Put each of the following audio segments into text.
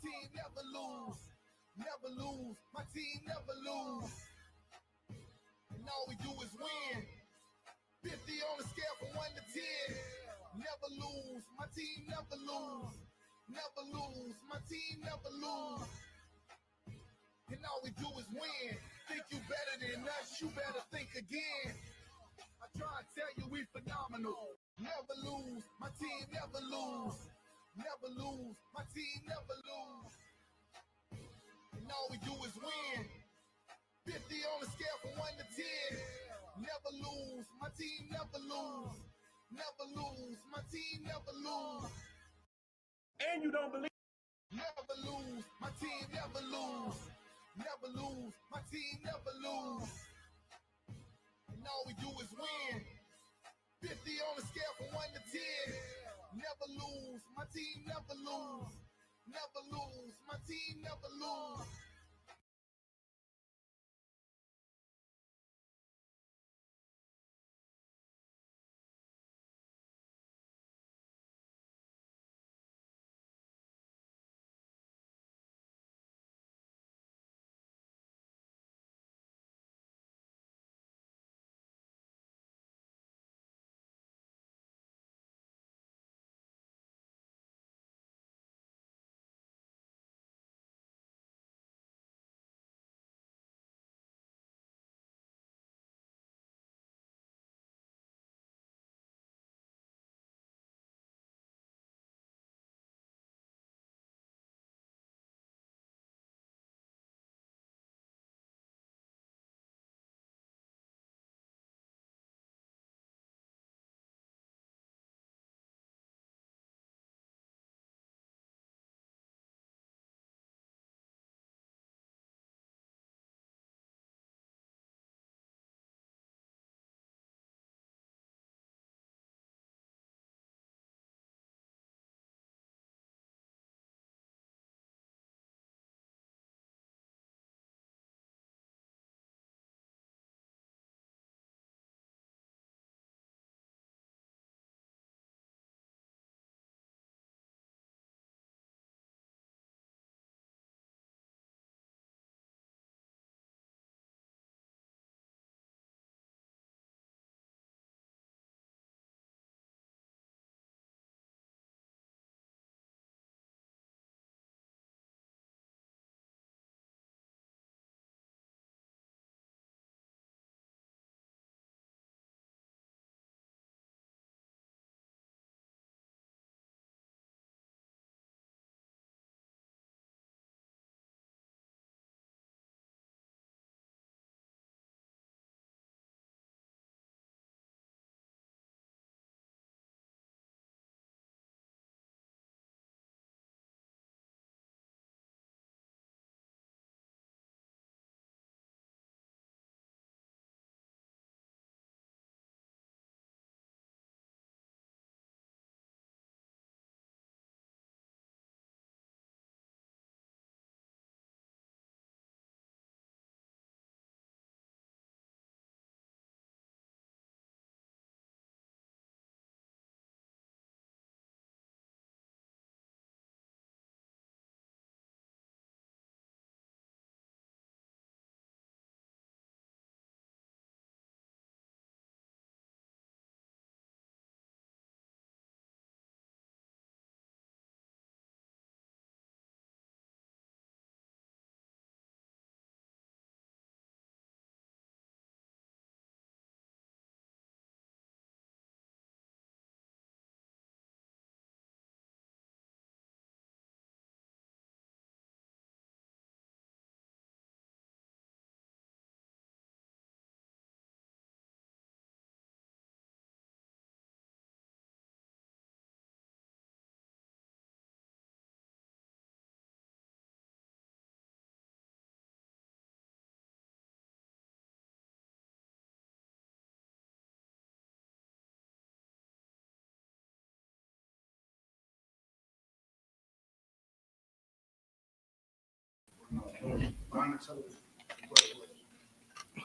team never lose. Never lose. My team never lose. And all we do is win. 50 on the scale from 1 to 10. Never lose. My team never lose. Never lose. My team never lose. And all we do is win. Think you better than us, you better think again. I try to tell you we phenomenal. Never lose. My team never lose. Never lose. My team never lose. And all we do is win. 50 on the scale from 1 to 10. Never lose. My team never lose. Never lose. My team never lose. And you don't believe. Never lose. My team never lose. Never lose. My team never lose. And all we do is win. 50 on the scale from 1 to 10. Never lose. My team never lose. Never lose. My team never lose.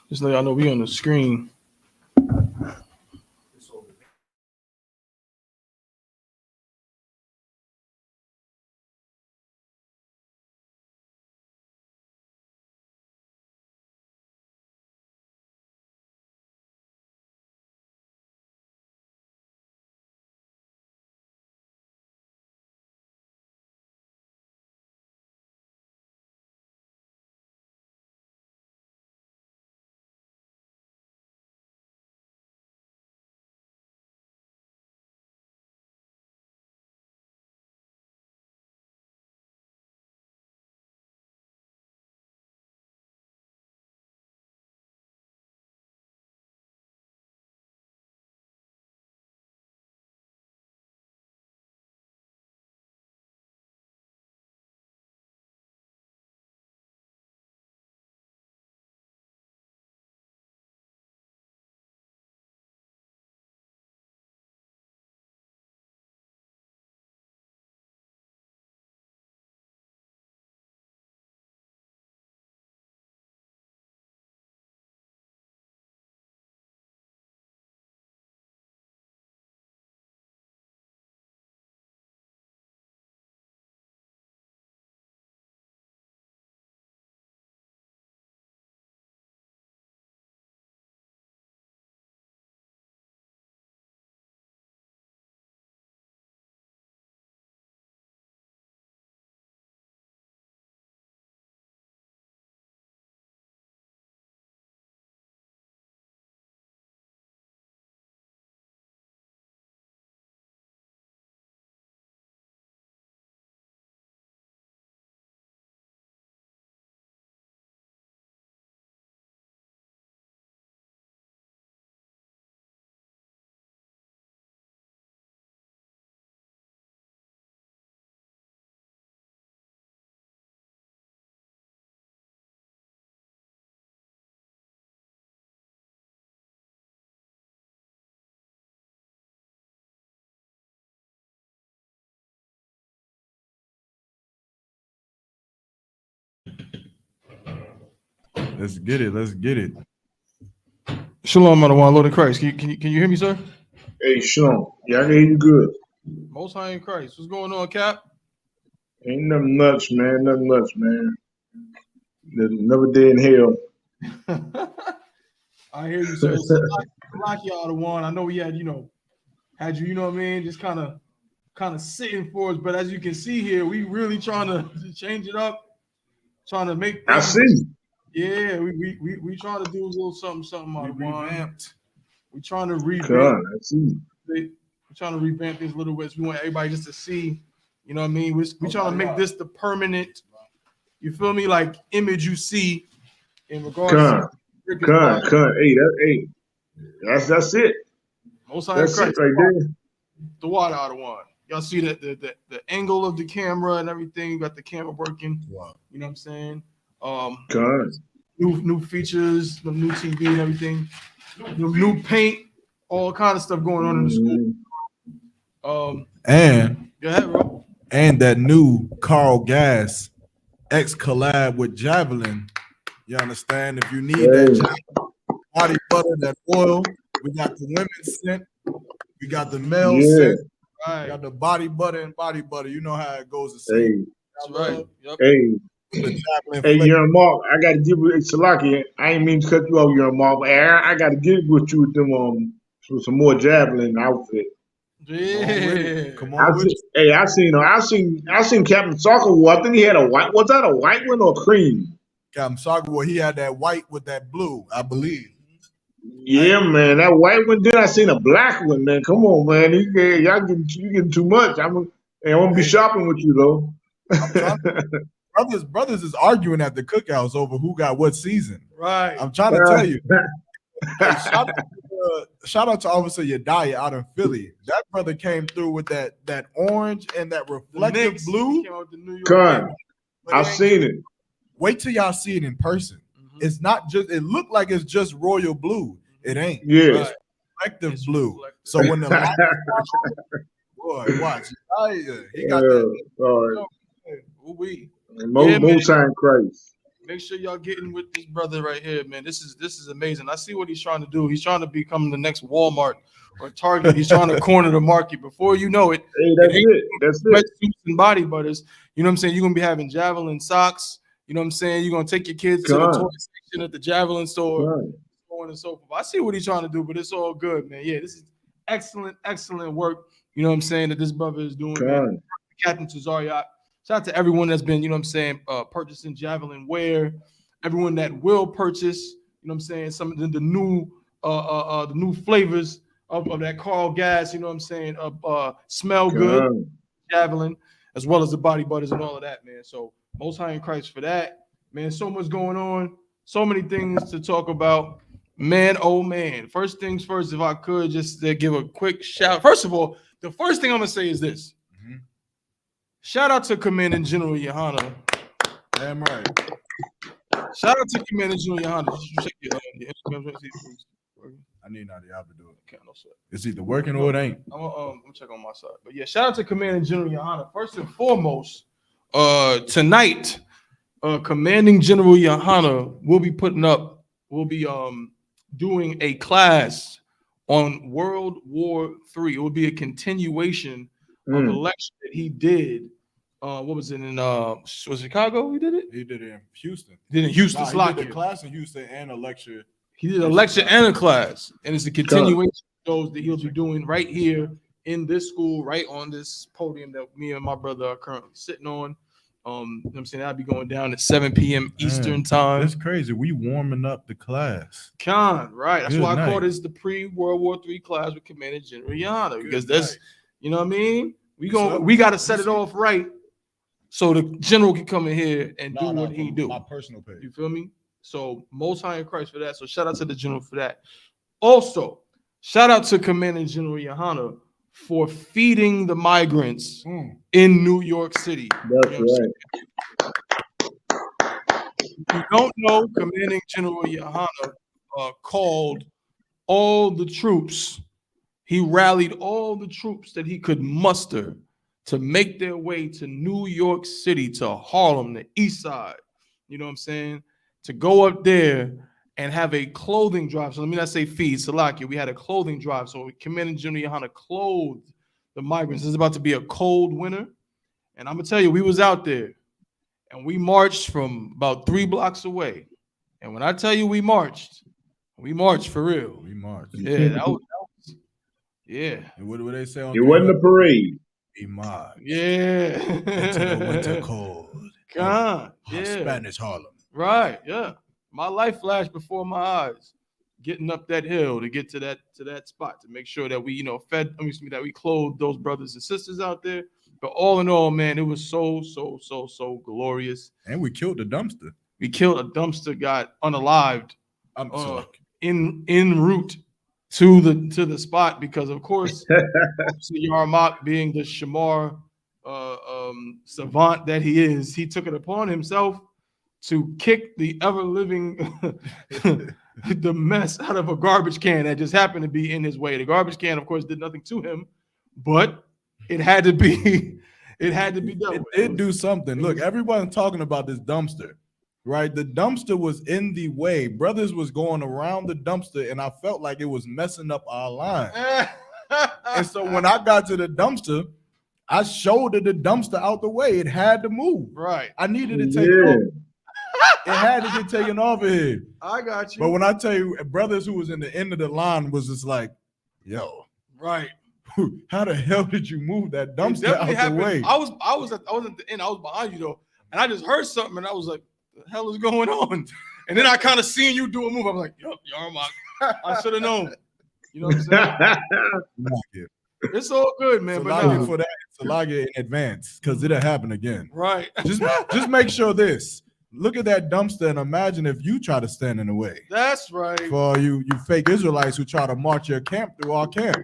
Just let y'all know we on the screen. Let's get it. Let's get it. Shalom, Adawan, Lord in Christ. Can you hear me, sir? Hey, Sean. Yeah, I can hear you good. Most High in Christ. What's going on, Cap? Ain't nothing much, man. Nothing much, man. There's another day in hell. I hear you, sir. It's like y'all the one. I know we had, had you, what I mean, just kind of sitting for us. But as you can see here, we really trying to change it up, trying to make things. I see. Yeah, we trying to do a little something out of Revamped. We trying to revamp. God, I see. We're trying to revamp things a little bit. We want everybody just to see, you know what I mean? We trying to make this the permanent, you feel me, like image you see in regards to Hey, that's it. Most High That's Christ, it right there. the water out of one. Y'all see the angle of the camera and everything. You got the camera working. Wow. You know what I'm saying? New features, the new TV and everything. New paint, all kind of stuff going on in the school. And go ahead, bro. And that new Carl Gas X collab with Javelin. You understand? If you need that body butter, that oil, we got the women's scent, we got the male scent, right. We got the body butter and body butter. You know how it goes. The same. That's right. Yep. Hey, you're Mark. I got to give you Salaki. I ain't mean to cut you off, you're Mark. But I got to get with you with them some more Javelin outfit. Yeah, come on. I seen Captain Soccer. I think he had a white. Was that a white one or cream? Captain Soccer. Well, he had that white with that blue, I believe. Yeah, man, that white one. Then I seen a black one. Man, come on, man. You getting too much. I won't be shopping with you though. Brothers is arguing at the cookouts over who got what season. Right. I'm trying to tell you. Hey, shout out to Officer Yedaya out in Philly. That brother came through with that orange and that reflective blue. I've seen it. Wait till y'all see it in person. It's not just. It looked like it's just royal blue. It ain't. Yeah. It's reflective blue. So when the light boy, watch. He got that. Most time Christ. Make sure y'all getting with this brother right here, man. This is amazing. I see what he's trying to do. He's trying to become the next Walmart or Target. He's trying to corner the market. Before you know it, that's it. Suits and body butters. You know what I'm saying? You're gonna be having Javelin socks. You know what I'm saying? You're gonna take your kids to the toy section at the Javelin store, so on and so forth. I see what he's trying to do, but it's all good, man. Yeah, this is excellent work. You know what I'm saying, that this brother is doing, man. Captain Tazariot. Shout out to everyone that's been, you know what I'm saying, purchasing Javelin wear, everyone that will purchase, you know what I'm saying, some of the new flavors of that Carl Gas, you know what I'm saying, smell good Javelin, as well as the body butters and all of that, man. So Most High in Christ for that, man. So much going on, so many things to talk about, man. Oh man. First things first, if I could just give a quick shout. First of all, the first thing I'm gonna say is this. Shout out to Commanding General Yahanna. Damn right. Shout out to Commanding General Yahanna. Did you check your Instagram? I need not the app to do it. Okay, no sweat. It's either working or it ain't. I'm gonna check on my side. But yeah, shout out to Commanding General Yahanna. First and foremost, tonight, Commanding General Yahanna will be doing a class on World War III. It will be a continuation of the lecture that he did. What was it in was it Chicago? He did it? He did it in Houston. He did it in Houston. He did a class in Houston and a lecture. He did a lecture and a class, and it's a continuation of those that he'll be doing right here in this school, right on this podium that me and my brother are currently sitting on. You know what I'm saying? I'll be going down at 7 p.m. Eastern time. That's crazy. We warming up the class. Right. That's why I call this the pre-World War III class with Commander General Yahanna, because that's, you know what I mean? We got to set it off right so the general can come in here and do what he do. My personal page. You feel me? So Most High in Christ for that. So shout out to the general for that. Also, shout out to Commander General Yahanna for feeding the migrants in New York City. That's right. If you don't know, Commanding General Yahanna called all the troops. He rallied all the troops that he could muster to make their way to New York City, to Harlem, the East Side. You know what I'm saying? to go up there and have a clothing drive. So let me not say feed, Salakia. We had a clothing drive. So Commander General Yahanna clothed the migrants. This is about to be a cold winter. And I'm going to tell you, we was out there and we marched from about 3 blocks away. And when I tell you we marched for real. We marched. Yeah, that was yeah. And what do they say on It wasn't a parade. We marched. Yeah. Into the winter cold. God, yeah. Spanish Harlem. Right, yeah. My life flashed before my eyes, getting up that hill to get to that spot to make sure that we, that we clothed those brothers and sisters out there. But all in all, man, it was so glorious. And we killed the dumpster. We killed a dumpster, got unalived en route to the spot because, of course, Yahanna, being the Shamar savant that he is, he took it upon himself to kick the ever-living the mess out of a garbage can that just happened to be in his way. The garbage can, of course, did nothing to him, but it had to be done. It do something. Look, everyone's talking about this dumpster, right? The dumpster was in the way. Brothers was going around the dumpster, and I felt like it was messing up our line. And so when I got to the dumpster, I shouldered the dumpster out the way. It had to move. Right. I needed to take it off. It had to get taken off of here. I got you. But when I tell you, brothers who was in the end of the line was just like, yo. Right. How the hell did you move that dumpster out the way? I was at the end. I was behind you though, and I just heard something, and I was like, "The hell is going on?" And then I kind of seen you do a move. I'm like, "Yo, Yahanna, I should have known." You know what I'm saying? It's all good, man. So for that, Salaga in advance, because it'll happen again. Right. Just make sure this. Look at that dumpster and imagine if you try to stand in the way. That's right. For you fake Israelites who try to march your camp through our camp.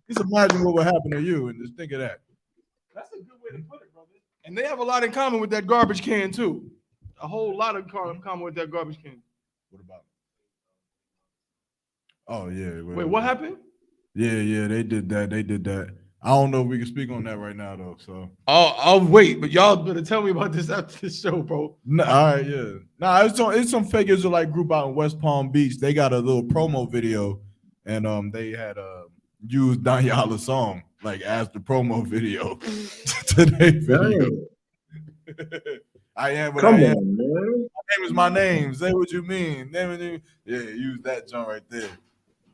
Just imagine what would happen to you and just think of that. That's a good way to put it, brother. And they have a lot in common with that garbage can, too. A whole lot in common with that garbage can. What about it? Oh, yeah. Wait, what happened? Yeah, they did that. I don't know if we can speak on that right now, though. So I'll wait, but y'all better tell me about this after the show, bro. No, all right, yeah. Nah, it's some fake Israelite group out in West Palm Beach. They got a little promo video, and they had used Danyala's song like as the promo video to their video. I am what I am. On, man. My name is my name. Say what you mean. Yeah, use that joint right there.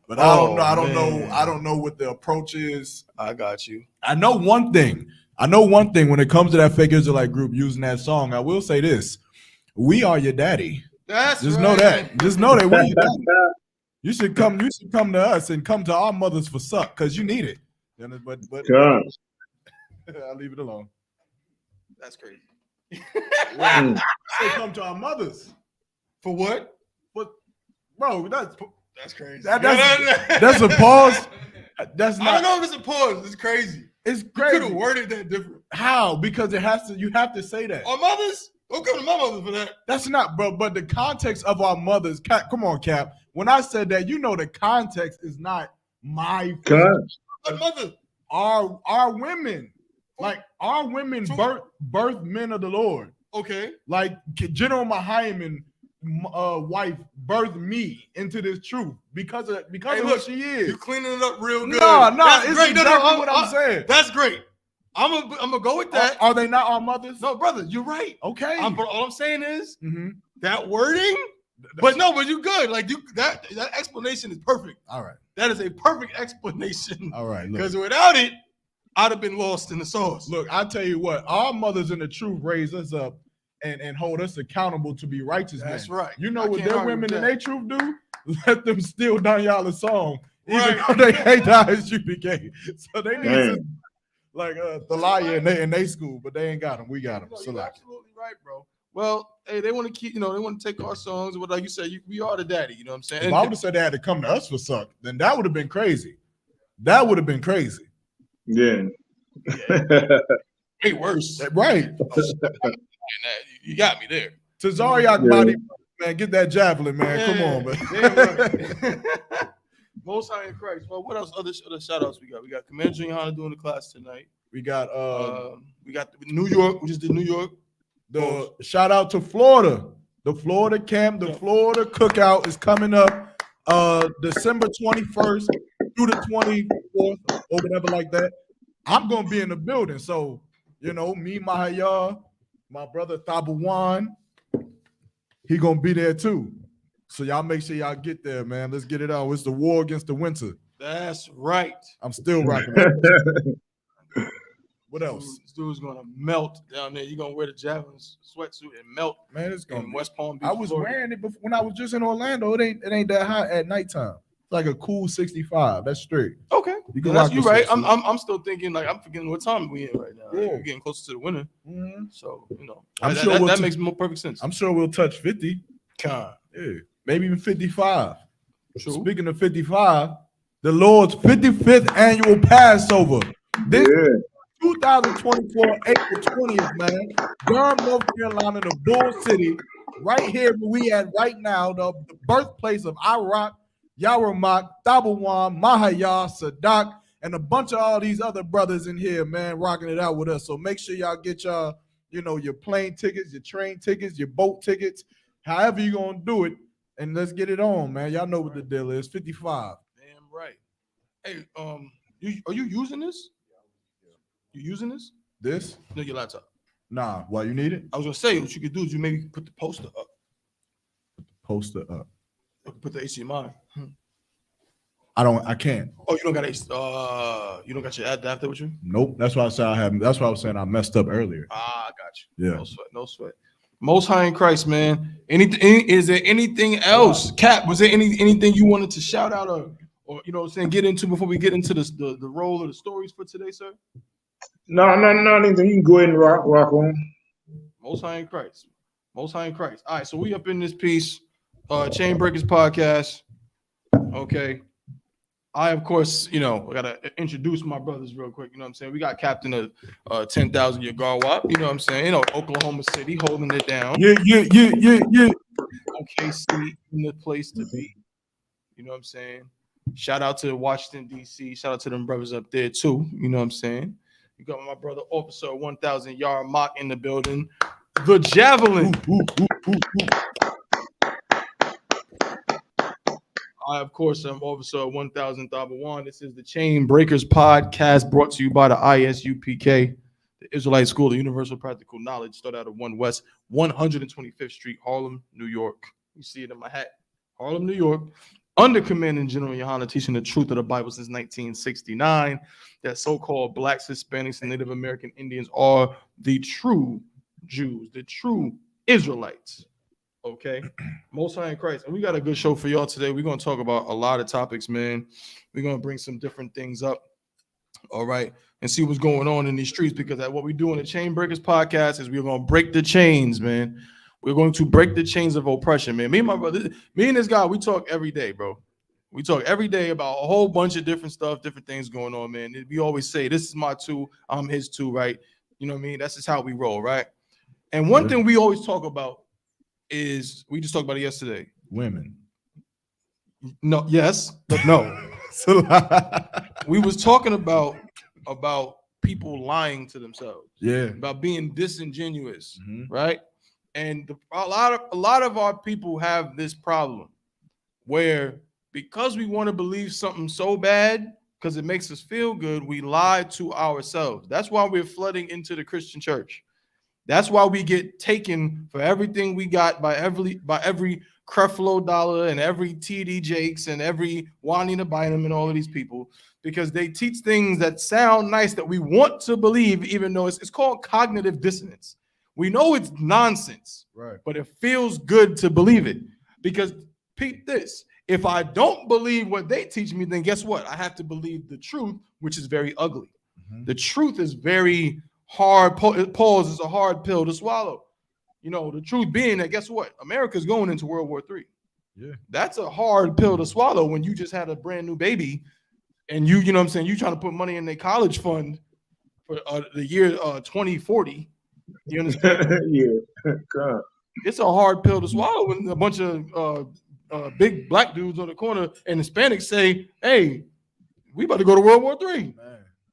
But I don't know what the approach is. I got you. I know one thing when it comes to that fake Israelite group using that song. I will say this: we are your daddy. Just know that. Just know that we're your daddy. You should come to us and come to our mothers for suck because you need it. But I'll leave it alone. That's crazy. Say come to our mothers. For what? But bro, that's crazy. That's a pause. That's not. I don't know if it's a pause. It's crazy. It's crazy. You could have worded that different. How? Because it has to. You have to say that. Our mothers? Don't come to my mother for that. That's not, bro. But the context of our mothers. Come on, Cap. When I said that, the context is not my mother. Our women, like our women, birth men of the Lord. Okay. Like General Mahayman. Wife birthed me into this truth because of who she is. You cleaning it up real good. No, that's it's great. exactly what I'm saying. That's great. I'm gonna go with that. Are they not our mothers? No, brother, you're right. Okay. All I'm saying is that wording. But you good. Like that explanation is perfect. All right. That is a perfect explanation. All right. Because without it, I'd have been lost in the sauce. Look, I tell you what, our mothers in the truth raised us up and hold us accountable to be righteous. That's men. Right. You know what their women in their truth do? Let them steal Danyala's song, even right. though they hate the I.S.U.P.K. So they need like Thalia in their school, but they ain't got them. We got them. You're absolutely right, bro. Well, hey, they want to keep, they want to take our songs, but like you said, we are the daddy. You know what I'm saying? If I would have said they had to come to us for suck, then that would have been crazy. That would have been crazy. Yeah. Way worse. Right. You got me there. Tazariak body, man, get that javelin, man. Come on, man. Right. Most High in Christ. Well, what else? Other shout outs we got? We got Commander Yahanna doing the class tonight. We got New York. We just did New York. The shout out to Florida. The Florida camp, the Florida cookout is coming up December 21st through the 24th or whatever like that. I'm gonna be in the building. So, me, Mahaya, my brother Tabawan, he gonna be there too. So y'all make sure y'all get there, man. Let's get it out. It's the war against the winter. That's right. I'm still rocking. What else? This dude's gonna melt down there. You're gonna wear the Javelin sweatsuit and melt. Man, it's gonna in West Palm Beach. I was Florida. wearing it before, when I was just in Orlando. It ain't that hot at nighttime. It's like a cool 65. That's straight. Okay, you right. I'm still thinking like I'm forgetting what time we in right now. Yeah. We're getting closer to the winter, so I'm sure that makes more perfect sense. I'm sure we'll touch 50. Yeah, maybe even 55. True. Speaking of 55, the Lord's 55th annual Passover. This 2024, April 20th, man. Durham, North Carolina, the Bull City, right here where we at right now, the birthplace of I.S.U.P.K, Yahauna, Tabawan, Mahaya, Sadak, and a bunch of all these other brothers in here, man, rocking it out with us. So make sure y'all get y'all, your plane tickets, your train tickets, your boat tickets, however you gonna do it, and let's get it on, man. Y'all know what the deal is. 55. Damn right. Hey, are you using this? You using this? This? No, your laptop. Nah. Why you need it? I was gonna say what you could do is you maybe put the poster up. Poster up. Put the HDMI. I can't. Oh, you don't got your adapter with you? Nope. That's why I said that's why I was saying I messed up earlier. I got you. Yeah. No sweat. Most High in Christ, man. Is there anything else? Cap, was there anything you wanted to shout out or get into before we get into the role of the stories for today, sir? No, anything. You can go ahead and rock on. Most High in Christ. Most High in Christ. All right, so we up in this piece. Chainbreakers podcast. Okay. I, of course, I gotta introduce my brothers real quick. You know what I'm saying? We got Captain of 10,000 year Garwap. You know what I'm saying? Oklahoma City holding it down. Yeah. OKC in the place to be. You know what I'm saying? Shout out to Washington, D.C. Shout out to them brothers up there, too. You know what I'm saying? You got my brother, Officer 1,000 Yahanna in the building. The Javelin. I, of course, am Officer 1,000 Tabawan. This is the Chainbreakers podcast brought to you by the I.S.U.P.K, the Israelite School of Universal Practical Knowledge, started out of 1 West 125th Street, Harlem, New York. You see it in my hat. Harlem, New York. Under Commanding General Yahanna, teaching the truth of the Bible since 1969. That so-called Blacks, Hispanics, and Native American Indians are the true Jews, the true Israelites. Okay, Most High in Christ. And we got a good show for y'all today. We're going to talk about a lot of topics, man. We're going to bring some different things up, all right, and see what's going on in these streets, because what we do in the Chainbreakers podcast is we're going to break the chains, man. We're going to break the chains of oppression, man. Me and my brother, me and this guy, we talk every day, bro. We talk every day about a whole bunch of different stuff, different things going on, man. We always say, this is my two, I'm his two, right? You know what I mean? That's just how we roll, right? And one thing we always talk about is, we just talked about it yesterday. Women. No, yes, but no. We was talking about people lying to themselves. Yeah. About being disingenuous, right? And a lot of our people have this problem where, because we want to believe something so bad because it makes us feel good, we lie to ourselves. That's why we're flooding into the Christian church. That's why we get taken for everything we got by every Creflo Dollar and every TD Jakes and every Juanita Bynum and all of these people, because they teach things that sound nice that we want to believe, even though it's called cognitive dissonance. We know it's nonsense, right? But it feels good to believe it, because peep this. If I don't believe what they teach me, then guess what? I have to believe the truth, which is very ugly. The truth is very hard. Pause is a hard pill to swallow. The truth being that, guess what? America's going into World War III. Yeah. That's a hard pill to swallow when you just had a brand new baby and you know what I'm saying, you trying to put money in their college fund for the year 2040. You understand? Yeah. God. It's a hard pill to swallow when a bunch of big black dudes on the corner and Hispanics say, hey, we about to go to World War III.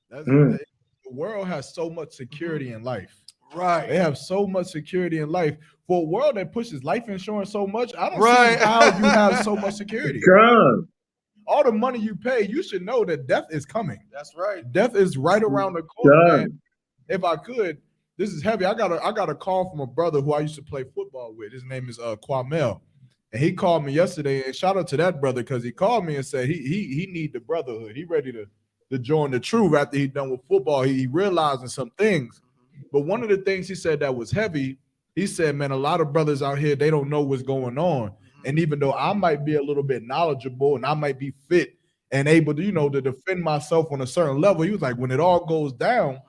Man, the world has so much security in life. Right. They have so much security in life. For a world that pushes life insurance so much, I don't see how you have so much security. God. All the money you pay, you should know that death is coming. That's right. Death is right around the corner, God. man. If I could, this is heavy. I got a call from a brother who I used to play football with. His name is Kwamel. And he called me yesterday, and shout out to that brother, because he called me and said he need the brotherhood. He ready to join the truth after he done with football. He realizing some things. But one of the things he said that was heavy, he said, man, a lot of brothers out here, they don't know what's going on. And even though I might be a little bit knowledgeable and I might be fit and able to, to defend myself on a certain level, he was like, when it all goes down,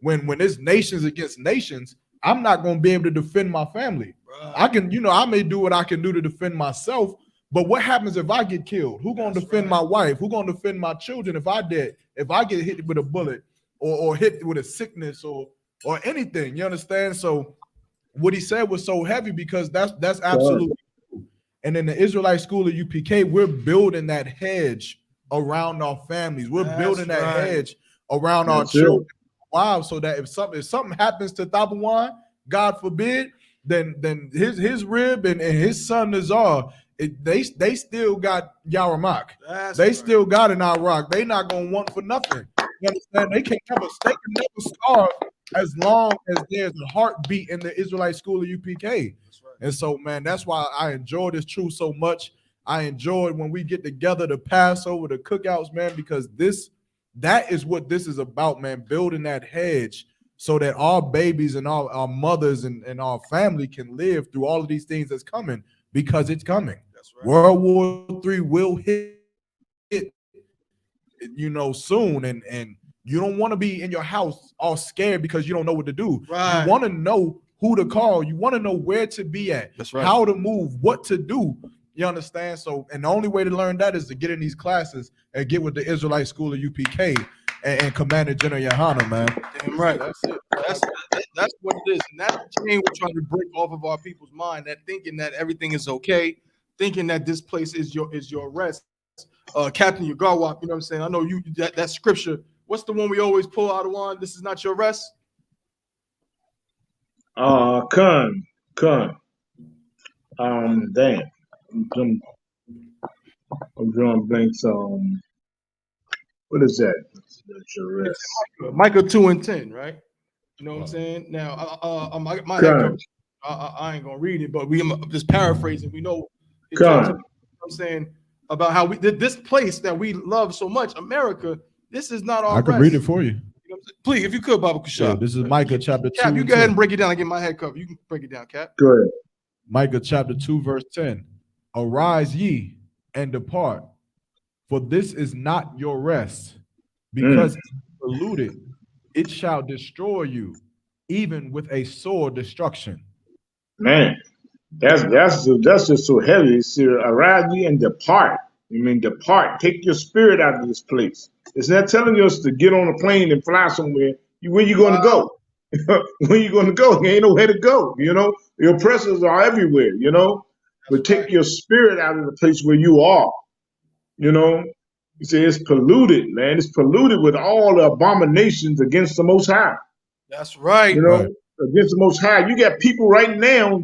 when it's nations against nations, I'm not going to be able to defend my family. I can, I may do what I can do to defend myself, but what happens if I get killed? Who going to defend my wife? Who going to defend my children if I get hit with a bullet or hit with a sickness or anything? You understand? So what he said was so heavy because that's absolutely true. And in the Israelite school of UPK, we're building that hedge around our families. We're building that hedge around our children, wives, so that if something happens to Tabawan, God forbid, then his rib and his son Nazar, they still got Yaramach. They still got an Iraq. They not gonna want for nothing. You understand? They can never starve as long as there's a heartbeat in the Israelite school of UPK. Right. And so, man, that's why I enjoy this truth so much. I enjoy when we get together, the Passover, the cookouts, man, because that is what this is about, man, building that hedge so that our babies and our mothers and our family can live through all of these things that's coming, because it's coming. That's right. World War III will hit, soon, and you don't want to be in your house all scared because you don't know what to do. Right. You want to know who to call. You want to know where to be at. That's right. How to move, what to do. You understand? So, and the only way to learn that is to get in these classes and get with the Israelite School of UPK and Commander General Yahanna, man. Damn right. That's it. That's what it is. And that's the chain we're trying to break off of our people's mind, that thinking that everything is okay, thinking that this place is your rest. Captain Yagarwap, you know what I'm saying? I know you that scripture. What's the one we always pull out of one? This is not your rest. Con. Damn. I'm drawing blanks. What is that? That's your rest. Micah 2:10, right? You know what I'm saying? Now, my head cover, I ain't gonna read it, but I'm just paraphrasing. We know it talks about, I'm saying, about how this place that we love so much, America. This is not our rest. I can read it for you. You know please, if you could, Baba Kushab. Yeah, this is Micah chapter 2. Cap, you go ahead and break it down. I get my head covered. You can break it down, Cap. Go ahead. Micah chapter 2, verse 10. Arise ye and depart, for this is not your rest, because it's polluted, it shall destroy you, even with a sore destruction. Man, that's just so heavy. It's arise ye and depart. You mean depart. Take your spirit out of this place. It's not telling us to get on a plane and fly somewhere. Where you going to go? Where you going to go? You ain't nowhere to go. Your oppressors are everywhere. But take your spirit out of the place where you are. You say it's polluted, man. It's polluted with all the abominations against the Most High. That's right. Against the Most High. You got people right now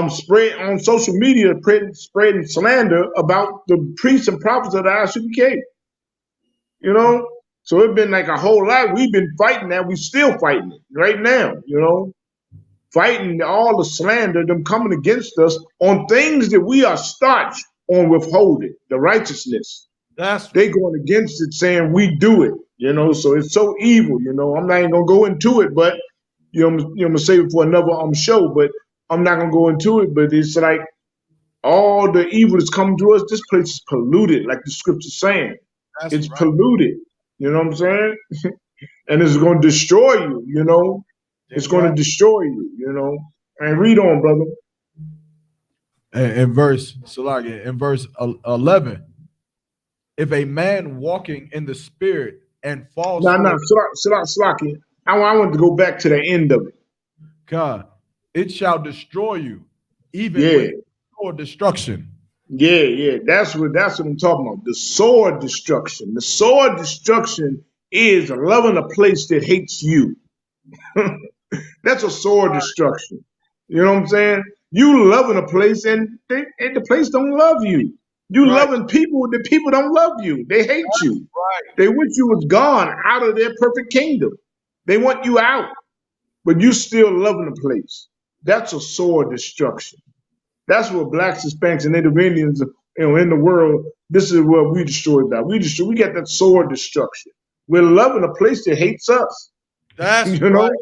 spread on social media spreading slander about the priests and prophets of the I.S.U.P.K. So it's been like a whole lot. We've been fighting that. We still fighting it right now. Fighting all the slander, them coming against us on things that we are starch on withholding, the righteousness. They going against it, saying we do it. So it's so evil. I'm not even gonna go into it, but I'm gonna save it for another show. But I'm not gonna go into it. But it's like all the evil that's coming to us. This place is polluted, like the scripture's saying. It's polluted. You know what I'm saying? And it's going to destroy you. It's going to destroy you. And read on, brother. In verse 11, if a man walking in the spirit and falls. Slaki. I want to go back to the end of it. God, it shall destroy you, even with your destruction. Yeah. That's what I'm talking about. The sword destruction. The sword destruction is loving a place that hates you. That's a sword destruction. You know what I'm saying? You loving a place and the place don't love you. You Right. loving people, the people don't love you. They hate you. Right. They wish you was gone out of their perfect kingdom. They want you out, but you still loving the place. That's a sword destruction. That's what blacks, Hispanics, and Native Indians, in the world, this is what we destroyed that. We got that sword destruction. We're loving a place that hates us. That's You know? right.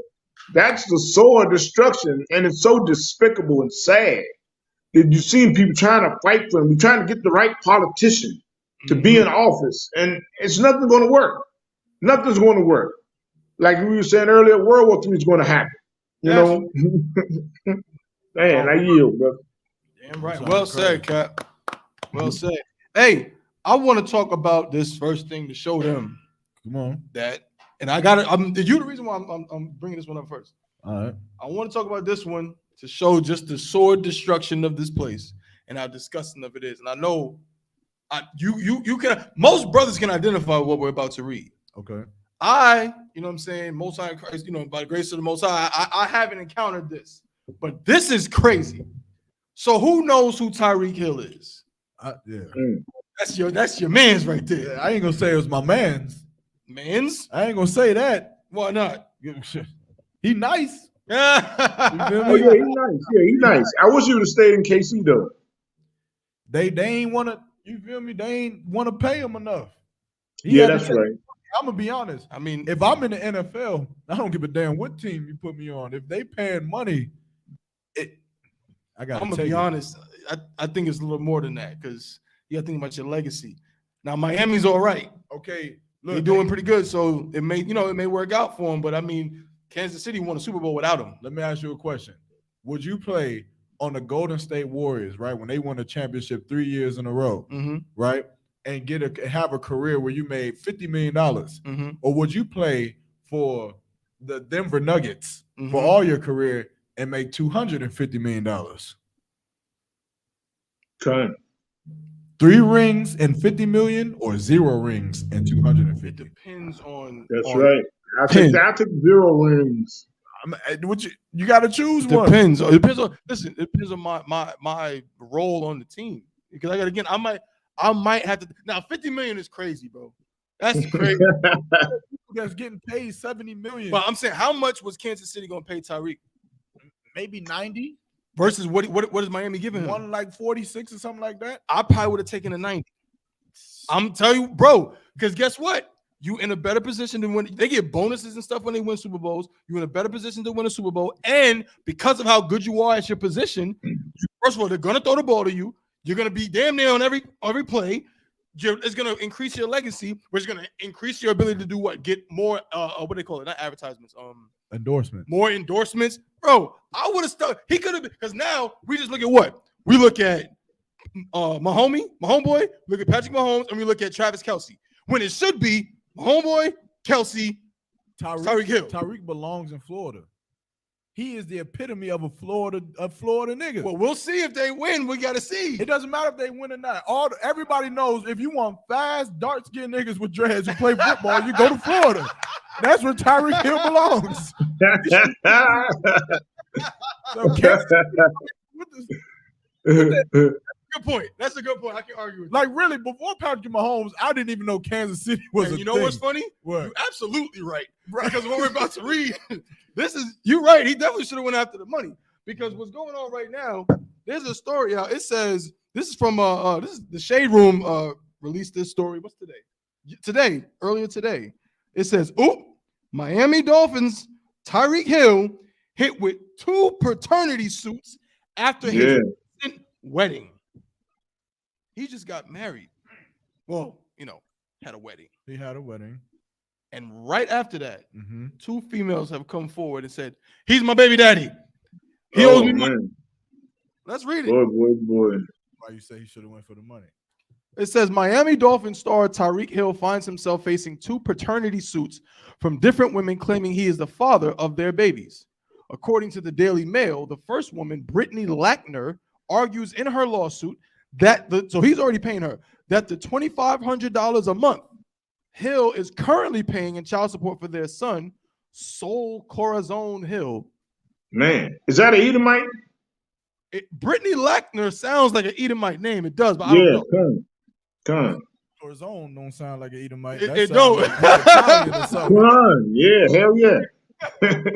That's the sword destruction, and it's so despicable and sad that you've seen people trying to fight for them. You're trying to get the right politician to be in office, and it's nothing going to work. Nothing's going to work. Like we were saying earlier, World War III is going to happen. You know? Man, I yield, bro. Damn right. Well said, Cap. Well said. Hey, I want to talk about this first thing to show them. Come on. That, and I got it. You the reason why I'm bringing this one up first. All right. I want to talk about this one to show just the sword destruction of this place and how disgusting of it is. And I know you can, most brothers can identify what we're about to read. Okay. You know what I'm saying, Most High in Christ, by the grace of the Most High, I haven't encountered this, but this is crazy. So who knows who Tyreek Hill is? Yeah. That's your man's right there. Yeah, I ain't gonna say it was my man's. Man's? I ain't gonna say that. Why not? He nice. Oh yeah, he's nice. Yeah, he's nice. I wish he would have stayed in KC though. They ain't want to. You feel me? They ain't want to pay him enough. Yeah, that's right. I'm gonna be honest. I mean, if I'm in the NFL, I don't give a damn what team you put me on. If they paying money, I'm gonna be honest. I think it's a little more than that because you got to think about your legacy. Now Miami's all right. Okay, look, they're doing pretty good, so it may work out for them. But I mean, Kansas City won a Super Bowl without him. Let me ask you a question: would you play on the Golden State Warriors, right, when they won the championship 3 years in a row, right, and have a career where you made $50 million, or would you play for the Denver Nuggets for all your career and make $250 million? Okay. 3 rings and $50 million, or 0 rings and $250? It depends on. That's right. I take 0 rings. You got to choose one. Depends. It depends on. Listen, it depends on my role on the team because I might have to. Now, $50 million is crazy, bro. That's crazy. That's getting paid $70 million. But I'm saying, how much was Kansas City gonna pay Tyreek? Maybe 90. Versus what is Miami giving him? One like 46 or something like that. I probably would have taken a 90. I'm telling you, bro. Because guess what? You in a better position to win. They get bonuses and stuff when they win Super Bowls. You're in a better position to win a Super Bowl, and because of how good you are at your position, first of all, they're gonna throw the ball to you. You're gonna be damn near on every play. It's gonna increase your legacy, which is gonna increase your ability to do what? Get more what do they call it? Not advertisements. Endorsements. More endorsements. Bro, I would have stuck. He could have been, because now we just look at what? We look at my homeboy, look at Patrick Mahomes, and we look at Travis Kelce. When it should be my homeboy, Kelce, Tyreek Hill. Tyreek belongs in Florida. He is the epitome of a Florida nigga. Well, we'll see if they win. We got to see. It doesn't matter if they win or not. Everybody knows if you want fast, dark-skinned niggas with dreads who play football, you go to Florida. That's where Tyreek Hill belongs. Good point. That's a good point. I can argue with that. Like, really, before Patrick Mahomes, I didn't even know Kansas City was a you know thing. What's funny? What? You're absolutely right. Because what we're about to read, you're right. He definitely should have went after the money. Because what's going on right now, there's a story out. It says, this is from this is the Shade Room released this story. What's today? Earlier today. It says, Miami Dolphins Tyreek Hill hit with 2 paternity suits after his wedding. He just got married. Well, had a wedding. He had a wedding. And right after that, 2 females have come forward and said, he's my baby daddy. He owes me money. Let's read it. Boy. Why you say he should have went for the money? It says Miami Dolphins star Tyreek Hill finds himself facing 2 paternity suits from different women claiming he is the father of their babies. According to the Daily Mail, the first woman, Brittany Lackner, argues in her lawsuit that so he's already paying her, that the $2,500 a month Hill is currently paying in child support for their son, Sol Corazon Hill, Man, is that an Edomite? Brittany Lackner sounds like an Edomite name. It does, but I Yeah, don't know. Con. Corazon don't sound like an Edomite. It don't. Like Italian or something. Con. Yeah, hell yeah. Still an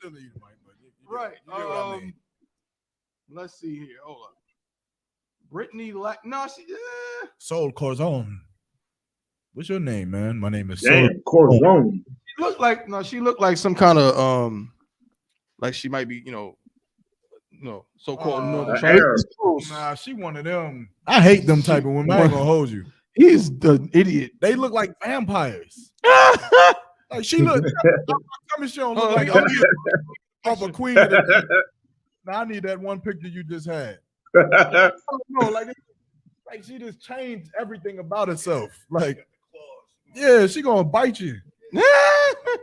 Edomite, but Right. you get what I mean. Let's see here. Hold up. Brittany Lack. No, she. Soul Corazon. What's your name, man? My name is Damn, Soul. Corazon. She looked like She looked like some kind of like she might be so-called northern Arab. Nah, she one of them. I hate them type of women. I ain't gonna hold you. He's the idiot. They look like vampires. Like she look. I'm she don't look like a queen of the day. Now I need that one picture you just had. I don't know, like she just changed everything about herself. Like, yeah, she gonna bite you,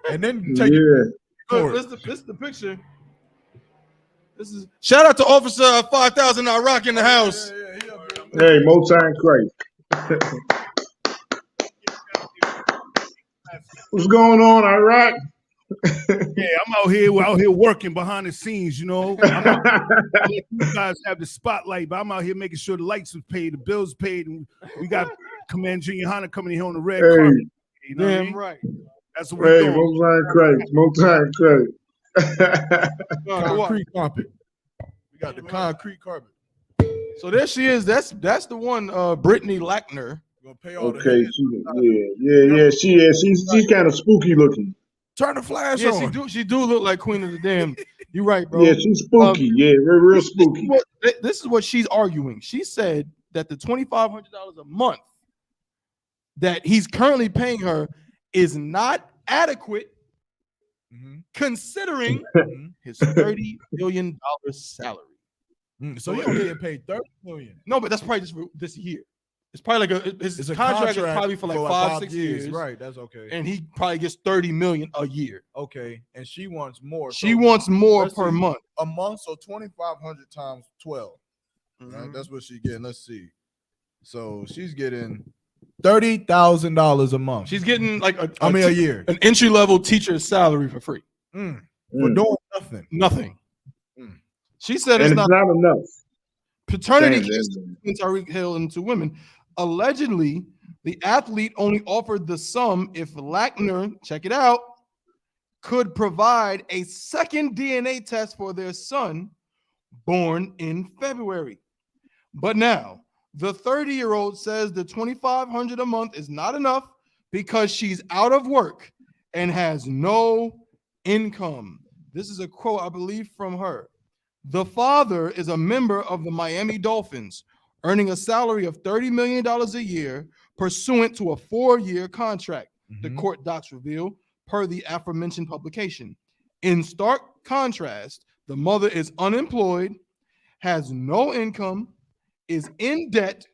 and then take you. Look, this is the picture. This is shout out to Officer 5000 Iraq in the house. Hey, most time Christ. What's going on, Iraq? Yeah, I'm out here working behind the scenes, you know. You guys have the spotlight, but I'm out here making sure the lights are paid, the bills paid, and we got Commander Yahanna coming in here on the red carpet. You know Damn right. That's what we're doing. Most time Christ. Most time Christ. Concrete carpet. We got the concrete carpet. So there she is. That's the one, Brittany Lackner. Okay, yeah. She's kind of spooky looking. Turn the flash Yeah, on. she do look like Queen of the Damned. You're right, bro. Yeah, she's spooky. Real spooky. This is what she's arguing. She said that the $2,500 a month that he's currently paying her is not adequate, considering his $30 million salary. So he only get paid $30 million. No, but that's probably just for this year. It's probably like his contract is probably for like 5-6 years. Right, that's okay. And he probably gets $30 million a year. Okay, and she wants more. She wants more per month. A month, so 2,500 times 12. Right? That's what she's getting. Let's see. So she's getting $30,000 a month. She's getting like a year, an entry level teacher's salary for free for doing nothing. Nothing. She said it's not enough. Paternity cases Tyreek Hill into women. Allegedly, the athlete only offered the sum if Lackner, check it out, could provide a second DNA test for their son born in February. But now, the 30-year-old says the $2,500 a month is not enough because she's out of work and has no income. This is a quote, I believe, from her. The father is a member of the Miami Dolphins, earning a salary of $30 million a year pursuant to a 4-year contract, the court docs reveal, per the aforementioned publication. In stark contrast, the mother is unemployed, has no income, is in debt,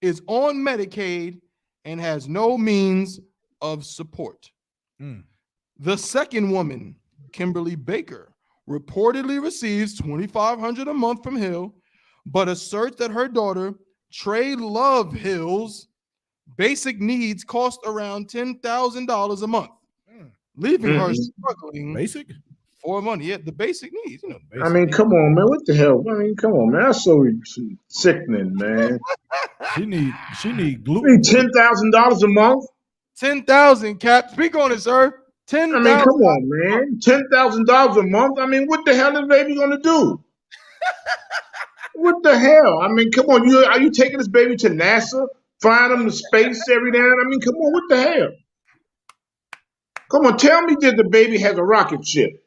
is on Medicaid, and has no means of support. The second woman, Kimberly Baker, reportedly receives $2,500 a month from Hill, but asserts that her daughter, Trey Love Hill's basic needs cost around $10,000 a month, leaving her struggling for money. Yeah, the basic needs. I mean, come on, man. What the hell? I mean, come on, man. That's so sickening, man. she need gluten. $10,000 a month. 10,000, Cap. Speak on it, sir. 10,000. I mean, come on, man. $10,000 a month. I mean, what the hell is the baby gonna do? What the hell? I mean, come on. Are you taking this baby to NASA, flying them to space every now? I mean, come on. What the hell? Come on, tell me that the baby has a rocket ship.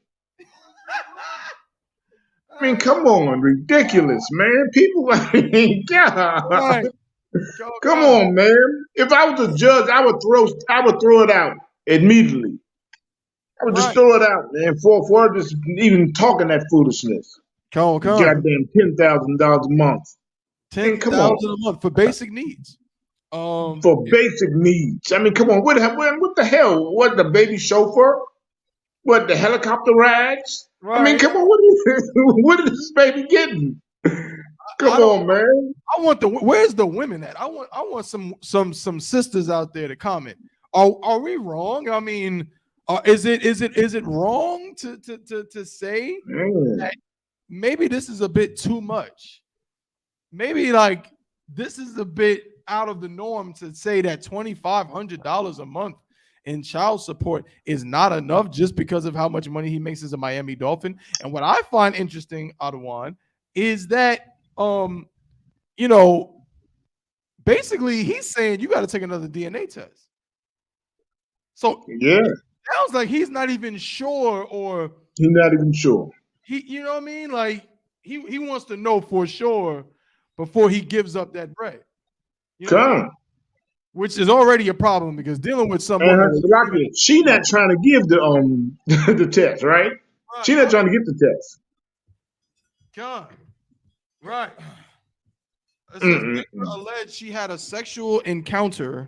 I mean, come on, ridiculous, man. People, I mean, God. Right. Come on, man. If I was a judge, I would throw it out immediately. I would just throw it out, man, for just even talking that foolishness. Come on. Goddamn $10,000 a month. $10,000 a month for basic needs. For basic needs. I mean, come on. What the hell? What, the baby chauffeur? What, the helicopter rides? Right. I mean, come on. What is this baby getting? Come on, man. I want where's the women at? I want some sisters out there to comment. Are we wrong? I mean, Is it wrong to say that maybe this is a bit too much? Maybe like this is a bit out of the norm to say that $2,500 a month in child support is not enough just because of how much money he makes as a Miami Dolphin. And what I find interesting, Adawan, is that basically he's saying you got to take another DNA test. So Yeah, it sounds like he's not even sure, or he's not even sure. you know what I mean? Like he wants to know for sure before he gives up that bread. You know what I mean? Which is already a problem because dealing with someone she not trying to give the the test, right? She not trying to get the test. God. Right. It says Baker alleged she had a sexual encounter,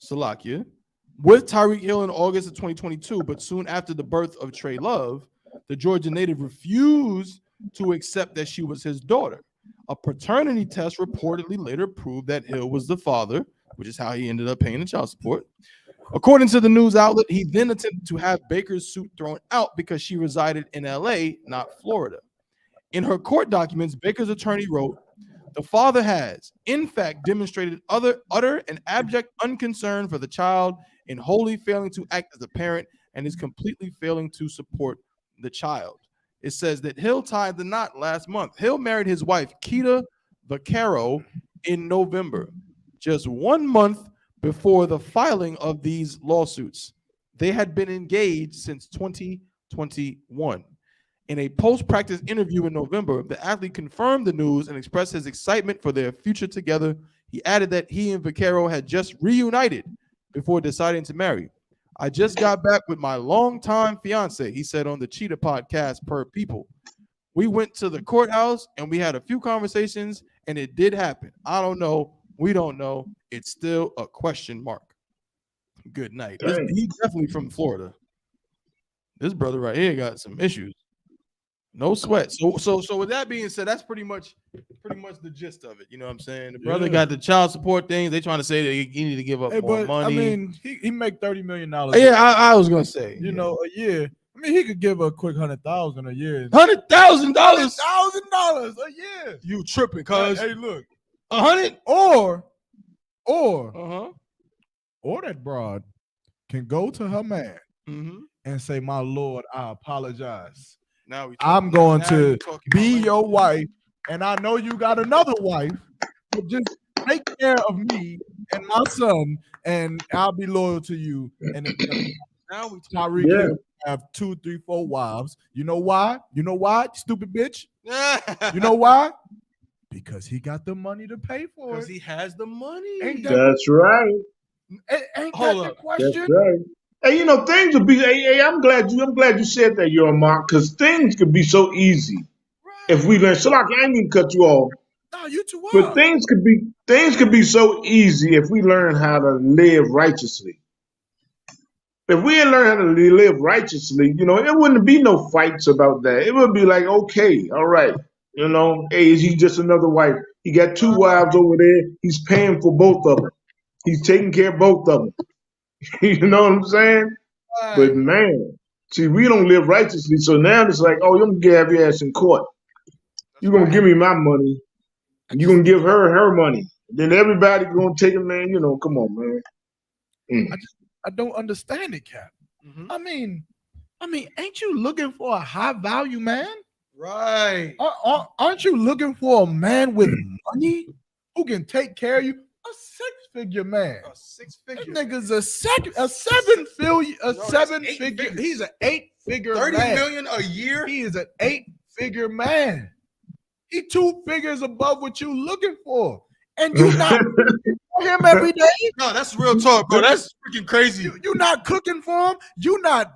Salakia, with Tyreek Hill in August of 2022, but soon after the birth of Trey Love, the Georgia native refused to accept that she was his daughter. A paternity test reportedly later proved that Hill was the father, which is how he ended up paying the child support. According to the news outlet, he then attempted to have Baker's suit thrown out because she resided in LA, not Florida. In her court documents, Baker's attorney wrote, "The father has, in fact, demonstrated utter and abject unconcern for the child in wholly failing to act as a parent and is completely failing to support the child." It says that Hill tied the knot last month. Hill married his wife, Keita Vaccaro, in November, just 1 month before the filing of these lawsuits. They had been engaged since 2021. In a post-practice interview in November, the athlete confirmed the news and expressed his excitement for their future together. He added that he and Vaccaro had just reunited before deciding to marry. "I just got back with my longtime fiance," he said on the Cheetah podcast, Per People. "We went to the courthouse and we had a few conversations and it did happen. I don't know. We don't know. It's still a question mark." Good night. He's definitely from Florida. This brother right here got some issues. No sweat. So with that being said, that's pretty much the gist of it. You know what I'm saying? The brother got the child support thing. They trying to say that he need to give up more money. I mean, he make $30 million. Yeah, I was gonna say, a year. I mean, he could give a quick $100,000 a year. $100,000 $100,000 a year. You tripping? Cause hey, look, 100 or that broad can go to her man and say, "My lord, I apologize. Now I'm going to be your wife, and I know you got another wife, but just take care of me and my son, and I'll be loyal to you." And now Tyreek Hill have 2, 3, 4 wives. You know why? Stupid bitch. You know why? Because he got the money to pay for it. Because he has the money. That's right. Ain't that the question? That's right. Hey, things would be. Hey, I'm glad you said that, Mark, because things could be so easy if we learn. So, like, I ain't even cut you off. No, you too. But things could be so easy if we learn how to live righteously. If we didn't learn how to live righteously, it wouldn't be no fights about that. It would be like, okay, all right, hey, is he just another wife? He got 2 wives over there. He's paying for both of them. He's taking care of both of them. You know what I'm saying? Right. But man, see, we don't live righteously, so now it's like, oh, you're gonna have your ass in court. You're gonna give me my money. You're gonna give her money. Then everybody gonna take it, man. Come on, man. I don't understand it, Cap. I mean, ain't you looking for a high value man? Right. Aren't you looking for a man with money who can take care of you? A 6-figure man. A 6-figure. That nigga's a 7-figure. He's an 8-figure man. 30 million a year. He is an 8-figure man. He 2 figures above what you looking for, and you not for him every day. No, that's real talk, bro. That's freaking crazy. You not cooking for him. You not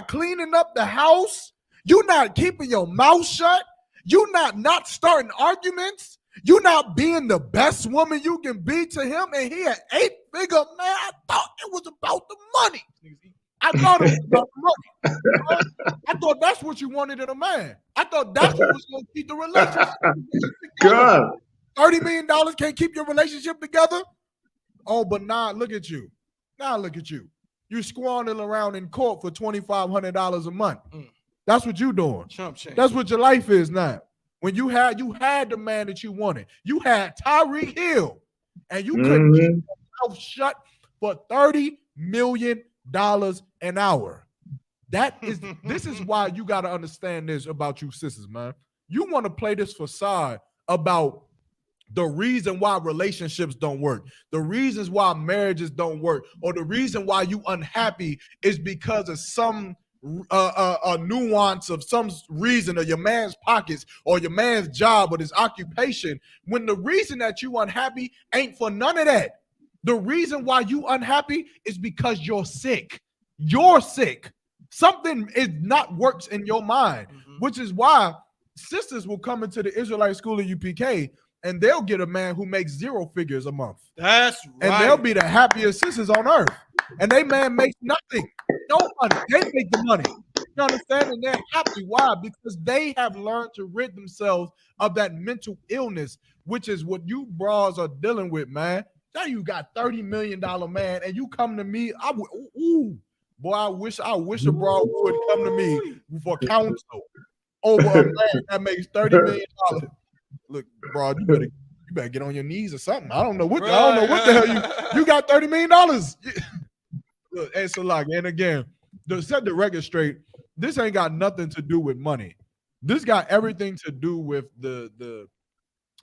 cleaning up the house. You not keeping your mouth shut. You not starting arguments. You not being the best woman you can be to him, and he an 8-figure man. I thought it was about the money. I thought it was about the money. I thought that's what you wanted in a man. I thought that's what was going to keep the relationship together. God. $30 million can't keep your relationship together? Oh, but look at you. Now look at you. You squandering around in court for $2,500 a month. That's what you doing. Chump change. That's what your life is now. When you had the man that you wanted. You had Tyreek Hill, and you couldn't keep your mouth shut for $30 million an hour. This is why you got to understand this about you sisters, man. You want to play this facade about the reason why relationships don't work, the reasons why marriages don't work, or the reason why you unhappy is because of some a nuance of some reason, or your man's pockets, or your man's job, or his occupation, when the reason that you unhappy ain't for none of that. The reason why you unhappy is because you're sick. You're sick. Something is not works in your mind, which is why sisters will come into the Israelite school of U.P.K. and they'll get a man who makes 0 figures a month. That's right. And they'll be the happiest sisters on earth. And they man makes nothing. No money. They make the money. You understand? And they're happy. Why? Because they have learned to rid themselves of that mental illness, which is what you bras are dealing with, man. Now you got $30 million man, and you come to me. Boy, I wish a bra would come to me for counsel over a man that makes $30 million. Look, bro, you better get on your knees or something. I don't know what the hell you got $30 million. Look, hey, so like, and again, to set the record straight, this ain't got nothing to do with money. This got everything to do with the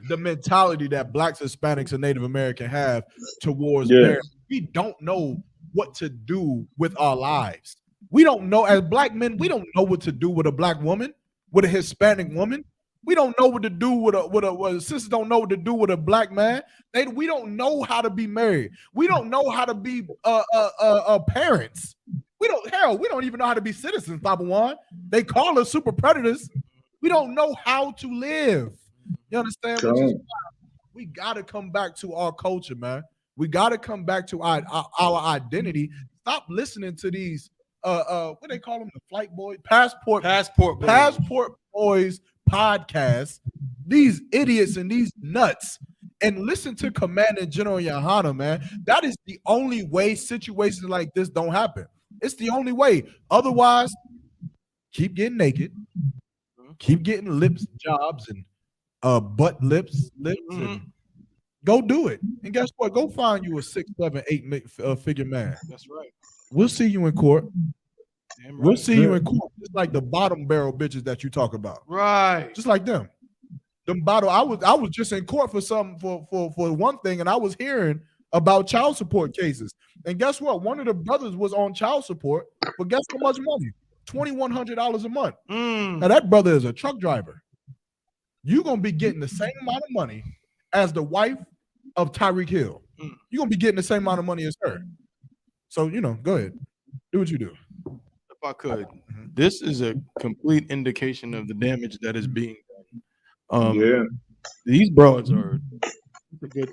mentality that Blacks, Hispanics, and Native American have towards marriage. We don't know what to do with our lives. We don't know, as Black men, we don't know what to do with a Black woman, with a Hispanic woman. We don't know what to do with a sisters don't know what to do with a Black man. We don't know how to be married. We don't know how to be parents. We don't even know how to be citizens, Papa Juan. They call us super predators. We don't know how to live. You understand? Which is why we got to come back to our culture, man. We got to come back to our identity. Stop listening to these what they call them, the flight boy, passport boys podcasts, these idiots and these nuts, and listen to Commander General Yahanna, man. That is the only way situations like this don't happen. It's the only way. Otherwise, keep getting naked, keep getting lips jobs and butt lips, and go do it. And guess what? Go find you a 6, 7, 8 figure man. That's right. We'll see you in court. Right. We'll see you in court. Just like the bottom barrel bitches that you talk about. Right. Just like them. Them bottle. I was just in court for something for one thing, and I was hearing about child support cases. And guess what? One of the brothers was on child support, but guess how much money? $2,100 a month. Now that brother is a truck driver. You're gonna be getting the same amount of money as the wife of Tyreek Hill. You're gonna be getting the same amount of money as her. So go ahead. Do what you do. If I could, this is a complete indication of the damage that is being done. These broads are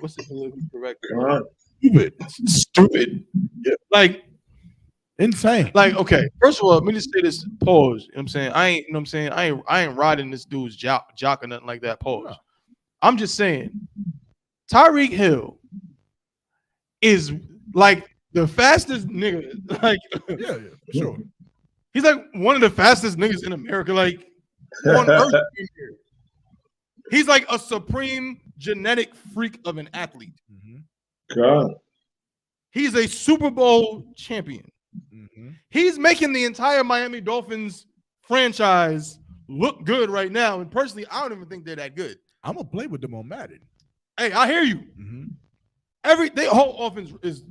what's the politically correct? Stupid. Yeah. Like insane. Like, okay, first of all, let me just say this. Pause. You know what I'm saying? I ain't riding this dude's jock or nothing like that. Pause. No. I'm just saying, Tyreek Hill is like the fastest nigga. Like, yeah, for sure. He's like one of the fastest niggas in America, like on earth. He's like a supreme genetic freak of an athlete. God. He's a Super Bowl champion. He's making the entire Miami Dolphins franchise look good right now. And personally, I don't even think they're that good. I'm gonna play with them on Madden. Hey, I hear you. Their whole offense is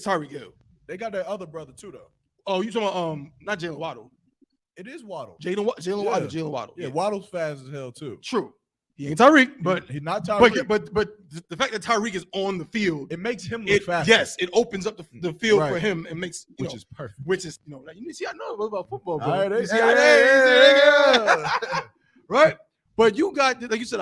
Tyreek Hill. They got their other brother too, though. Oh, you talking about not Jalen Waddle? It is Waddle. Jalen Waddle. Yeah, Waddle's fast as hell too. True. He ain't Tyreek, but he's not Tyreek. But the fact that Tyreek is on the field, it makes him look fast. Yes, it opens up the field for him and makes which is perfect. Which is like, you see, I know about football, bro. Right? But you got, like you said,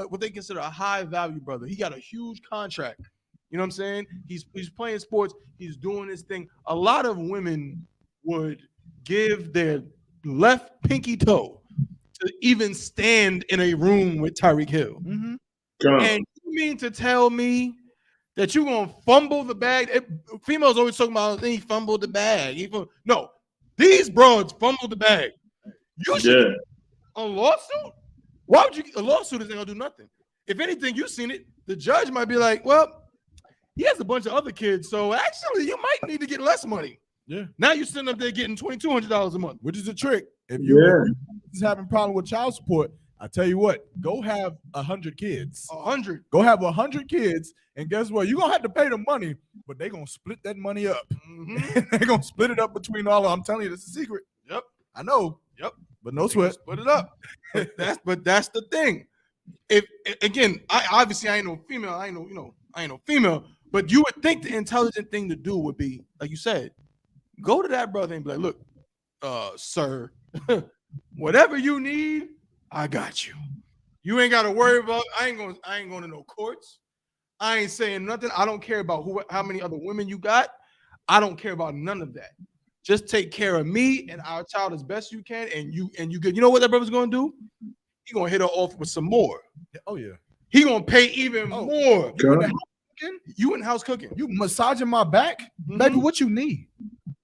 what they consider a high value brother. He got a huge contract. You know what I'm saying? He's playing sports. He's doing his thing. A lot of women would give their left pinky toe to even stand in a room with Tyreek Hill. And you mean to tell me that you gonna fumble the bag. Females always talking about he fumbled the bag. No, these broads fumbled the bag. You should get a lawsuit. Why would you get a lawsuit? Isn't gonna do nothing. If anything, you seen it. The judge might be like, well, he has a bunch of other kids, so actually you might need to get less money. Yeah. Now you're sitting up there getting $2,200 a month, which is a trick. If you're having a problem with child support, I tell you what, go have 100 kids. 100. Go have 100 kids, and guess what? You're gonna have to pay them money, but they're gonna split that money up. They're gonna split it up between all of them. I'm telling you, this is a secret. Yep. I know. Yep. But no sweat. Split it up. But that's the thing. If again, I ain't no female. I ain't no female. But you would think the intelligent thing to do would be, like you said, go to that brother and be like, look, sir, whatever you need, I got you. You ain't got to worry about. I ain't going to no courts. I ain't saying nothing. I don't care about how many other women you got. I don't care about none of that. Just take care of me and our child as best you can, and you good. You know what that brother's gonna do? He gonna hit her off with some more. Oh yeah. He gonna pay even more. You in the house cooking? You massaging my back, baby? What you need?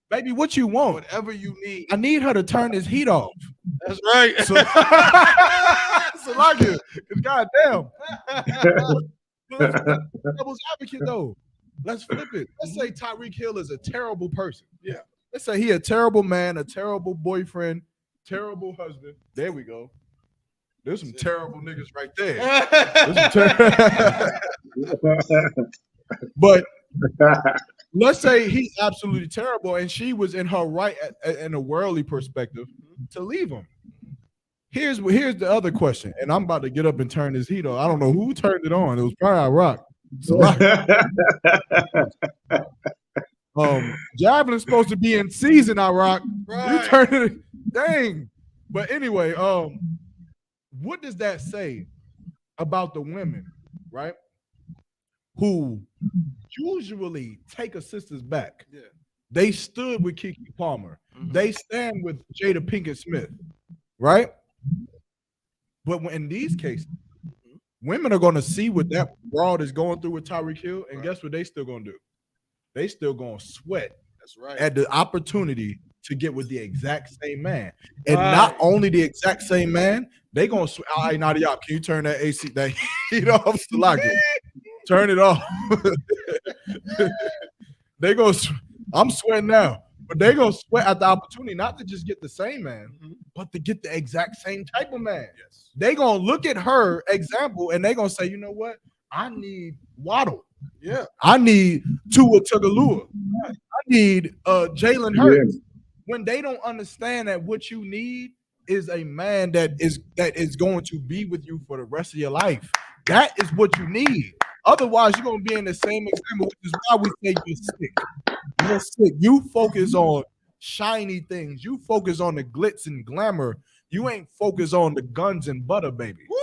Baby, what you want? Whatever you need. I need her to turn this heat off. That's right. So like it. Goddamn. Devil's advocate though. Let's flip it. Let's say Tyreek Hill is a terrible person. Yeah. Let's say he a terrible man, a terrible boyfriend, terrible husband. There we go. There's some terrible niggas right there. But let's say he's absolutely terrible, and she was in her right in a worldly perspective to leave him. Here's the other question, and I'm about to get up and turn this heat on. I don't know who turned it on. It was probably I-Rock. Javelin's supposed to be in season, I-Rock. Right. You turned it. Dang. But anyway, what does that say about the women, right? Who usually take a sister's back. Yeah. They stood with Keke Palmer. Mm-hmm. They stand with Jada Pinkett Smith, right? But in these cases, women are going to see what that broad is going through with Tyreek Hill, and guess what they still going to do? They still going to sweat. That's right. At the opportunity to get with the exact same man. And not only the exact same man, they going to sweat. All right, Nadia, can you turn that AC, that heat off? Turn it off. They go, I'm sweating now. But they going to sweat at the opportunity not to just get the same man, but to get the exact same type of man. Yes. They going to look at her example and they going to say, you know what? I need Waddle. Yeah. I need Tua Tagovailoa. I need Jalen Hurts. Yeah. When they don't understand that what you need is a man that is going to be with you for the rest of your life. That is what you need. Otherwise, you're going to be in the same example, which is why we say you're sick. You're sick. You focus on shiny things. You focus on the glitz and glamour. You ain't focused on the guns and butter, baby. Woo!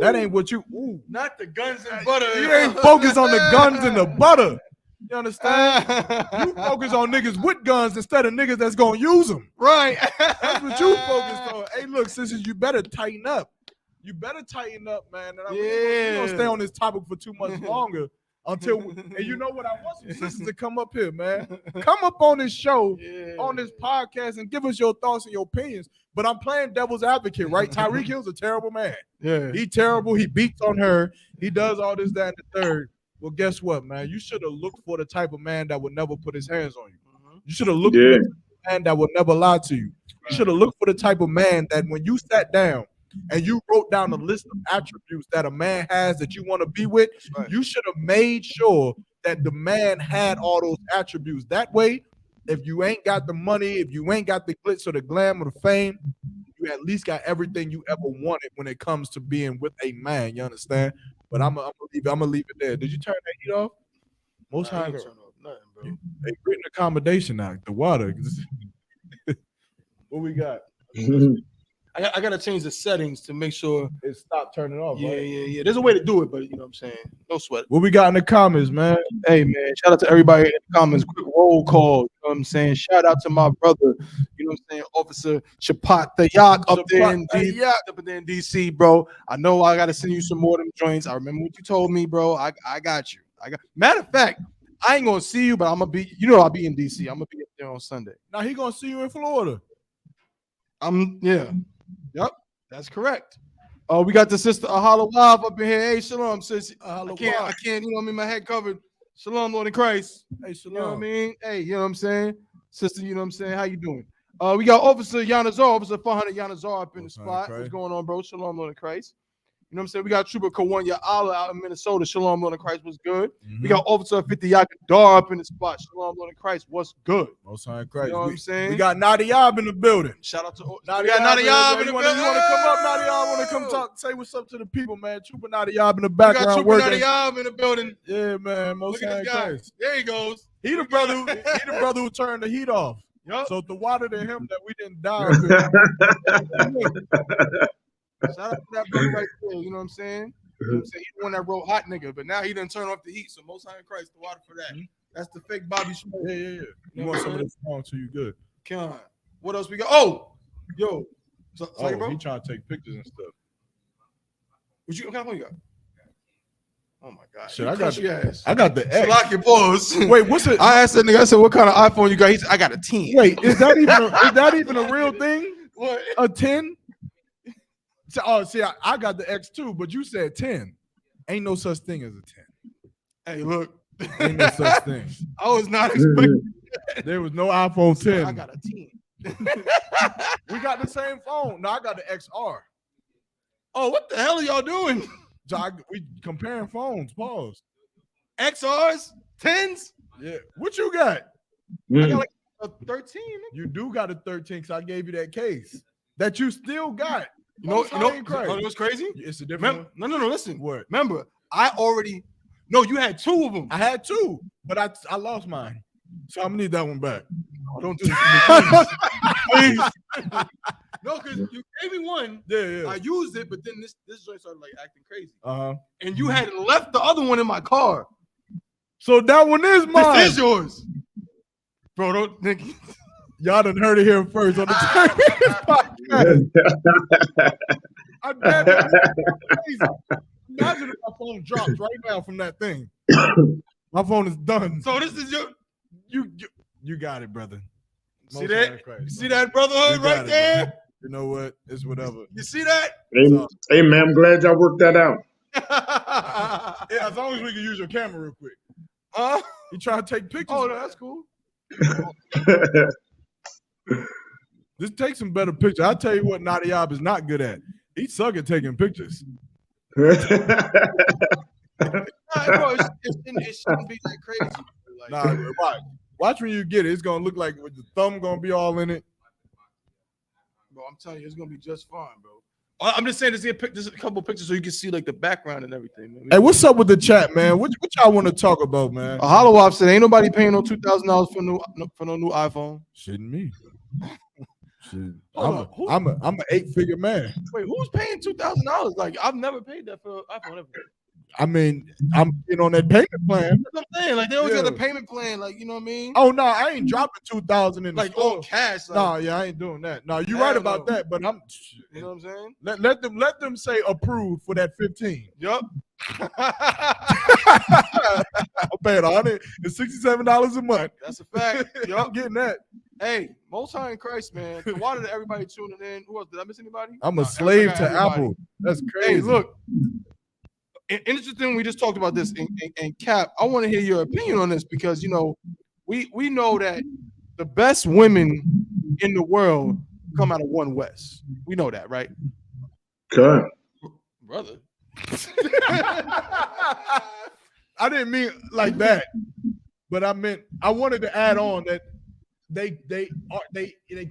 That ain't what you. Ooh. Not the guns and butter. You ain't focused on the guns and the butter. You understand? You focus on niggas with guns instead of niggas that's gonna use them. Right. That's what you focused on. Hey, look, sisters, you better tighten up. You better tighten up, man. And we're gonna stay on this topic for too much longer until. And you know what? I want some sisters to come up here, man. Come up on this show, on this podcast, and give us your thoughts and your opinions. But I'm playing devil's advocate, right? Tyreek Hill's a terrible man. Yeah, he terrible. He beats on her. He does all this, that, and the third. Well, guess what, man? You should have looked for the type of man that would never put his hands on you. You should have looked for the type of man that would never lie to you. You should have looked for the type of man that when you sat down and you wrote down a list of attributes that a man has that you want to be with, you should have made sure that the man had all those attributes. That way, if you ain't got the money, if you ain't got the glitz or the glam or the fame, you at least got everything you ever wanted when it comes to being with a man. You understand? But I'm gonna leave it there. Did you turn that heat off? Most times, turn off nothing, bro. They written accommodation now. The water. What we got? I gotta change the settings to make sure it stopped turning off. Yeah, right? yeah. There's a way to do it, but you know what I'm saying? No sweat. What we got in the comments, man? Hey, man, shout out to everybody in the comments. Quick roll call. You know what I'm saying? Shout out to my brother, you know what I'm saying? Officer Chapat the Yak up there in DC, bro. I know I gotta send you some more of them joints. I remember what you told me, bro. I got you. Matter of fact, I ain't gonna see you, but I'm gonna be. You know, I'll be in DC. I'm gonna be up there on Sunday. Now he gonna see you in Florida. Yeah. Yep, that's correct. We got the sister Yahanna up in here. Hey, shalom, sis. I can't, you know what I mean? My head covered. Shalom, Lord in Christ. Hey, shalom. You know what I mean? Hey, you know what I'm saying? Sister, you know what I'm saying? How you doing? We got Officer Yahanna, Officer 400 Yahanna up in the spot. What's going on, bro? Shalom, Lord in Christ. You know what I'm saying? We got Trooper Kawanya Allah out in Minnesota. Shalom, Lord in Christ. What's good? We got Officer 50 Yakadar up in the spot. Shalom, Lord in Christ. What's good? Most High in Christ. You know what I'm saying? We got Nadia in the building. Shout out to Nadia in the building. You want to come up, Nadia? I want to come talk, say what's up to the people, man. Trooper Nadia in the background. We got Trooper Nadia in the building. Yeah, man. Most High in Christ. There he goes. He the brother who turned the heat off. Yep. So the water to him that we didn't die. Shout out to that brother right there. You know what I'm saying? You know what I'm saying? He's the one that wrote hot nigga, but now he done turn off the heat. So Most High in Christ, the water for that. That's the fake Bobby Schmidt. Yeah. You want some of this song so you good. Come on. What else we got? Oh, yo. Bro? He trying to take pictures and stuff. What kind of phone you got? Oh my God. Shit, I got the X. Lock your balls. Wait, what's it? I asked that nigga, I said, what kind of iPhone you got? He said, I got a 10. Wait, is that even a real thing? What? A 10? Oh, see, I got the X too, but you said 10. Ain't no such thing as a 10. Hey, look. Ain't no such thing. I was not expecting that. There was no iPhone 10. I got a 10. We got the same phone. No, I got the XR. Oh, what the hell are y'all doing? We comparing phones. Pause. XRs? 10s? Yeah. What you got? I got like a 13. You do got a 13 because I gave you that case that you still got. You know what's crazy? It's a different one. No, listen. What? Remember, you had 2 of them. I had 2, but I lost mine. So I'm gonna need that one back. Don't do this to me, please. No, because you gave me one. Yeah. I used it, but then this joint started like acting crazy. And you had left the other one in my car. So that one is mine. This is yours. Bro, don't think y'all done heard it here first on the Chainbreakers podcast. I damn it. Crazy. Imagine if my phone drops right now from that thing. My phone is done. So this is you got it, brother. See that? You see that brotherhood right there? Brother. You know what? It's whatever. You see that? Hey man, I'm glad y'all worked that out. Yeah, as long as we can use your camera real quick. You trying to take pictures? Oh, no, that's cool. Just take some better pictures. I'll tell you what Nadia is not good at. He suck at taking pictures. Bro, it shouldn't be that crazy. Like, watch when you get it. It's gonna look like with the thumb gonna be all in it. Bro, I'm telling you, it's gonna be just fine, bro. I'm just saying, there's a couple of pictures so you can see like the background and everything. Man. Hey, what's up with the chat, man? What y'all want to talk about, man? Yahanna said, "Ain't nobody paying no $2,000 for no new iPhone." Shouldn't me. Shit. I'm an 8-figure man. Wait, who's paying $2,000? Like, I've never paid that for an iPhone ever. I mean, I'm getting on that payment plan. That's what I'm saying. Like, they always got the payment plan. Like, you know what I mean? Oh no, I ain't dropping 2,000 in the like store. all cash. Like, no, yeah, I ain't doing that. No, you're right about that. But I'm, you know what I'm saying? Let them say approved for that 15. Yup. I'm paying $167 a month. That's a fact. I'm getting that. Hey, Most High in Christ, man. Why did everybody tuning in? Who else? Did I miss anybody? I'm a slave to Apple. That's crazy. Hey, look. Interesting. We just talked about this. And Cap, I want to hear your opinion on this because we know that the best women in the world come out of One West. We know that, right? Okay. Brother. I didn't mean like that, but I wanted to add on that they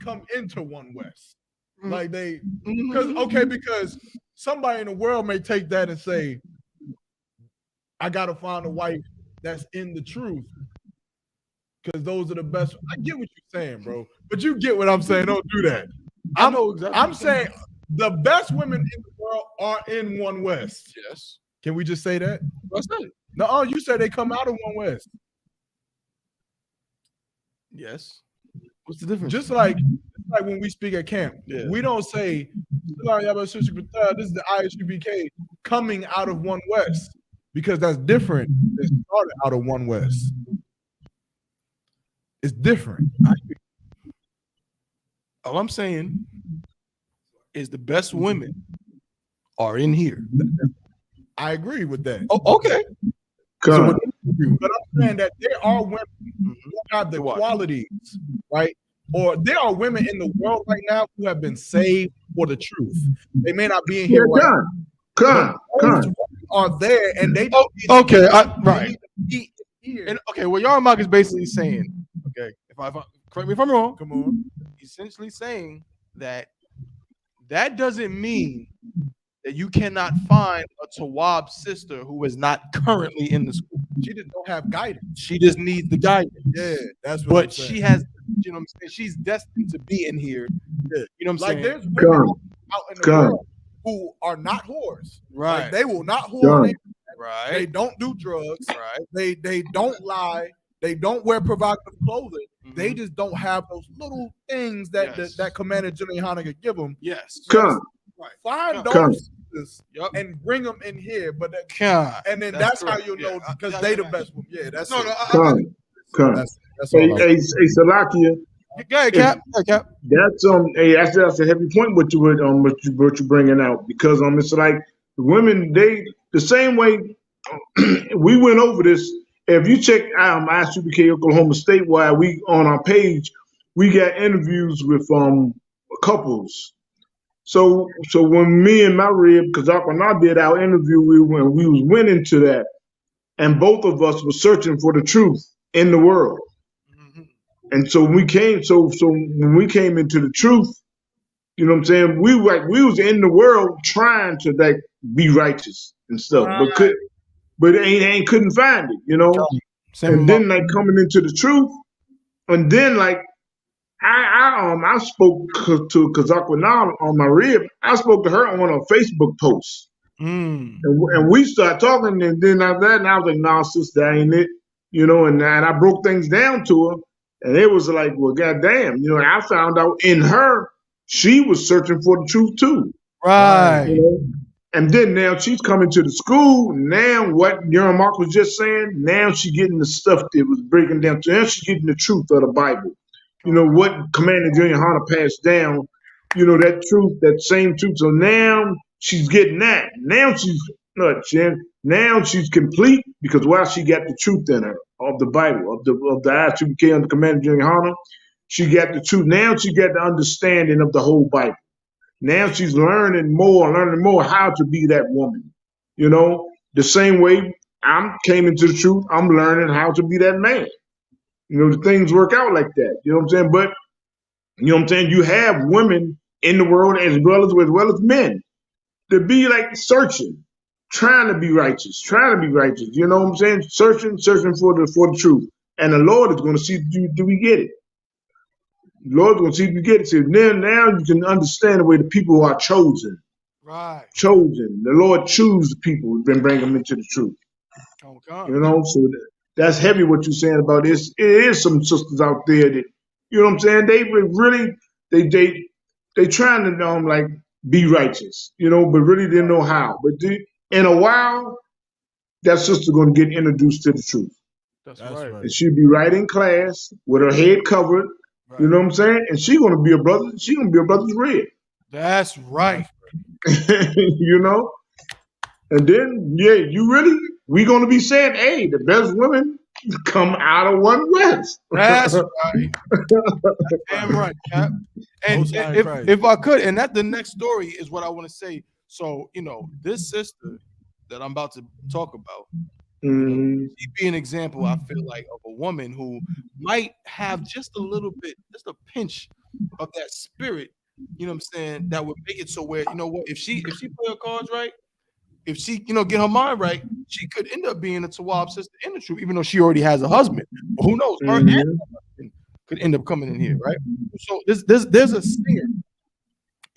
come into One West. Like because somebody in the world may take that and say, I gotta find a wife that's in the truth. Because those are the best. I get what you're saying, bro. But you get what I'm saying. Don't do that. I know exactly. I'm saying the best women in the world are in One West. Yes. Can we just say that? What's that? No, you said they come out of One West. Yes. What's the difference? Just like when we speak at camp, we don't say this is the I.S.U.P.K. coming out of One West. because that's different. It started out of One West. It's different. All I'm saying is the best women are in here. I agree with that. Oh, okay. Come. But I'm saying that there are women who have the qualities, right? Or there are women in the world right now who have been saved for the truth. They may not be in here right now. Come. Are there and they okay, right. Here. And okay, what Yarmark is basically saying, okay, if I correct me if I'm wrong, Come on. Essentially saying that doesn't mean that you cannot find a Tawab sister who is not currently in the school. She just don't have guidance. She just needs the guidance. Yeah, that's what I'm saying. She has, you know what I'm saying? She's destined to be in here. Yeah. You know what I'm saying? There's women out in the world who are not whores. Right. Like, they will not whore. Right. They don't do drugs. Right. They don't lie. They don't wear provocative clothing. Mm-hmm. They just don't have those little things that that Commander General Yahanna could give them. Yes. Come. Right. Find those and bring them in here. But and then that's how you'll know because they the best one. Yeah, that's Come. That's all. Hey, Salakia. Go ahead, Cap. That's a heavy point what you bringing out because it's like the women the same way we went over this. If you check I.S.U.P.K Oklahoma State, while we on our page, we got interviews with couples. So when me and my rib, because when I did our interview, we went into that, and both of us were searching for the truth in the world. And so when we came into the truth, you know what I'm saying? We was in the world trying to be righteous and stuff, but couldn't find it, you know. And then coming into the truth, and then I spoke to Kazakwana on my rib. I spoke to her on a Facebook post, and we started talking. And then after that, and I was like, "Nah, sister, that ain't it," you know. And I broke things down to her. And it was like, well, goddamn, you know, I found out in her, she was searching for the truth too. Right. You know? And then now she's coming to the school. Now what Mark was just saying, now she's getting the stuff that was breaking down to her. Now she's getting the truth of the Bible. You know, what Commander Junior Yahanna passed down, you know, that truth, that same truth. So now she's getting that. Now she's complete because she got the truth in her. Of the Bible, of the I.S.U.P.K under Commander General Yahanna, she got the truth. Now she got the understanding of the whole Bible. Now she's learning more how to be that woman. You know, the same way I came into the truth, I'm learning how to be that man. You know, the things work out like that. You know what I'm saying? But you know what I'm saying? You have women in the world as well as men to be like searching. Trying to be righteous. You know what I'm saying? Searching for the truth. And the Lord is going to see, do we get it? The Lord's going to see if you get it. So now you can understand the way the people are chosen. Right. Chosen. The Lord chooses the people and bring them into the truth. Oh, God. You know, so that's heavy what you're saying about this. It is some sisters out there that, you know what I'm saying? They really, they trying to be righteous, you know, but really didn't know how. But in a while, that sister going to get introduced to the truth. That's right. And she'll be right in class with her head covered. Right. You know what I'm saying? And she's going to be a brother. She's going to be a brother's rib. That's right. You know? And then, we're going to be saying, hey, the best women come out of One West. That's right. Damn right, Cap. And if I could, and the next story is what I want to say. So, you know, this sister that I'm about to talk about, she'd be an example, I feel like, of a woman who might have just a little bit, just a pinch of that spirit, you know what I'm saying, that would make it so where, you know what, if she play her cards right, if she, you know, get her mind right, she could end up being a Tawab sister in the truth, even though she already has a husband. But who knows? Her and her husband could end up coming in here, right? So there's a singer.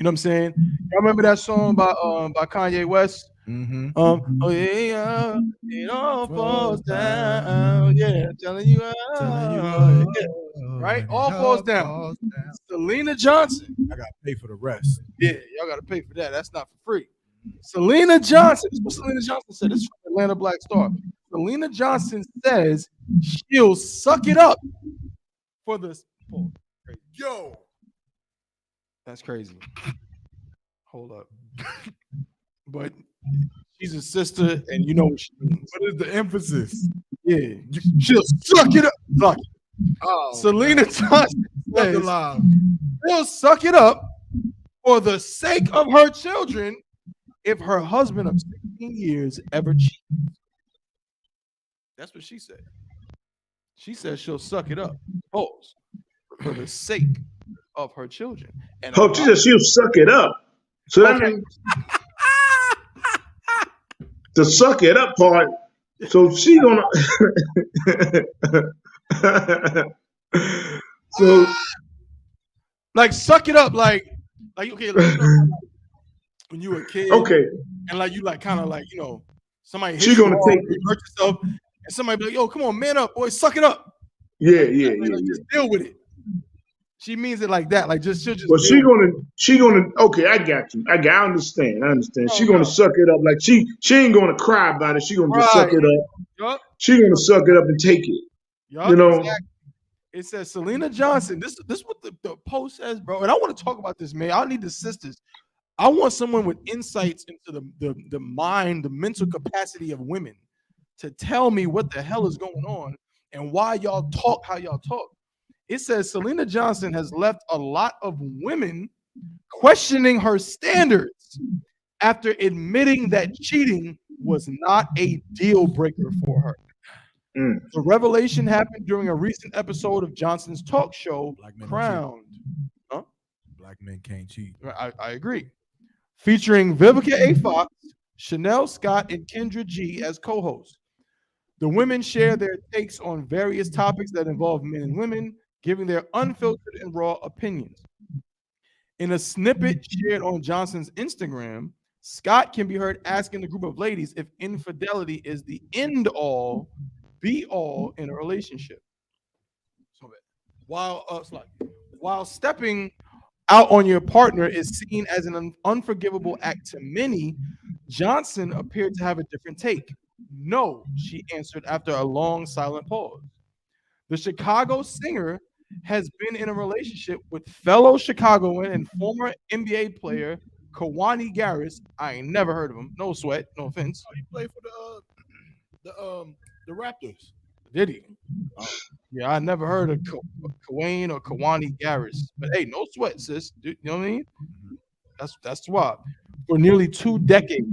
You know what I'm saying? Y'all remember that song by Kanye West? Mm-hmm. Oh yeah, it all falls down. Yeah, telling you, yeah. Right? All falls down. Selena Johnson. I gotta pay for the rest. Yeah, y'all gotta pay for that. That's not for free. Selena Johnson. This is what Selena Johnson said. This is from Atlanta Black Star. Selena Johnson says she'll suck it up for the. Oh, Yo, that's crazy. Hold up. But she's a sister, and you know what she means. what is the emphasis? Yeah, she'll suck it up. Suck it. Oh, Selena Johnson says alive. she'll suck it up for the sake of her children if her husband of 16 years ever cheats. That's what she said. She says she'll suck it up, pause, for the sake of her children. And Hope she said she'll suck it up. So that means the suck it up part. So she gonna. So like suck it up, like okay, like, you know, when you were a kid, okay, and like you like kind of like somebody hit she you gonna hard, take. you hurt yourself, and somebody be like, "Yo, come on, man up, boy, suck it up." Yeah, Like, yeah, like, yeah, yeah. just deal with it. She means it like that, like she'll just. Well, she gonna. Okay, I got you. I understand. She gonna suck it up. Like she ain't gonna cry about it. She gonna just suck it up. Yup. She gonna suck it up and take it. Yup, You know. exactly. It says Selena Johnson. This is what the post says, bro. And I want to talk about this, man. I need the sisters. I want someone with insights into the mind, the mental capacity of women to tell me what the hell is going on and why y'all talk how y'all talk. It says Selena Johnson has left a lot of women questioning her standards after admitting that cheating was not a deal breaker for her. The revelation happened during a recent episode of Johnson's talk show, Crowned. Huh? Black men can't cheat. I agree. Featuring Vivica A. Fox, Chanel Scott, and Kendra G as co-hosts. The women share their takes on various topics that involve men and women, giving their unfiltered and raw opinions. In a snippet shared on Johnson's Instagram, Scott can be heard asking the group of ladies if infidelity is the end-all, be-all in a relationship. While stepping out on your partner is seen as an unforgivable act to many, Johnson appeared to have a different take. No, she answered after a long silent pause. The Chicago singer has been in a relationship with fellow Chicagoan and former NBA player Kawani Garris. I ain't never heard of him. No sweat, no offense. Oh, he played for the Raptors. Did he? Yeah, I never heard of Kawani or Kawani Garris. But hey, no sweat, sis. You know what I mean? That's why. For nearly 2 decades.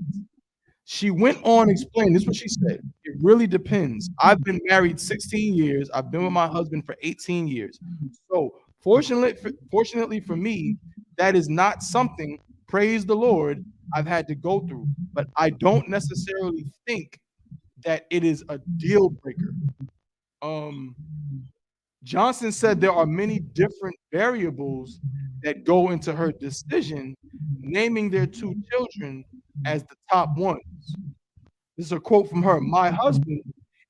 She went on explaining, this is what she said. It really depends. I've been married 16 years. I've been with my husband for 18 years. So fortunately for me, that is not something, praise the Lord, I've had to go through. But I don't necessarily think that it is a deal breaker. Johnson said there are many different variables that go into her decision, naming their 2 children as the top ones. This is a quote from her. My husband,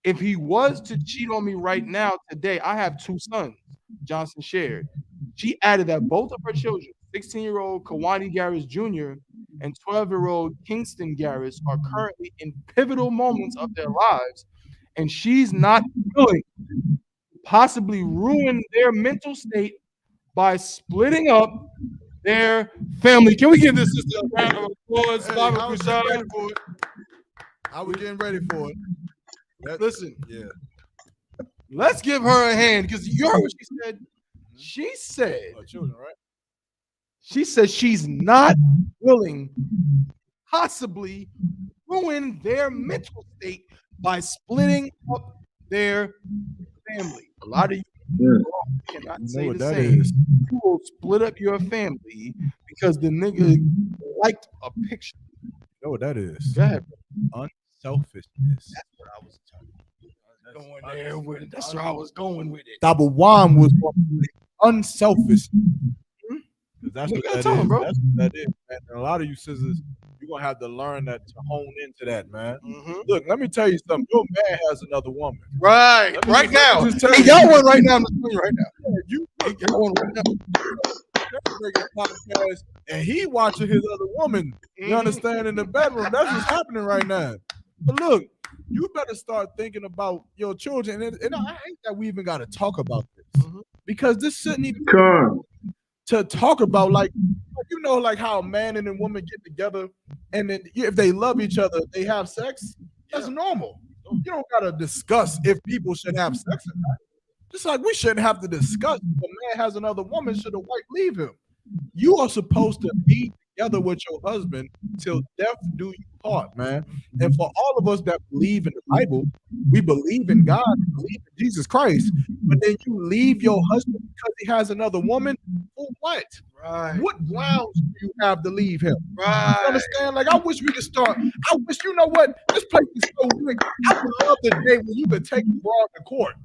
if he was to cheat on me right now, today, I have 2 sons, Johnson shared. She added that both of her children, 16-year-old Kawani Garris Jr. and 12-year-old Kingston Garris, are currently in pivotal moments of their lives, and she's not willing to possibly ruin their mental state by splitting up their family. Can we give this sister a round of applause? I was getting ready for it. Listen, Yeah. let's give her a hand because you heard what she said. She said, Children, right? she said she's not willing to possibly ruin their mental state by splitting up their family. A lot of you cannot say the same. You will split up your family because the nigga liked a picture. You know what that is? Go ahead. Unselfishness. That's what I was going there with it. That's where I was going with it. Double one was unselfish. That's You what gotta that tell is. him, bro. That's what that is, man. And a lot of you scissors, you're gonna have to learn that to hone into that, man. Look, let me tell you something. Your man has another woman. Right, Let me right just- now. just tell Hey, you. y'all one right now on the screen right now. You Hey, y'all one right now. Chainbreakers podcast, and he watching his other woman. You understand in the bedroom? That's what's happening right now. But look, you better start thinking about your children. And I hate that we even got to talk about this because this shouldn't even to talk about like you know, like how a man and a woman get together and then if they love each other, they have sex. That's normal. You don't gotta discuss if people should have sex or not. Just like we shouldn't have to discuss if a man has another woman, should a wife leave him? You are supposed to be together with your husband till death do you part, man. And for all of us that believe in the Bible, we believe in God, we believe in Jesus Christ, but then you leave your husband because he has another woman, for what? Right. What grounds do you have to leave him? Right. You understand? Like, I wish we could start. I wish, you know what? This place is so weird. I would love the day when you could take a broad to court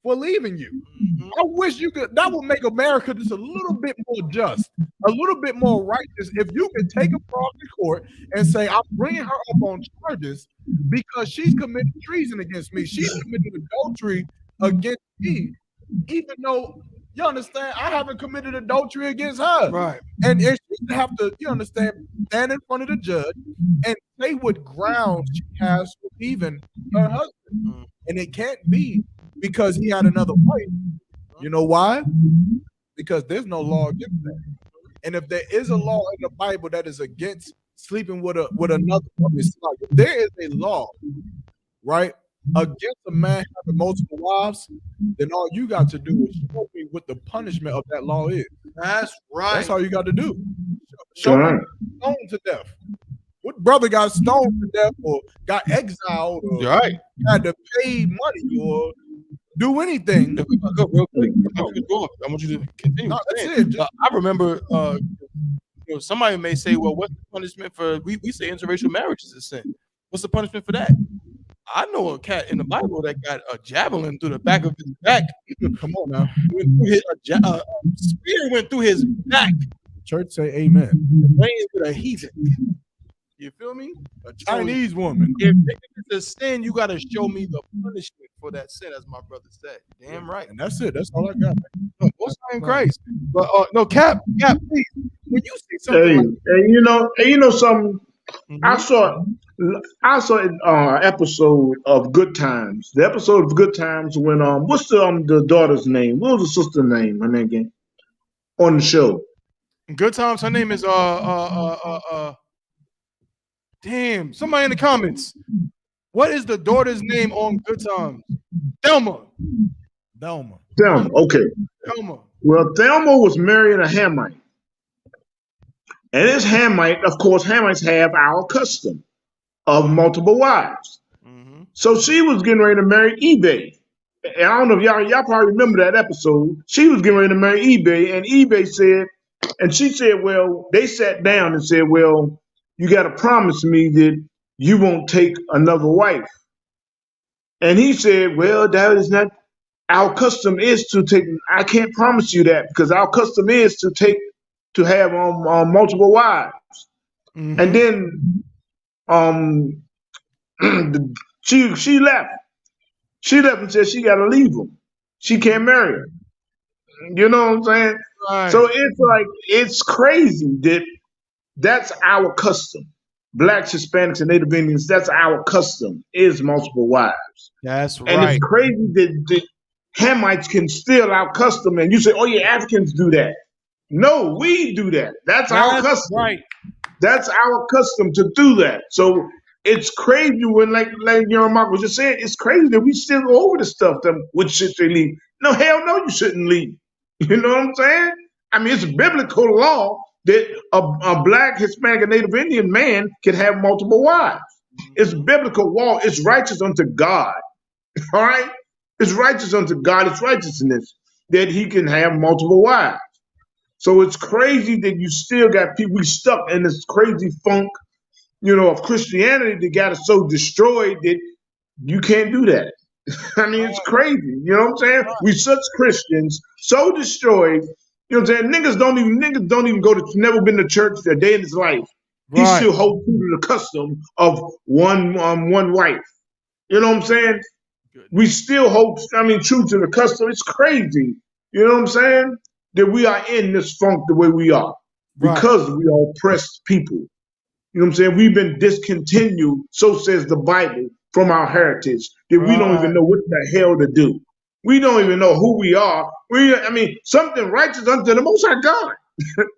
for leaving you. I wish you could. That would make America just a little bit more just, a little bit more righteous. If you could take a broad to court and say, I'm bringing her up on charges because she's committed treason against me. She's committed adultery against me, even though, you understand, I haven't committed adultery against her. Right. And she have to, you understand, stand in front of the judge and say what grounds she has for leaving her husband. And it can't be because he had another wife. You know why? Because there's no law against that. And if there is a law in the Bible that is against sleeping with another woman, if there is a law, right, against a man having multiple wives, then all you got to do is show me what the punishment of that law is. That's right. That's all you got to do. Show me stoned to death. What brother got stoned to death or got exiled or had to pay money or do anything? If we go real quick, I want you to continue. No, that's it. I remember somebody may say, well, what's the punishment for we say interracial marriage is a sin. What's the punishment for that? I know a cat in the Bible that got a javelin through the back of his back. Come on now. A spear went through his back. Church say amen. Playing with a heathen. You feel me? A Chinese woman. If it's a sin, you got to show me the punishment for that sin, as my brother said. Damn right. And that's it. That's all I got. Most in Christ. But no, Cap, please. When you see something, you know something. I saw an episode of Good Times. The episode of Good Times when what's the daughter's name? What was the sister's name? Her name again on the show. Good Times. Her name is damn. Somebody in the comments. What is the daughter's name on Good Times? Thelma. Okay. Thelma. Well, Thelma was marrying a Hamite. And this Hamite, of course, Hamites have our custom of multiple wives. So she was getting ready to marry eBay. And I don't know if y'all probably remember that episode. She was getting ready to marry eBay, and eBay said, and she said, well, they sat down and said, well, you got to promise me that you won't take another wife. And he said, well, that is not, our custom is to take, I can't promise you that because our custom is to have multiple wives. And then she left. She left and said she got to leave him. She can't marry her. You know what I'm saying? Right. So it's like, it's crazy that's our custom. Blacks, Hispanics, and Native Indians, that's our custom, is multiple wives. That's right. And it's crazy that Hamites can steal our custom, and you say, oh yeah, Africans do that. No, we do that. That's our custom. Right. That's our custom to do that. So it's crazy when, like Mark was just saying, it's crazy that we still go over the stuff. Which should they leave? No, hell no, you shouldn't leave. You know what I'm saying? I mean, it's a biblical law that a Black, Hispanic, and Native Indian man can have multiple wives. It's biblical law. It's righteous unto God. All right? It's righteous unto God. It's righteousness that he can have multiple wives. So it's crazy that you still got people stuck in this crazy funk, of Christianity that got us so destroyed that you can't do that. I mean, it's crazy. You know what I'm saying? We such Christians, so destroyed. You know what I'm saying? Niggas don't even go to, never been to church a day in his life. He still holds true to the custom of one wife. You know what I'm saying? We still hold, true to the custom. It's crazy. You know what I'm saying? That we are in this funk the way we are because we are oppressed people. You know what I'm saying? We've been discontinued, so says the Bible, from our heritage that we don't even know what the hell to do. We don't even know who we are. I mean, something righteous unto the Most High God.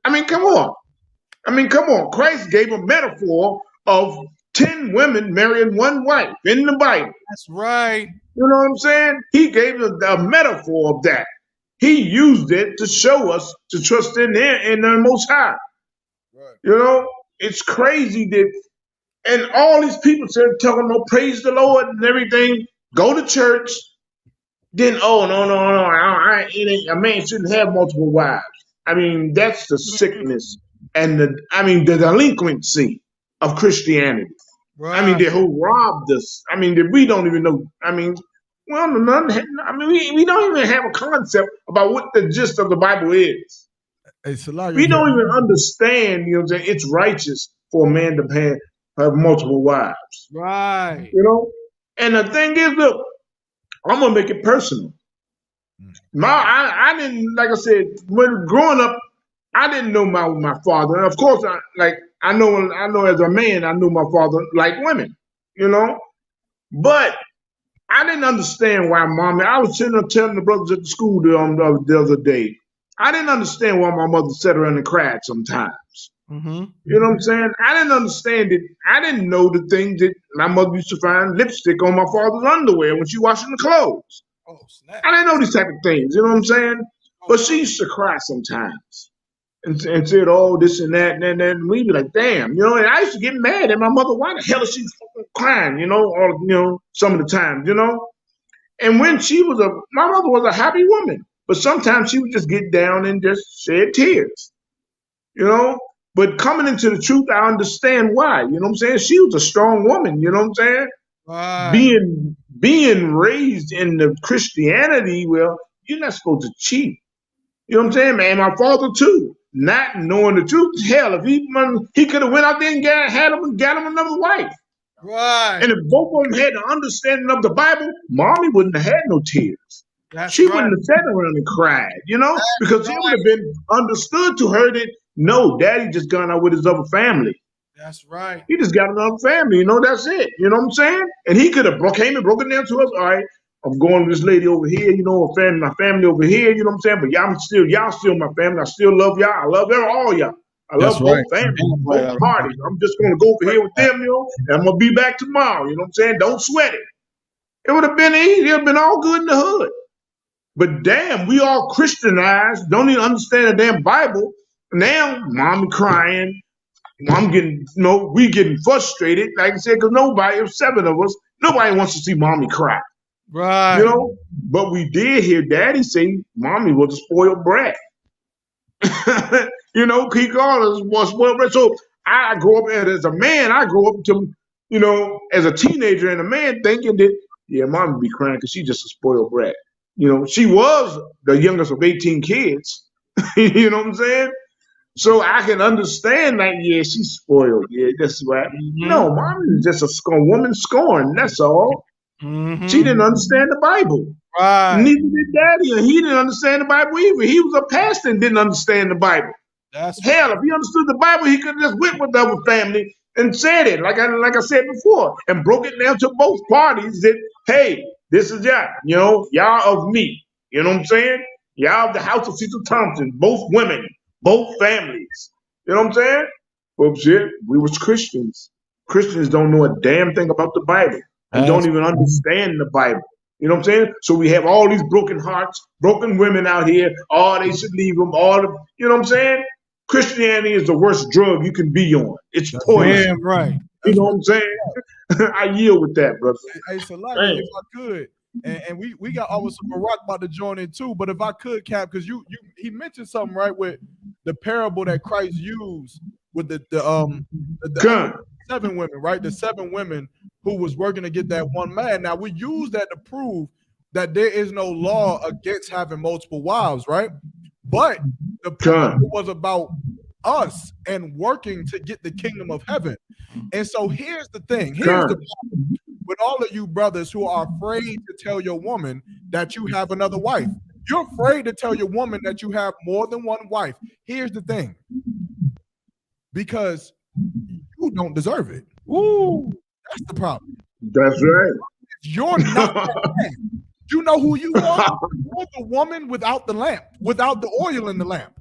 I mean, come on. Christ gave a metaphor of 10 women marrying one wife in the Bible. That's right. You know what I'm saying? He gave a metaphor of that. He used it to show us to trust in the Most High. Right. You know, it's crazy that, and all these people telling them, praise the Lord and everything, go to church. Then, oh, no, a man shouldn't have multiple wives. I mean, that's the sickness and the delinquency of Christianity. Right. I mean, they who robbed us. I mean, that we don't even know. I mean, well, we don't even have a concept about what the gist of the Bible is. Hey, Salakia, We don't even understand, you know what I'm saying? It's righteous for a man to have multiple wives. Right. You know? And the thing is, look, I'm gonna make it personal. I didn't, like I said, when growing up, I didn't know my father. And of course, I know as a man, I knew my father liked women, you know. But I didn't understand why mommy. I was sitting there telling the brothers at the school the other day. I didn't understand why my mother sat around and cried sometimes. Mm-hmm. You know what I'm saying? I didn't understand it. I didn't know the things that my mother used to find lipstick on my father's underwear when she washing the clothes. Oh, snap. I didn't know these type of things. You know what I'm saying? But she used to cry sometimes and said, "Oh, this and that," and we'd be like, "Damn," you know. And I used to get mad at my mother. Why the hell is she fucking crying? You know, some of the time, you know. And when my mother was a happy woman, but sometimes she would just get down and just shed tears, you know. But coming into the truth, I understand why. You know what I'm saying? She was a strong woman. You know what I'm saying? Right. Being raised in the Christianity, well, you're not supposed to cheat. You know what I'm saying, man? My father too, not knowing the truth. Hell, if he could have went out there and got him another wife. Right. And if both of them had the understanding of the Bible, mommy wouldn't have had no tears. That's She right. wouldn't have sat around and cried, you know, because it would have been understood to her that no, daddy just gone out with his other family. That's right. He just got another family, you know, that's it. You know what I'm saying? And he could have came and broken down to us. All right, I'm going with this lady over here, you know, my family over here, you know what I'm saying? But y'all still my family. I still love y'all. I love all y'all. I love both families, both parties. I'm just going to go over here with them, you know, and I'm going to be back tomorrow. You know what I'm saying? Don't sweat it. It would have been easy. It would have been all good in the hood. But damn, we all Christianized, don't even understand the damn Bible. Now, mommy crying. I'm getting, we getting frustrated. Like I said, because there's 7 of us, nobody wants to see mommy cry. Right. You know? But we did hear daddy say mommy was a spoiled brat. You know, he called us a spoiled brat. So I grew up as a man, as a teenager and a man thinking that, yeah, mommy be crying because she's just a spoiled brat. You know, she was the youngest of 18 kids. You know what I'm saying? So I can understand that, yeah, she's spoiled. Yeah, that's right. Mm-hmm. No, mommy is just a woman scorned. That's all. Mm-hmm. She didn't understand the Bible. Right. Neither did daddy, and he didn't understand the Bible either. He was a pastor and didn't understand the Bible. That's Hell, if he understood the Bible, he could have just went with the other family and said it, like I said before, and broke it down to both parties that, hey, this is y'all, you know, y'all of me. You know what I'm saying? Y'all of the house of Cecil Thompson, both women, both families. You know what I'm saying? But shit, we was Christians. Christians don't know a damn thing about the Bible and don't even understand the Bible. You know what I'm saying? So we have all these broken hearts, broken women out here. Oh, they should leave them. You know what I'm saying? Christianity is the worst drug you can be on. It's poison. damn right. You know what I'm saying? I yield with that, brother. Hey, Salakia, if I could, and we got almost Barack about to join in too, but if I could, Cap, because he mentioned something right with the parable that Christ used with the 7 women, right? The 7 women who was working to get that one man. Now we use that to prove that there is no law against having multiple wives, right? But the parable was about us and working to get the kingdom of heaven. And so here's the thing. Here's the problem with all of you brothers who are afraid to tell your woman that you have another wife. You're afraid to tell your woman that you have more than one wife. Here's the thing. Because you don't deserve it. Ooh, that's the problem. That's right. You're not that man. You know who you are? You're the woman without the lamp, without the oil in the lamp.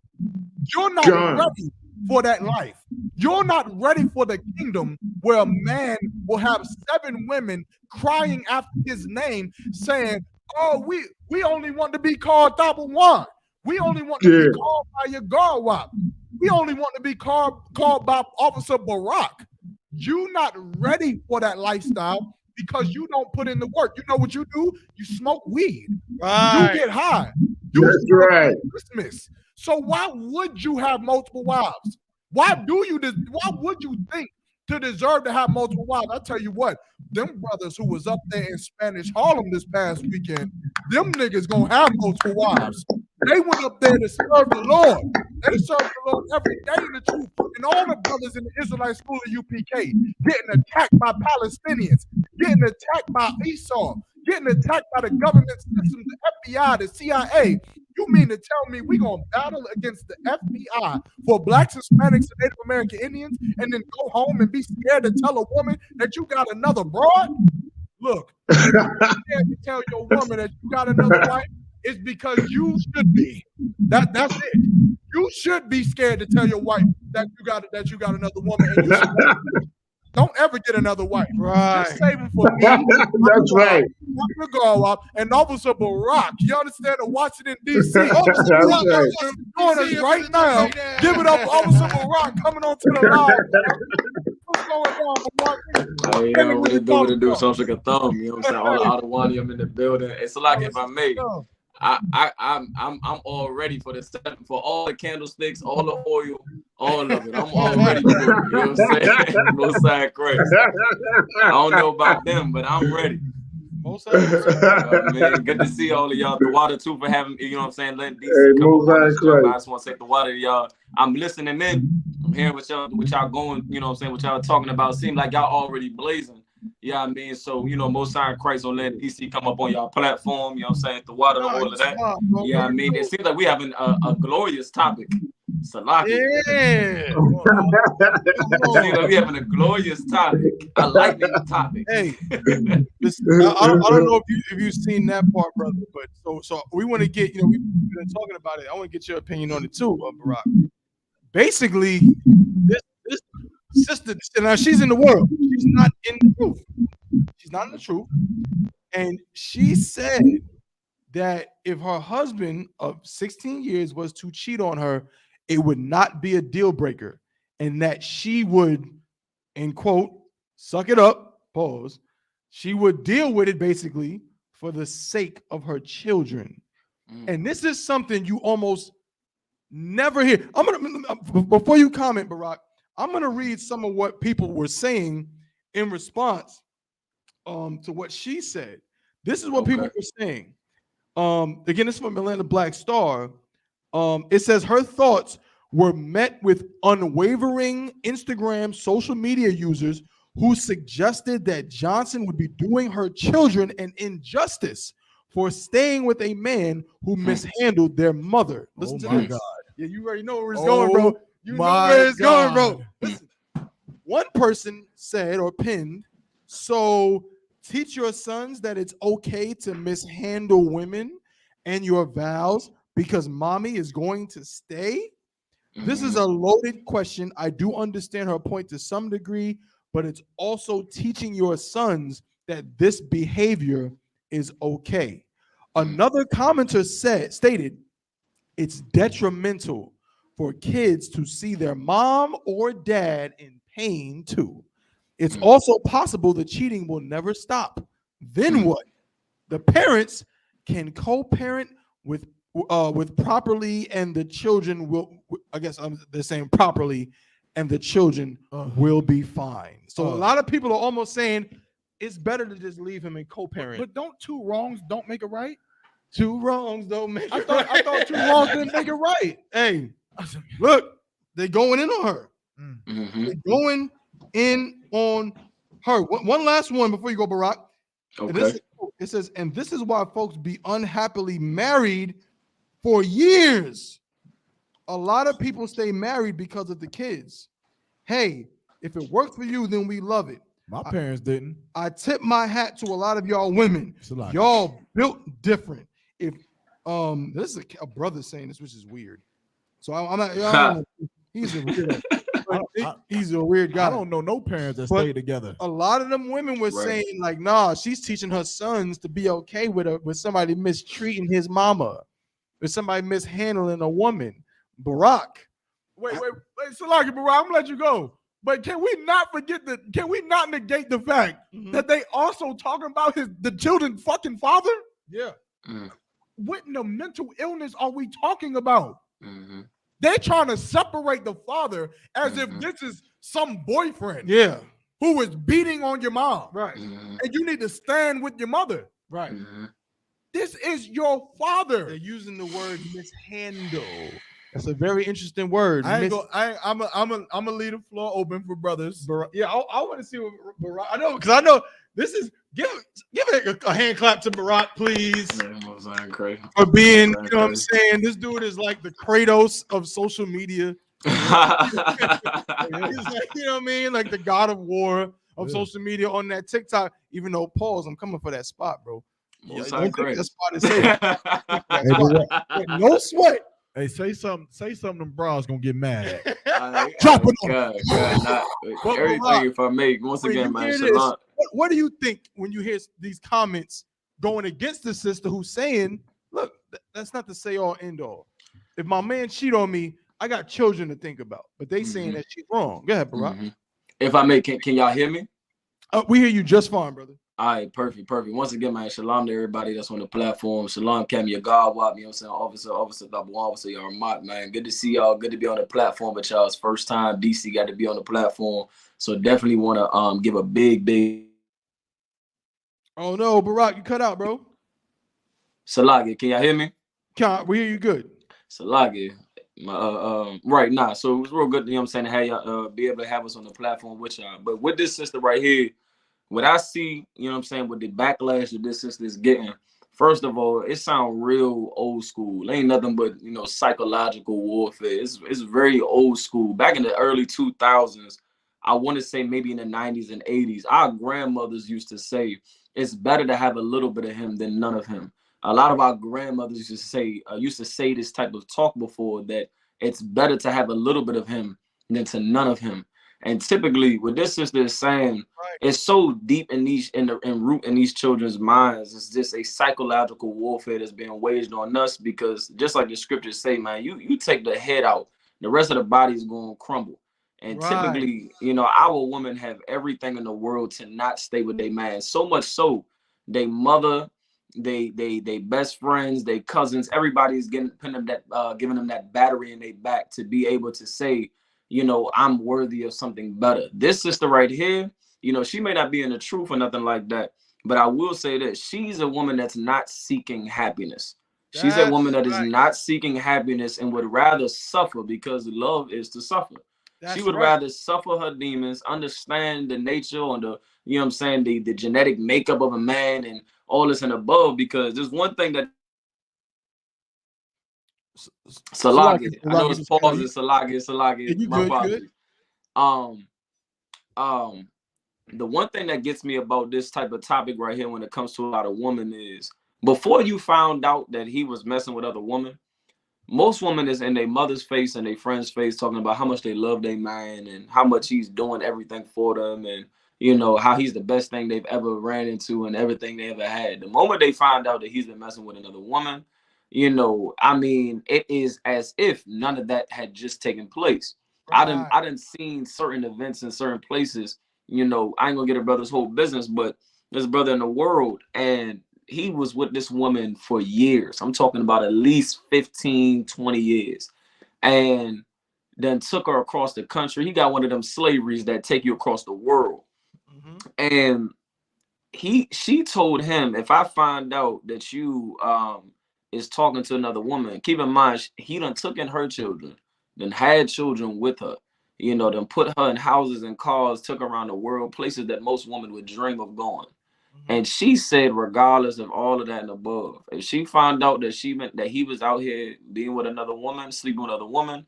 You're not ready for that life. You're not ready for the kingdom where a man will have 7 women crying after his name, saying, "Oh, we only want to be called Double One. We only want to be called by your Garwap. We only want to be called by Officer Barack." You're not ready for that lifestyle because you don't put in the work. You know what you do? You smoke weed. Right. You get high. That's right. Christmas. So why would you have multiple wives? Why would you think to deserve to have multiple wives? I tell you what, them brothers who was up there in Spanish Harlem this past weekend, them niggas gonna have multiple wives. They went up there to serve the Lord. They serve the Lord every day in the truth. And all the brothers in the Israelite school of UPK getting attacked by Palestinians, getting attacked by Esau, getting attacked by the government system, the FBI, the CIA. You mean to tell me we're going to battle against the FBI for Blacks, Hispanics, and Native American Indians and then go home and be scared to tell a woman that you got another broad? Look, if you're scared to tell your woman that you got another wife, it's because you should be. That's it. You should be scared to tell your wife that you got another woman. And you don't ever get another wife. Right. Just save them for me. That's right. And Officer Barack, you understand, in Washington, D.C. Officer That's Barack right. join us right now. Give it up for Officer Barack coming on to the line. What's going on, Barack? Hey, yo, what it do? So like a thumb, you know what I'm saying? All the Adewani, I'm in the building. It's like if I may, I'm all ready for this, for all the candlesticks, all the oil, all of it. I'm all ready for it. You know what I'm saying? Most side Christ. I don't know about them, but I'm ready. Most Man, good to see all of y'all. The water too for having, you know what I'm saying, letting DC come up on this show. I just want to say the water to y'all. I'm listening in. I'm hearing what y'all going, you know what I'm saying, what y'all talking about. Seem like y'all already blazing. Yeah, I mean, so, you know, most time Christ don't let DC come up on y'all platform, you know what I'm saying, the water, all of that. Yeah, I mean, it seems like we having a glorious topic. Salaki. Yeah. Seems like we having a glorious topic, a lightning topic. Hey, listen, I don't know if you've seen that part, brother, but so we want to get, you know, we've been talking about it. I want to get your opinion on it too, Barack. Basically, this sister, now she's in the world. She's not in the truth. She's not in the truth. And she said that if her husband of 16 years was to cheat on her, it would not be a deal breaker. And that she would, in quote, suck it up, pause. She would deal with it basically for the sake of her children. And this is something you almost never hear. I'm gonna, before you comment, Barack, I'm going to read some of what people were saying in response to what she said. This is what people were saying. Again, this is from Atlanta Black Star. It says her thoughts were met with unwavering Instagram social media users who suggested that Johnson would be doing her children an injustice for staying with a man who mishandled their mother. Listen to this. God. Yeah, you already know where it's going, bro. You know where it's going, bro. Listen. One person said or pinned, so teach your sons that it's okay to mishandle women and your vows because mommy is going to stay. This is a loaded question. I do understand her point to some degree, but it's also teaching your sons that this behavior is okay. Another commenter stated, it's detrimental for kids to see their mom or dad in pain too. It's also possible the cheating will never stop. Then what? The parents can co-parent with properly, and the children will. I guess they're saying properly, and the children will be fine. So a lot of people are almost saying it's better to just leave him in co-parent. But don't two wrongs don't make it right? Two wrongs don't make it right. I thought two wrongs didn't make it right. Hey, look, they're going in on her. They're going in on her. One last one before you go, Barack. Okay. It says, and this is why folks be unhappily married for years. A lot of people stay married because of the kids. Hey, if it works for you, then we love it. My parents didn't. I tip my hat to a lot of y'all women. Y'all built different. If this is a brother saying this, which is weird. So I'm not. He's a weirdo. He's a weird guy. I don't know no parents that stay together. A lot of them women were saying like, nah, she's teaching her sons to be okay with somebody mistreating his mama, with somebody mishandling a woman. Barack. Wait, Salaki, Barack, I'm gonna let you go. But can we not negate the fact that they also talking about the children's fucking father? Yeah. What in the mental illness are we talking about? They're trying to separate the father as if this is some boyfriend who is beating on your mom. Right. And you need to stand with your mother. Right. This is your father. They're using the word mishandle. That's a very interesting word. I'm gonna leave the floor open for brothers. Yeah, I want to see what Barack. I know, because I know this is give it a hand clap to Barack, please. For being, you know what I'm saying? This dude is like the Kratos of social media. He's like, you know what I mean? Like the God of War of social media on that TikTok. Even though, pause, I'm coming for that spot, bro. Yeah, don't think that spot is safe. No sweat. Hey, say something. Them bras gonna get mad. Dropping on everything. If I make once again, man. What do you think when you hear these comments going against the sister who's saying, "Look, that's not to say all end all. If my man cheat on me, I got children to think about." But they saying that she's wrong. Go ahead, Barack. If I may, can y'all hear me? We hear you just fine, brother. All right, perfect. Once again, man, shalom to everybody that's on the platform. Shalom, Cam, your God, Wap, you know what I'm saying? Officer, Double Officer, y'all Mott, man. Good to see y'all. Good to be on the platform, but y'all's first time DC got to be on the platform. So definitely want to give a big. Oh no, Barack, you cut out, bro. Salagi, can y'all hear me? We hear you good. Salagi. Right now. So it was real good, you know what I'm saying, to have y'all be able to have us on the platform with y'all. But with this sister right here, what I see, you know what I'm saying, with the backlash that this sister is getting, first of all, it sounds real old school. Ain't nothing but, you know, psychological warfare. It's very old school. Back in the early 2000s, I want to say maybe in the 90s and 80s, our grandmothers used to say, it's better to have a little bit of him than none of him. A lot of our grandmothers used to say this type of talk before, that it's better to have a little bit of him than to none of him. And typically, what this sister is saying, it's so deep in root in these children's minds. It's just a psychological warfare that's being waged on us, because just like the scriptures say, man, you take the head out, the rest of the body is going to crumble. And typically, you know, our women have everything in the world to not stay with their man. So much so, they mother, they best friends, they cousins, everybody's giving them that battery in their back to be able to say, you know, I'm worthy of something better. This sister right here, you know, she may not be in the truth or nothing like that, but I will say that she's a woman that's not seeking happiness. She's a woman that is not seeking happiness and would rather suffer, because love is to suffer. She would rather suffer her demons, understand the nature or the, you know what I'm saying, the genetic makeup of a man and all this and above, because there's one thing that Salagi. I know it's pausing. Salagi. My apologies. The one thing that gets me about this type of topic right here when it comes to a lot of women is, before you found out that he was messing with other women, most women is in their mother's face and their friend's face talking about how much they love their man and how much he's doing everything for them, and you know how he's the best thing they've ever ran into and everything they ever had. The moment they find out that he's been messing with another woman, you know, I mean, it is as if none of that had just taken place. I done seen certain events in certain places. You know, I ain't gonna get a brother's whole business, but there's a brother in the world, and he was with this woman for years. I'm talking about at least 15, 20 years. And then took her across the country. He got one of them slaveries that take you across the world. And she told him, if I find out that you is talking to another woman, keep in mind, he done took in her children, then had children with her, you know, then put her in houses and cars, took her around the world, places that most women would dream of going. And she said, regardless of all of that and above, if she found out that he was out here being with another woman, sleeping with another woman,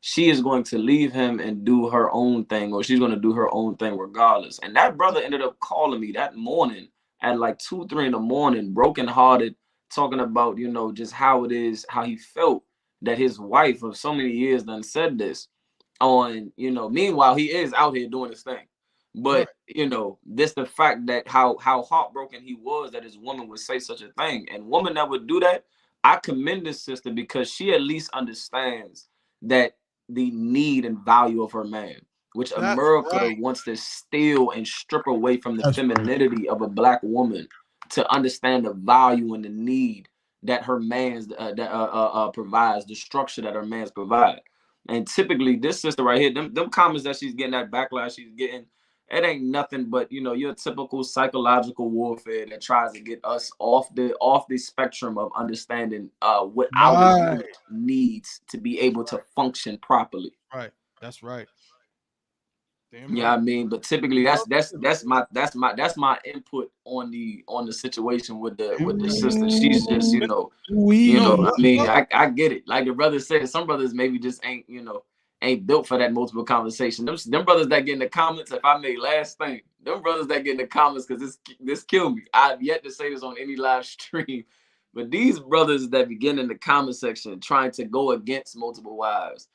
she is going to leave him and do her own thing, or she's going to do her own thing regardless. And that brother ended up calling me that morning at like 2, 3 in the morning, brokenhearted, talking about, you know, just how it is, how he felt that his wife of so many years done said this on, you know, meanwhile, he is out here doing his thing. But, you know, this the fact that how heartbroken he was that his woman would say such a thing. And woman that would do that, I commend this sister because she at least understands that the need and value of her man, which America wants to steal and strip away from the femininity of a black woman, to understand the value and the need that her man's provides, the structure that her man's provide. And typically this sister right here, them comments that she's getting, that backlash she's getting, it ain't nothing but, you know, your typical psychological warfare that tries to get us off the spectrum of understanding what our youth needs to be able to function properly. Right. That's right. Damn yeah, right. I mean, but typically that's my input on the situation with the sister. She's just, you know, I mean, I get it. Like the brother said, some brothers maybe just ain't, you know, ain't built for that multiple conversation. Them brothers that get in the comments, if I may last thing, them brothers that get in the comments, because this kill me. I've yet to say this on any live stream, but these brothers that begin in the comment section trying to go against multiple wives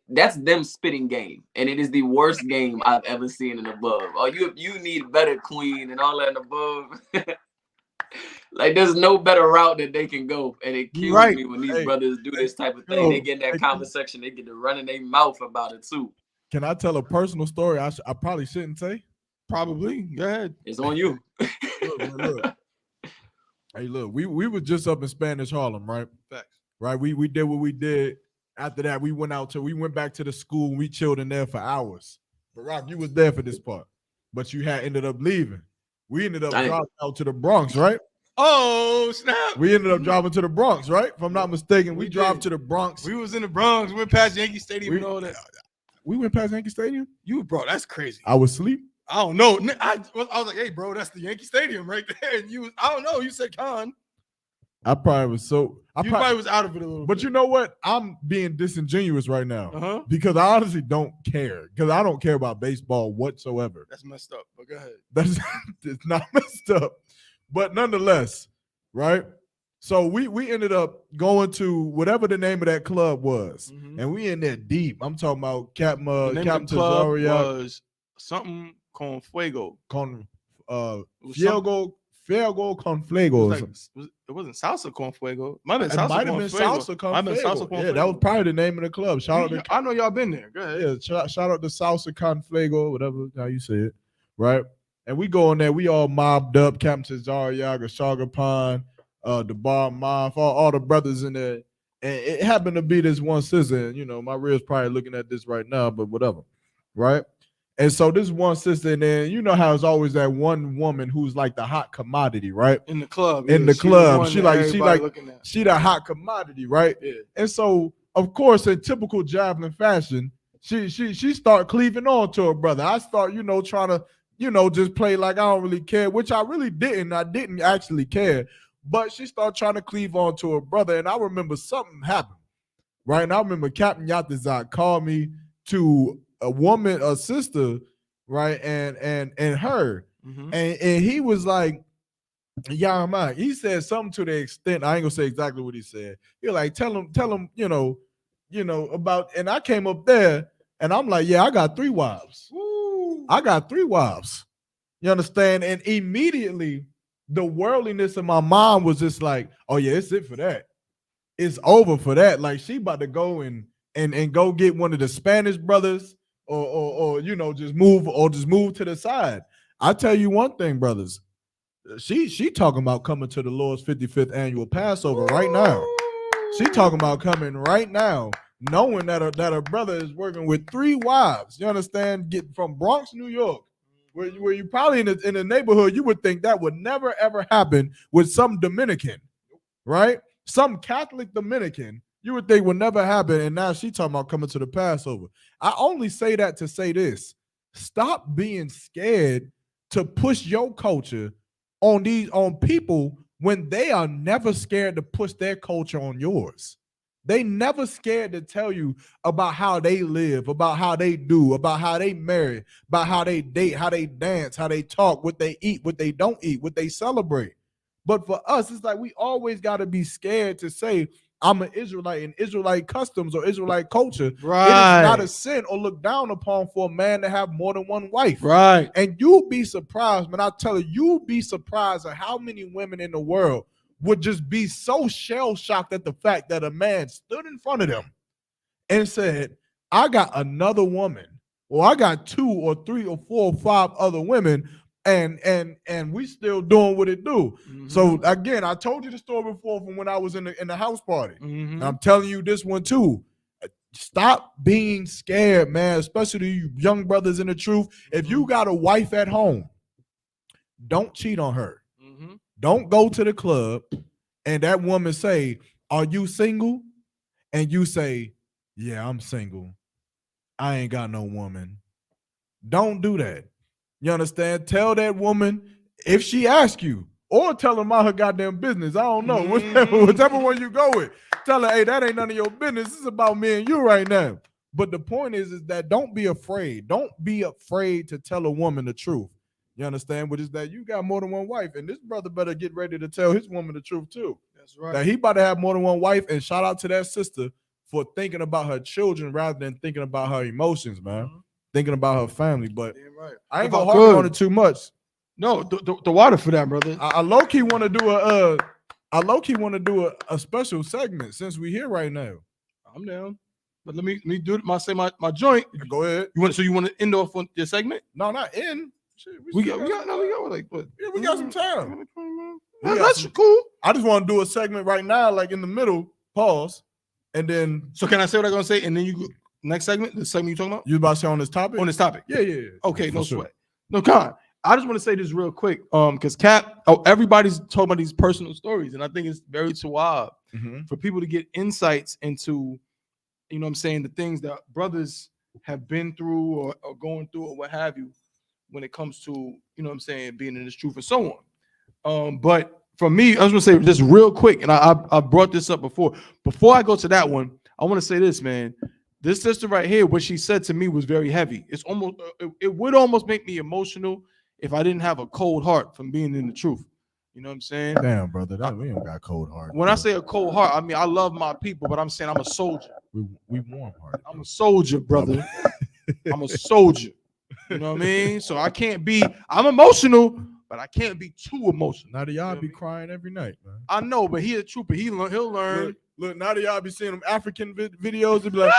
that's them spitting game, and it is the worst game I've ever seen and above. Oh, you need better, queen, and all that and above. Like there's no better route that they can go, and it kills me when these brothers do this type of thing. They get in that comment section, they get to running their mouth about it too. Can I tell a personal story? I probably shouldn't say. Probably. Go ahead. It's on you. Look. Hey, look, we were just up in Spanish Harlem, right? Facts. Right. We did what we did. After that, we went back to the school and we chilled in there for hours. But Rock, you was there for this part, but you had ended up leaving. We ended up driving out to the Bronx, right? Oh, snap. We ended up driving to the Bronx, right? If I'm not mistaken, we drove to the Bronx. We was in the Bronx. We went past Yankee Stadium and all that. We went past Yankee Stadium? Bro, that's crazy. I was asleep. I don't know. I was like, hey, bro, that's the Yankee Stadium right there. And I don't know. You said Con. I probably was probably was out of it a little bit. But you know what? I'm being disingenuous right now because I honestly don't care, because I don't care about baseball whatsoever. That's messed up, but go ahead. It's not messed up. But nonetheless, right? So we ended up going to whatever the name of that club was, and we in there deep. I'm talking about Captain Tazariak was something con fuego. Fuego con fuego. It wasn't salsa con fuego. It might have been salsa con fuego. Yeah, that was probably the name of the club. I know y'all been there. Go ahead. Yeah, shout out to Salsa con fuego, whatever how you say it, right? And we go in there, we all mobbed up, Captain Tazariak, Shaga Pond, the Bar Moth, all the brothers in there. And it happened to be this one sister. And, you know, my rear's probably looking at this right now, but whatever, right? And so this one sister, and then you know how it's always that one woman who's like the hot commodity, right? In the club. In the club. She the hot commodity, right? Yeah. And so, of course, in typical Javelin fashion, she start cleaving on to her brother. I start, trying to, just play like I don't really care, which I really didn't. I didn't actually care. But she started trying to cleave on to her brother. And I remember something happened, right? And I remember Captain Yahanna called me to a sister, right, and her, and he was like, Yahanna, he said something to the extent, I ain't gonna say exactly what he said. He like, tell him, about, and I came up there, and I'm like, yeah, I got 3 wives. Woo. I got 3 wives. You understand? And immediately, the worldliness of my mom was just like, oh yeah, it's it for that. It's over for that. Like she about to go and go get one of the Spanish brothers. Or just move to the side. I tell you one thing, brothers. She talking about coming to the Lord's 55th annual Passover right now. She talking about coming right now, knowing that her brother is working with 3 wives. You understand? Getting from Bronx, New York, where you probably in the neighborhood, you would think that would never ever happen with some Dominican, right? Some Catholic Dominican. You would think would never happen, and now she talking about coming to the Passover. I only say that to say this. Stop being scared to push your culture on people when they are never scared to push their culture on yours. They never scared to tell you about how they live, about how they do, about how they marry, about how they date, how they dance, how they talk, what they eat, what they don't eat, what they celebrate. But for us, it's like we always got to be scared to say, I'm an Israelite and Israelite customs or Israelite culture. Right. It is not a sin or looked down upon for a man to have more than one wife. Right. And you'll be surprised, man. I tell you, you'll be surprised at how many women in the world would just be so shell-shocked at the fact that a man stood in front of them and said, I got another woman, or I got 2 or 3 or 4 or 5 other women, and we still doing what it do. Mm-hmm. So again, I told you the story before from when I was in the house party. Mm-hmm. And I'm telling you this one too. Stop being scared, man, especially you young brothers in the truth. If you got a wife at home, don't cheat on her. Mm-hmm. Don't go to the club and that woman say, are you single? And you say, yeah, I'm single. I ain't got no woman. Don't do that. You understand? Tell that woman if she asks you, or tell her about her goddamn business. I don't know. Mm-hmm. Whichever one you go with. Tell her, hey, that ain't none of your business. This is about me and you right now. But the point is that don't be afraid. Don't be afraid to tell a woman the truth. You understand? Which is that you got more than one wife. And this brother better get ready to tell his woman the truth too. That's right. That he about to have more than one wife. And shout out to that sister for thinking about her children rather than thinking about her emotions, man. Mm-hmm. Thinking about her family. But right. I ain't gonna harp on it too much. No, the water for that, brother. I low-key want to do a special segment since we here right now. I'm down. But let me do my joint. Go ahead. You want to end off on your segment? No, not end. Shit, we got like what? Yeah, we got some time. That's cool. I just want to do a segment right now, like in the middle. Pause, and then. So can I say what I'm gonna say, and then you go next segment? The segment you talking about? You about to say on this topic? On this topic? Yeah. Okay, no sweat. No, con. I just want to say this real quick, because everybody's talking about these personal stories, and I think it's very suave for people to get insights into, you know what I'm saying, the things that brothers have been through or going through or what have you when it comes to, you know what I'm saying, being in this truth and so on. But for me, I was going to say just real quick, and I brought this up before. Before I go to that one, I want to say this, man. This sister right here, what she said to me was very heavy. It's almost, it would almost make me emotional if I didn't have a cold heart from being in the truth. You know what I'm saying? Damn, brother, we don't got cold heart. When I say a cold heart, I mean I love my people, but I'm saying I'm a soldier. We warm hearted. I'm a soldier, brother. I'm a soldier. You know what I mean? So I'm emotional, but I can't be too emotional. Now y'all be crying every night, man. I know, but he a trooper. He'll learn. Look, now that y'all be seeing them African videos, they be like,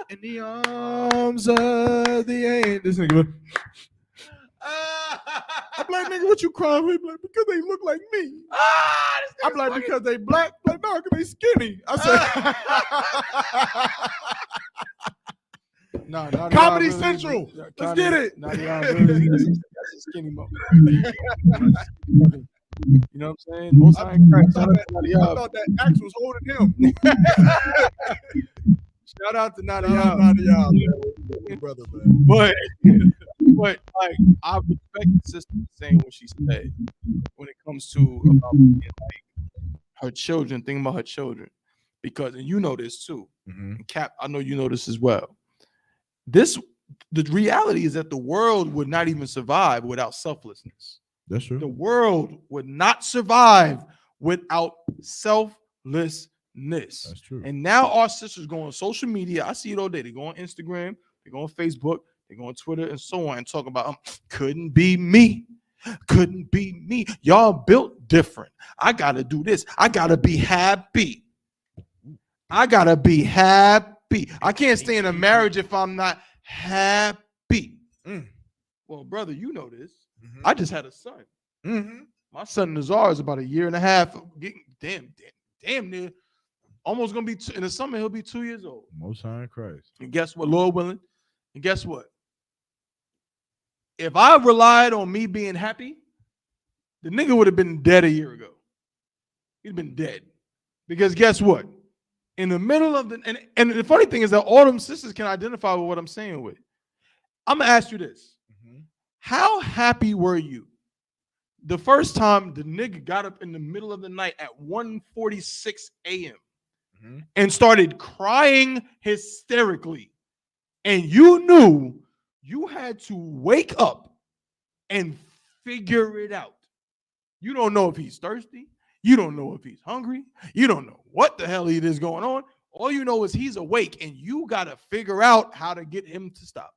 in the arms of the angel. This nigga. I'm like, nigga, what you crying for? Like, because they look like me. I'm like, because they black? Like, no, because they skinny. I said, no, Comedy Central. Let's get it. That's a skinny mode. You know what I'm saying? Most I thought that Axe was holding him. Shout out to Nadia, brother, man. But like I respect the sister saying what she said when it comes to about like her children, thinking about her children, because and you know this too, and Cap, I know you know this as well. The reality is that the world would not even survive without selflessness. That's true. The world would not survive without selflessness. That's true. And now our sisters go on social media. I see it all day. They go on Instagram, they go on Facebook, they go on Twitter, and so on, and talk about couldn't be me. Couldn't be me. Y'all built different. I gotta do this. I gotta be happy. I gotta be happy. I can't stay in a marriage if I'm not happy. Well, brother, you know this. I just had a son. My son Nazar is about a year and a half. Damn near. Almost gonna be in the summer. He'll be 2 years old. Most High in Christ. And guess what, Lord willing? And guess what? If I relied on me being happy, the nigga would have been dead a year ago. He'd been dead. Because guess what? In the middle of and the funny thing is that all them sisters can identify with what I'm saying with. I'm gonna ask you this. How happy were you the first time the nigga got up in the middle of the night at 1:46 a.m. and started crying hysterically. And you knew you had to wake up and figure it out. You don't know if he's thirsty. You don't know if he's hungry. You don't know what the hell it is going on. All you know is he's awake, and you got to figure out how to get him to stop,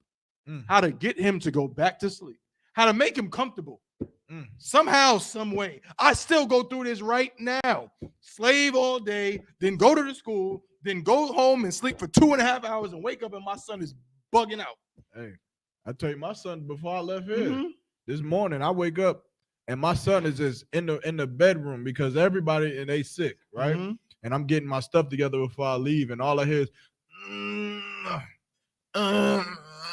how to get him to go back to sleep, how to make him comfortable. Somehow, some way. I still go through this right now. Slave all day, then go to the school, then go home and sleep for 2.5 hours and wake up and my son is bugging out. Hey, I tell you, my son, before I left here, this morning, I wake up and my son is just in the bedroom because everybody and they sick, right? And I'm getting my stuff together before I leave, and all I hear is,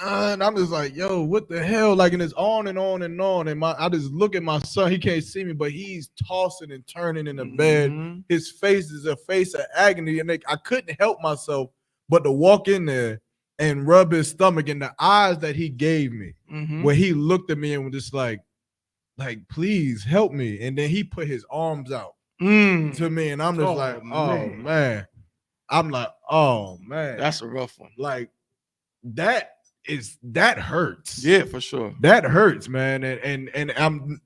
and I'm just like, yo, what the hell? Like, and it's on and on and on. And I just look at my son. He can't see me, but he's tossing and turning in the bed. His face is a face of agony, and I couldn't help myself but to walk in there and rub his stomach, and the eyes that he gave me, where he looked at me and was just like, please help me. And then he put his arms out to me, and I'm just like, oh man. I'm like, oh man, that's a rough one. Like that hurts. Yeah, for sure. That hurts, man. And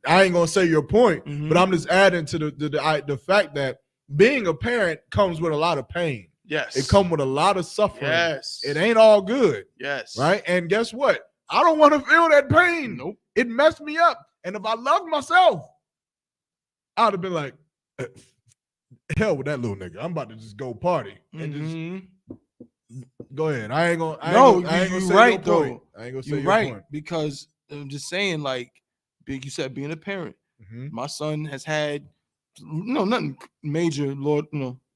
I ain't gonna say your point, but I'm just adding to the fact that being a parent comes with a lot of pain. Yes. It comes with a lot of suffering. Yes. It ain't all good. Yes. Right? And guess what? I don't want to feel that pain. Nope. It messed me up. And if I loved myself, I'd have been like, hell with that little nigga. I'm about to just go party and just go ahead. I ain't gonna say right your though. point. I ain't gonna say you're your right point. Because I'm just saying, like you said, being a parent, my son has had nothing major, Lord,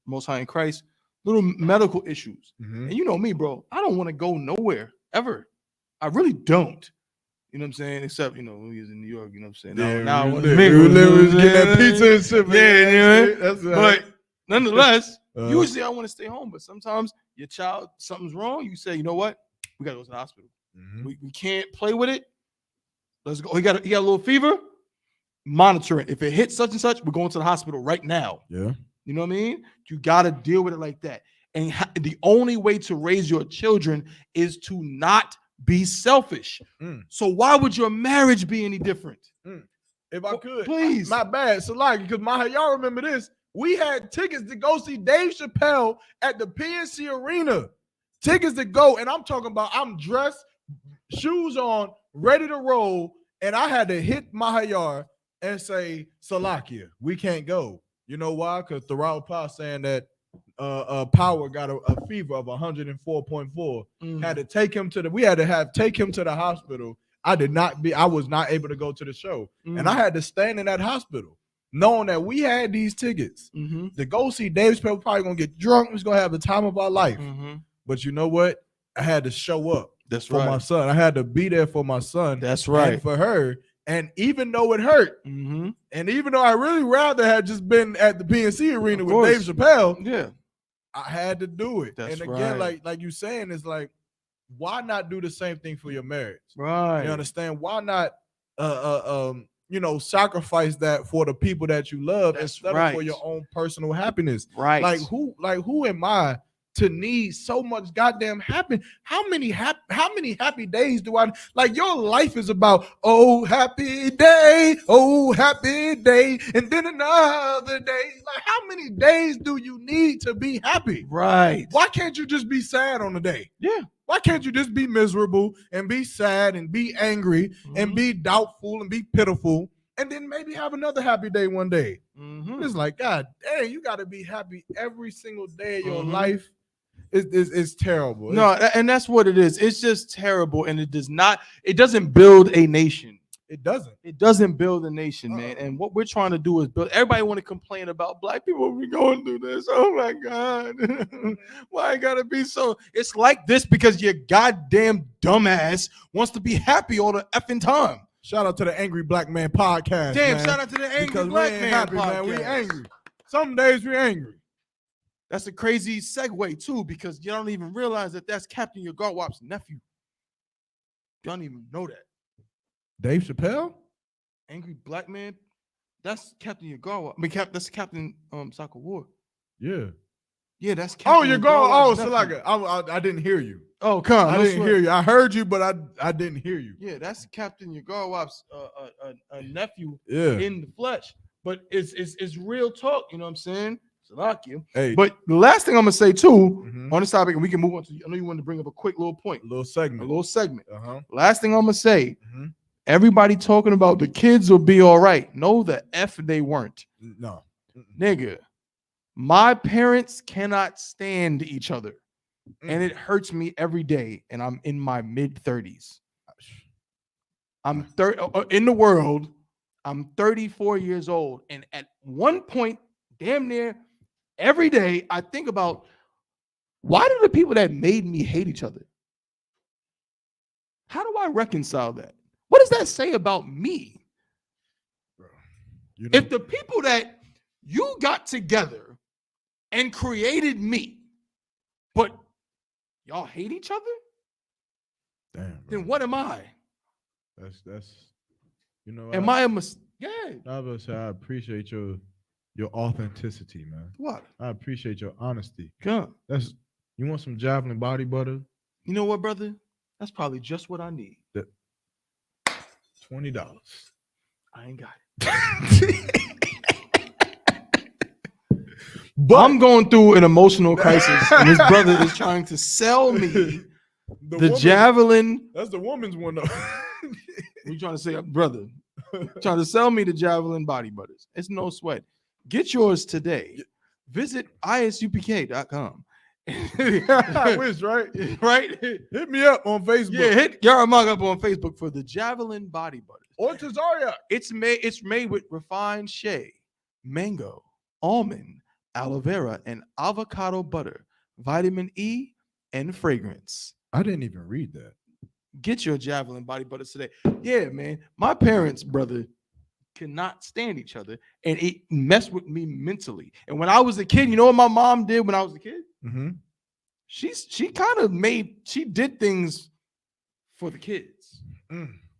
Most High in Christ, little medical issues. And you know me, bro. I don't want to go nowhere ever. I really don't. You know what I'm saying? Except, when we was in New York, you know what I'm saying? Now I want to get that pizza and shit. Yeah, but nonetheless, usually I want to stay home. But sometimes your child, something's wrong. You say, you know what? We got to go to the hospital. We can't play with it. Let's go. He got a little fever. Monitor it. If it hits such and such, we're going to the hospital right now. Yeah. You know what I mean? You got to deal with it like that. And the only way to raise your children is to not be selfish. So why would your marriage be any different? If I could, please. Not bad. So because y'all remember this? We had tickets to go see Dave Chappelle at the PNC Arena. Tickets to go, and I'm talking about I'm dressed, shoes on, ready to roll, and I had to hit Mahayar and say, Salakia, we can't go. You know why? Because Thurao Pa saying that Power got a fever of 104.4. Had to take him to take him to the hospital. I was not able to go to the show. And I had to stand in that hospital knowing that we had these tickets to go see Dave Chappelle. Probably gonna get drunk. We're gonna have the time of our life. But you know what? I had to show up for my son. I had to be there for my son. That's right. And for her. And even though it hurt, and even though I really rather had just been at the PNC Arena with Dave Chappelle, I had to do it. That's and again, like you saying, it's like, why not do the same thing for your marriage? Right. You understand? Why not sacrifice that for the people that you love instead of for your own personal happiness? Right. Like who am I to need so much goddamn happy? How many happy days do I like? Your life is about happy day, happy day, and then another day. Like, how many days do you need to be happy? Right. Why can't you just be sad on the day? Yeah. Why can't you just be miserable and be sad and be angry and be doubtful and be pitiful and then maybe have another happy day one day? It's like, God dang, you got to be happy every single day of your life. It's terrible. No, and that's what it is. It's just terrible, and it doesn't build a nation. It doesn't build a nation, man. And what we're trying to do is build. Everybody want to complain about black people. We going through this. Oh my God. Why I gotta be so? It's like this because your goddamn dumbass wants to be happy all the effing time. Shout out to the Angry Black Man podcast. Damn, man. shout out to the Angry Because Black we ain't Man happy, podcast. man. We angry. Some days we angry. That's a crazy segue too, because you don't even realize that that's Captain Yagarwap's nephew. You don't even know that. Dave Chappelle? Angry Black Man? That's Captain Yagarwap. I mean, that's Captain Soccer War. Yeah. Yeah, that's Oh, Captain you're Your going. Girl Oh, Wife's so nephew. like I didn't hear you. Oh, come on. I didn't hear you. I heard you, but I didn't hear you. Yeah, that's Captain Your Girl Wife's a nephew Yeah. in the flesh. But it's real talk, you know what I'm saying? Salakia. Hey. But the last thing I'm gonna say too Mhm. on this topic, and we can move on to. I know you wanted to bring up a quick little point, A little segment. Uh-huh. Last thing I'm gonna say. Everybody talking about the kids will be all right. No, the F they weren't. No. Nigga, my parents cannot stand each other. And it hurts me every day. And I'm in my mid-30s. I'm in the world. I'm 34 years old. And at one point, damn near every day, I think about, why do the people that made me hate each other? How do I reconcile that? What does that say about me? Bro, you know, if the people that you got together and created me, but y'all hate each other, damn, then what am I? That's you know. Am I a yeah? I was say I appreciate your authenticity, man. What? I appreciate your honesty. Come. That's you want some javelin body butter? You know what, brother? That's probably just what I need. $20. I ain't got it. But I'm going through an emotional crisis, and his brother is trying to sell me the javelin. That's the woman's one, though. You trying to say, brother? Trying to sell me the javelin body butters. It's no sweat. Get yours today. Visit I.S.U.P.K.com. I wish, right? Right? Hit me up on Facebook. Yeah, hit Yahanna up on Facebook for the javelin body butters. Or Tazaria. It's made with refined shea, mango, almond, aloe vera, and avocado butter, vitamin E, and fragrance. I didn't even read that. Get your javelin body butters today. Yeah, man. My parents, brother, cannot stand each other, and it messed with me mentally. And when I was a kid, you know what my mom did when I was a kid? Mm-hmm. She did things for the kids.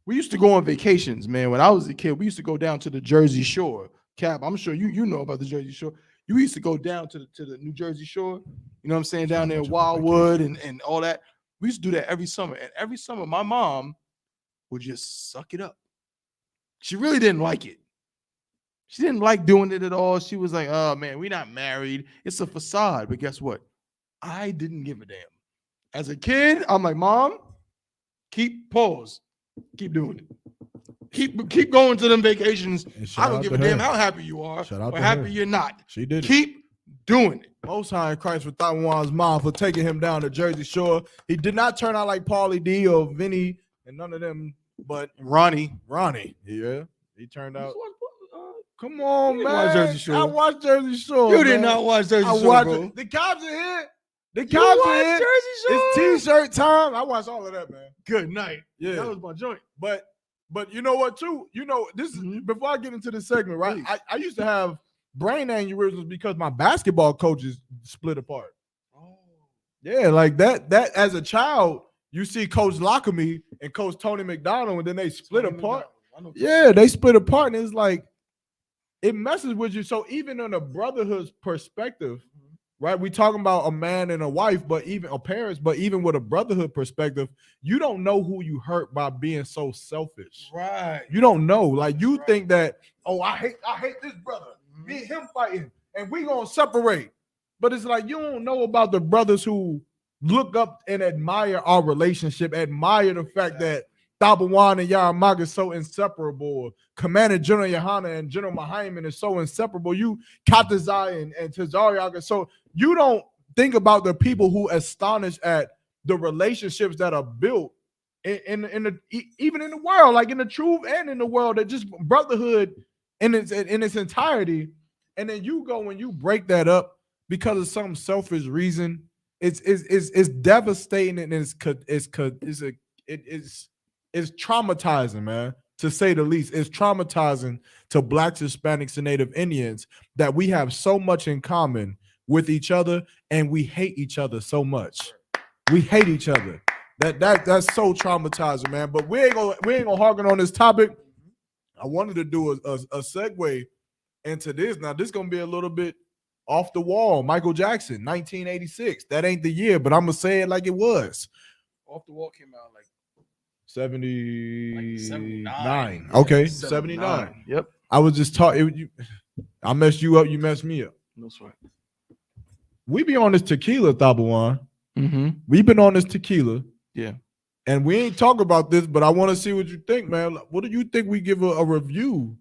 We used to go on vacations, man. When I was a kid, we used to go down to the Jersey Shore. Cap, I'm sure you know about the Jersey Shore. You used to go down to the New Jersey Shore. You know what I'm saying? Down there in Wildwood and all that. We used to do that every summer. And every summer, my mom would just suck it up. She really didn't like it. She didn't like doing it at all. She was like, oh, man, we're not married. It's a facade. But guess what? I didn't give a damn. As a kid, I'm like, Mom, keep doing it. Keep going to them vacations. I don't give a damn how happy you are or happy you're not. She did. Keep doing it. Most High in Christ for Taiwan's mom for taking him down to Jersey Shore. He did not turn out like Paulie D or Vinny and none of them, but Ronnie. Yeah, he turned out. Come on, man. Watch Jersey Shore. I watched Jersey Shore. You did not watch Jersey Shore, bro. The cops are here. The You cops are watched here. Jersey Shore? It's T-shirt time. I watched all of that, man. Good night. Yeah, That was my joint. But you know what, too? You know, this is before I get into this segment, right? I used to have brain aneurysms because my basketball coaches split apart. Oh. Yeah, like that as a child, you see Coach Lockamy and Coach Tony McDonald, and then they split apart. Yeah, they split apart, and it's like, it messes with you. So even on a brotherhood perspective, right? We talking about a man and a wife, but even a parents, but even with a brotherhood perspective, you don't know who you hurt by being so selfish. Right. You don't know. Like you think that, oh, I hate this brother. Me and him fighting, and we gonna separate. But it's like you don't know about the brothers who look up and admire our relationship, admire the fact that Tabawan and Yahanna is so inseparable. Commander General Yahanna and General Mahaiman is so inseparable. You Katazai and Tazariaga. So you don't think about the people who astonish at the relationships that are built in even in the world, like in the truth and in the world, that just brotherhood in its entirety. And then you go and you break that up because of some selfish reason. It's devastating, and it's traumatizing, man, to say the least. It's traumatizing to Blacks, Hispanics, and Native Indians that we have so much in common with each other, and we hate each other so much. We hate each other. That's so traumatizing, man. But we ain't gonna harken on this topic. I wanted to do a segue into this. Now, this is gonna be a little bit Off the Wall, Michael Jackson, 1986. That ain't the year, but I'm gonna say it like it was. Off the Wall came out like 79. Okay, 79. Yep. I was just talking. I messed you up. You messed me up. No sweat. We be on this tequila, Tabawan. Mm-hmm. We've been on this tequila. Yeah. And we ain't talk about this, but I want to see what you think, man. What do you think we give a review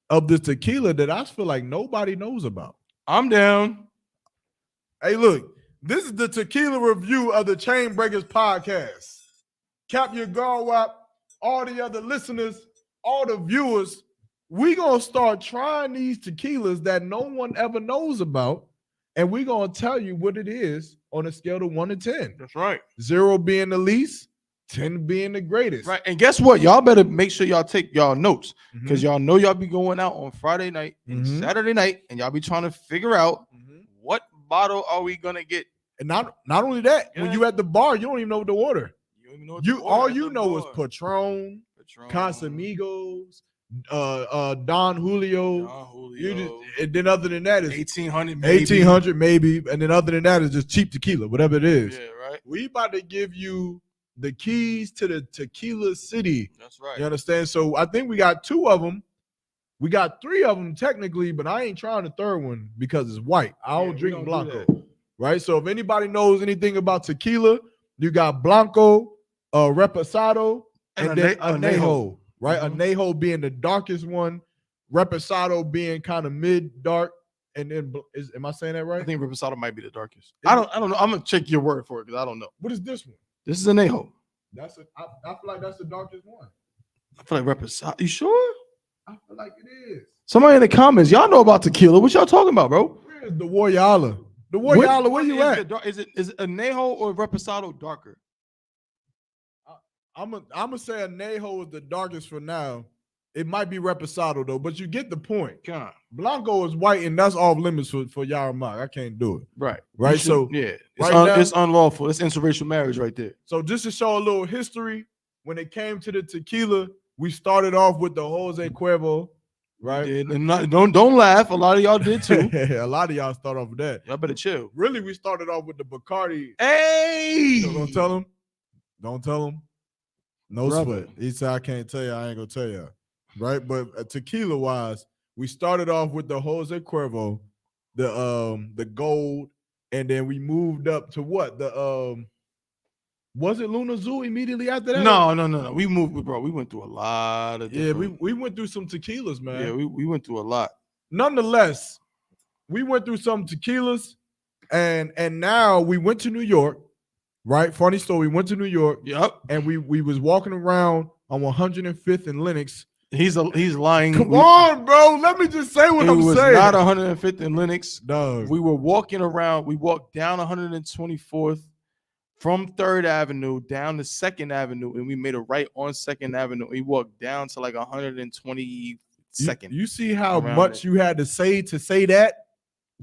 of this tequila that I feel like nobody knows about? I'm down. Hey, look, this is the tequila review of the Chainbreakers podcast. Cap your guard up, all the other listeners, all the viewers. We gonna start trying these tequilas that no one ever knows about, and we gonna tell you what it is on a scale of 1 to 10. That's right. 0 being the least, 10 being the greatest. Right. And guess what? Y'all better make sure y'all take y'all notes because y'all know y'all be going out on Friday night and Saturday night, and y'all be trying to figure out what bottle are we gonna get. And not only that, when you at the bar, you don't even know what to order. You don't even know what You to order all at you the know bar. is Patron, Casamigos, Don Julio. You just, and then other than that is 1800 maybe. 1800 maybe, and then other than that is just cheap tequila, whatever it is. Yeah, right. We about to give you the keys to the tequila city. That's right. You understand? So I think we got 2 of them. We got 3 of them technically, but I ain't trying the third one because it's white. I don't drink Blanco. Right? So if anybody knows anything about tequila, you got Blanco, Reposado, and then Añejo. Right? Añejo being the darkest one, Reposado being kind of mid-dark, and then am I saying that right? I think Reposado might be the darkest. I don't know. I'm gonna check your word for it because I don't know. What is this one? This is Añejo. I feel like that's the darkest one. I feel like Reposado. You sure? I feel like it is. Somebody in the comments, y'all know about tequila. What y'all talking about, bro? Where is the Royala? The Royala, where you at? Is it Añejo or Reposado darker? I'm gonna say Añejo is the darkest for now. It might be Reposado though, but you get the point. God. Blanco is white, and that's off limits for Yahanna. I can't do it. Right. Right. So yeah, it's unlawful. It's interracial marriage right there. So just to show a little history, when it came to the tequila, we started off with the Jose Cuervo, right? And don't laugh. A lot of y'all did too. A lot of y'all start off with that. Y'all better chill. Really, we started off with the Bacardi. Hey, So don't tell him. Don't tell him. No sweat. He said, I can't tell you. I ain't gonna tell you. Right, but tequila wise, we started off with the Jose Cuervo, the gold, and then we moved up to what was it Luna Zoo immediately after that? No. We moved, bro. We went through a lot of we went through some tequilas, man. Yeah, we went through a lot. Nonetheless, we went through some tequilas, and now we went to New York. Right, funny story. We went to New York. Yep, and we was walking around on 105th and Lenox. He's lying. Come on, bro. Let me just say what I'm saying. It was not 105th and Lenox. No. We were walking around. We walked down 124th from 3rd Avenue down to 2nd Avenue, and we made a right on 2nd Avenue. We walked down to like 122nd. You see how much you had to say that?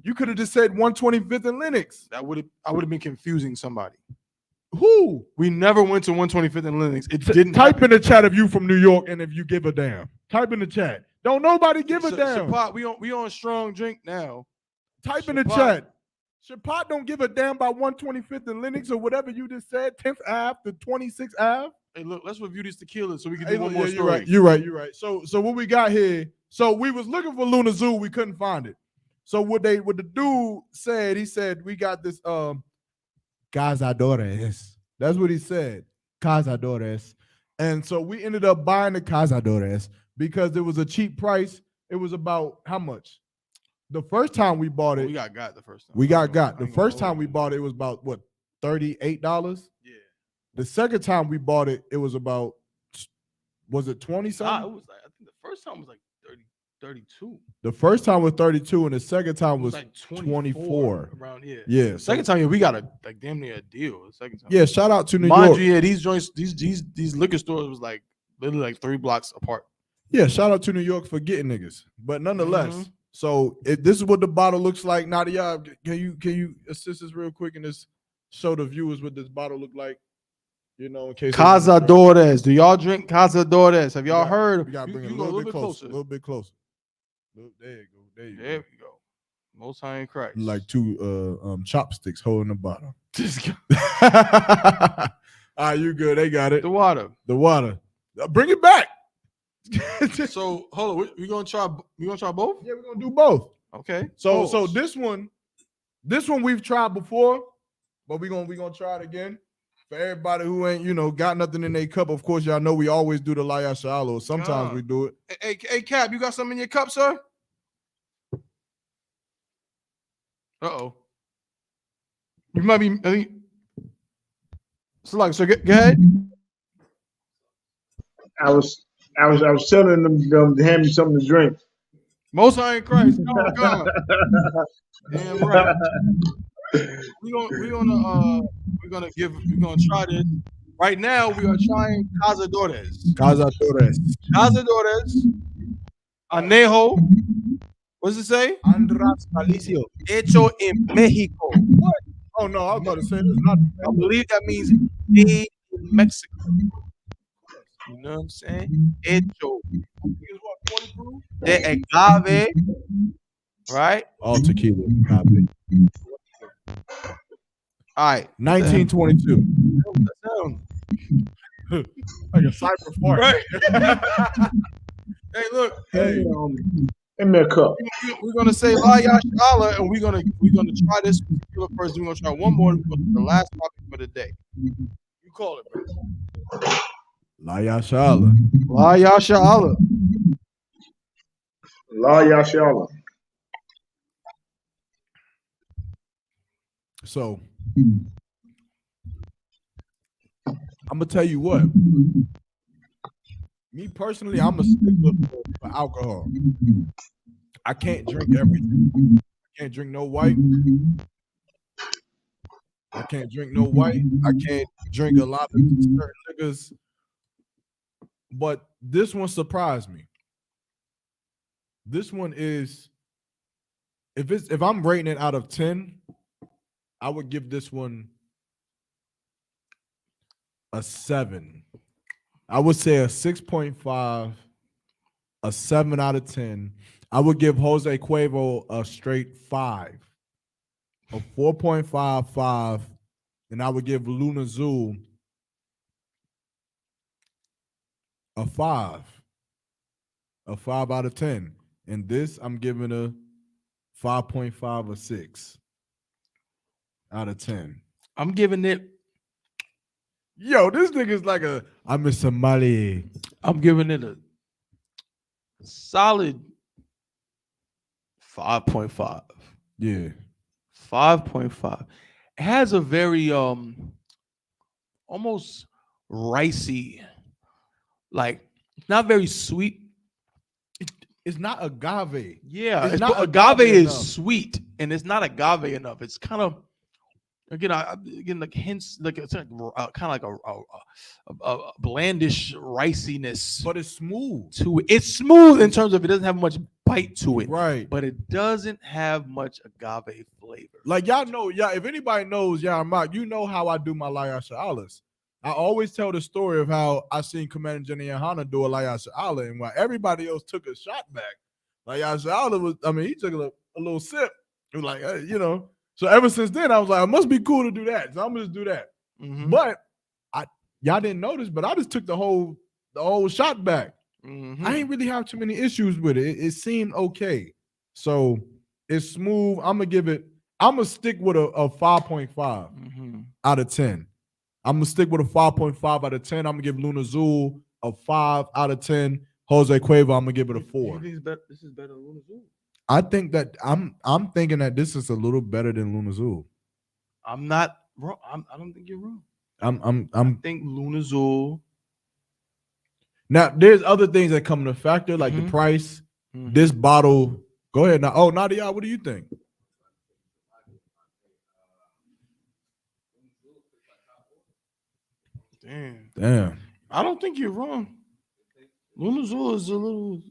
You could have just said 125th and Lenox. I would have been confusing somebody. Who? We never went to 125th and Lenox. It didn't type in the chat if you from New York and if you give a damn. Type in the chat. Don't nobody give a damn. Chapat, we on strong drink now. Type in the chat. Chapat don't give a damn about 125th and Lenox or whatever you just said. 10th Ave to 26th Ave. Hey, look, let's review these tequilas so we can do one more story. You're right. So what we got here? So we was looking for Luna Zoo. We couldn't find it. So what the dude said? He said we got this Cazadores. That's what he said. Cazadores. And so we ended up buying the Cazadores because it was a cheap price. It was about how much? The first time we bought it. We got the first time. We got. The first time we bought it was about what? $38? Yeah. The second time we bought it, it was about, was it 20 something? It was like, I think the first time was like 32. The first time was 32 and the second time was like 24. Around here. Yeah. The second time, we got a like damn near a deal. The second time. Yeah, shout out to New Mind York. you, yeah, these joints, these liquor stores was like literally like 3 blocks apart. Yeah, shout out to New York for getting niggas. But nonetheless, so this is what the bottle looks like. Nadia, can you assist us real quick and just show the viewers what this bottle look like? You know, in case Cazadores. Do y'all drink Cazadores? Have y'all heard? We gotta bring it a little bit closer. A little bit closer. There you go. There we go. Most High in Christ. Like two chopsticks holding the bottom. All right, you good. They got it. The water. Bring it back. So hold on. We gonna try both? Yeah, we're gonna do both. Okay. So this one we've tried before, but we're gonna try it again. For everybody who ain't, got nothing in their cup, of course, y'all know we always do the Layah Sha'ala. Sometimes we do it. Hey, Cap, you got something in your cup, sir? Uh-oh. You might be, I think. So go ahead. I was telling them to hand me something to drink. Most High in Christ. Oh God. Damn right. We're gonna try this. Right now we are trying Cazadores. Anejo. What does it say? András Palicio. Hecho en Mexico. What? Oh no, I was about to say this. I believe that means made in Mexico. You know what I'm saying? Hecho. De agave. Right? All tequila. Agave. All right. 1922. Like a cyber fart. Right. Hey, look. Hey, in their cup. We're gonna say Layah Sha'ala, and we're gonna try this particular first. We're gonna try one more. We're gonna do the last topic for the day. You call it, bro. Layah Sha'ala. Layah Sha'ala. Layah Sha'ala. So I'm gonna tell you what. Me personally, I'm a stickler for alcohol. I can't drink everything. I can't drink no white. I can't drink a lot of certain niggas. But this one surprised me. This one is, if I'm rating it out of 10, I would give this one a 7. I would say a 6.5, a 7 out of 10. I would give Jose Cuervo a straight 5, a 4.55, and I would give Luna Zoo a 5 out of 10. And this, I'm giving a 5.5 or 6 out of 10. I'm giving it. Yo, this nigga's like I'm a Somali. I'm giving it a solid 5.5. Yeah. 5.5. It has a very almost ricey, like not very sweet. It's not agave. Yeah, it's not agave agave is enough. sweet, and it's not agave enough. It's kind of again like hints, like it's like kind of like a blandish riciness, But it's smooth. to it. It's smooth in terms of it doesn't have much bite to it, Right. but it doesn't have much agave flavor. Like y'all know, if anybody knows Yahanna, you know how I do my Layah Sha'alas. I always tell the story of how I seen Commander General Yahanna do a Layah Sha'ala, and while everybody else took a shot back, Layah Sha'ala was, he took a little sip. It was like, So ever since then, I was like, it must be cool to do that. So I'm gonna just do that. Mm-hmm. But y'all didn't notice, but I just took the whole shot back. Mm-hmm. I ain't really have too many issues with it. It seemed okay. So it's smooth. I'm gonna stick with a 5.5 out of 10. I'm gonna stick with a 5.5 out of 10. I'm gonna give Luna Zul a 5 out of 10. Jose Cuervo, I'm gonna give it a 4. This is better than Luna Zul. I think that I'm thinking that this is a little better than Luna Zul. I'm not wrong. I don't think you're wrong. I think Luna Zul. Now there's other things that come into factor, like the price. This bottle. Go ahead now. Oh, Nadia, what do you think? Damn. I don't think you're wrong. Luna Zul is a little.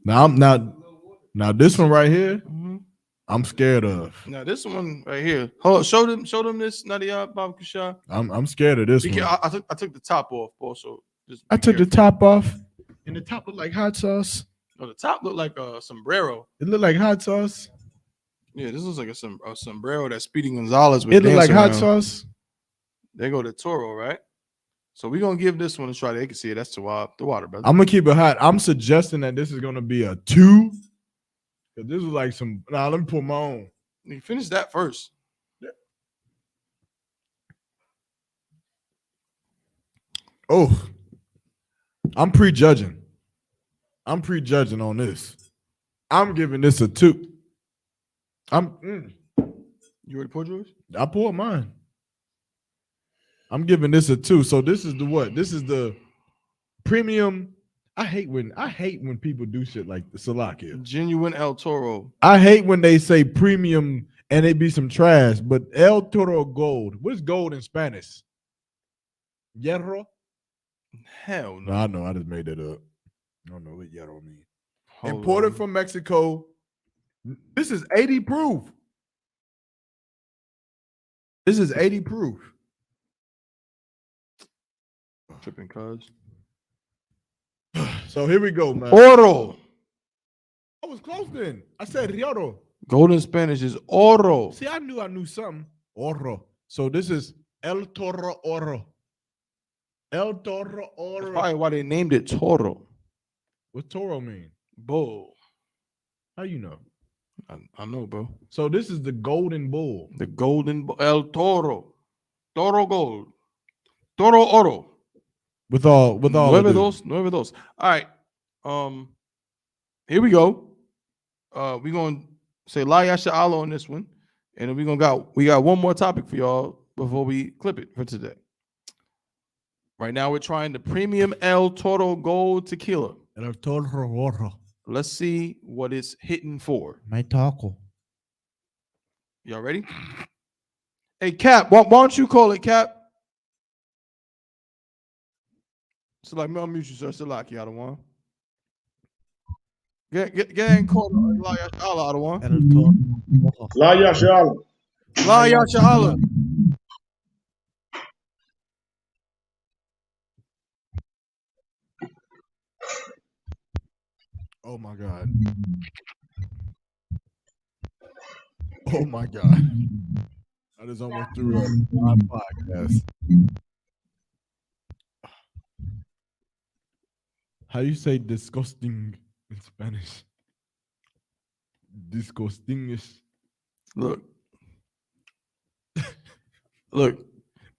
Now this one right here, I'm scared of. Now this one right here. Hold on, show them this Nadia Baba Kusha. I'm scared of this one. I took the top off also. I took the top off, and the top looked like hot sauce. No, the top looked like a sombrero. It looked like hot sauce. Yeah, this looks like a sombrero that Speedy Gonzalez would It look dance like hot around. sauce. There go the Toro, right? So we're gonna give this one a try. They can see it. That's the water, brother. I'm gonna keep it hot. I'm suggesting that this is gonna be a 2. Cause this is like some. Nah, let me put my own. You finish that first. Yeah. Oh, I'm prejudging. I'm prejudging on this. I'm giving this a 2. You already poured yours? I poured mine. I'm giving this a 2. So this is the what? This is the premium. I hate when people do shit like the Salakia. Genuine El Toro. I hate when they say premium and it be some trash, but El Toro Gold. What's gold in Spanish? Hierro? Hell no. No, I know. I just made that up. I don't know what hierro means. Imported from Mexico. This is 80 proof. This is 80 proof. Tripping cuz. So here we go, man. Oro. I was close then. I said hierro. Golden Spanish is oro. See, I knew something. Oro. So this is El Toro Oro. El Toro Oro. That's probably why they named it Toro. What's Toro mean? Bull. How you know? I know, bro. So this is the golden bull. The golden El Toro. Toro Gold. Toro Oro. With all Nueve dos. All right. Here we go. We're gonna say La Yasha Allah on this one. And then we got one more topic for y'all before we clip it for today. Right now we're trying the premium El Toro Gold Tequila. El Toro Oro. Let's see what it's hitting for. My taco. Y'all ready? Hey, Cap, why don't you call it, Cap? So like, I'll mute you, sir. Still like you out of one. Get and call La Yasha Allah out of one. El Toro. La Yasha Allah. La Yasha Allah. Oh my God. Oh my God. I just almost threw up my podcast. How you say disgusting in Spanish? Disgustingish. Look.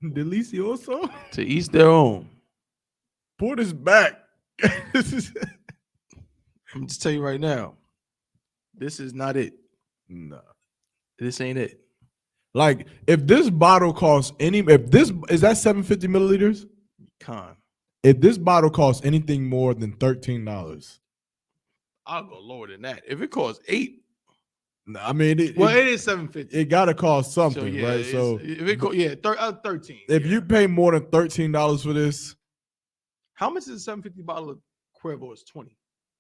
Delicioso. To each their own. Pour this back. I'm just tell you right now. This is not it. Nah. This ain't it. Like, if this bottle costs is that 750 milliliters? Con. If this bottle costs anything more than $13, I'll go lower than that. If it costs $8, I mean, it is $750. It gotta cost something, So, yeah, right? So if it 13. If you pay more than $13 for this, how much is a 750 bottle of Cuervo? It's 20.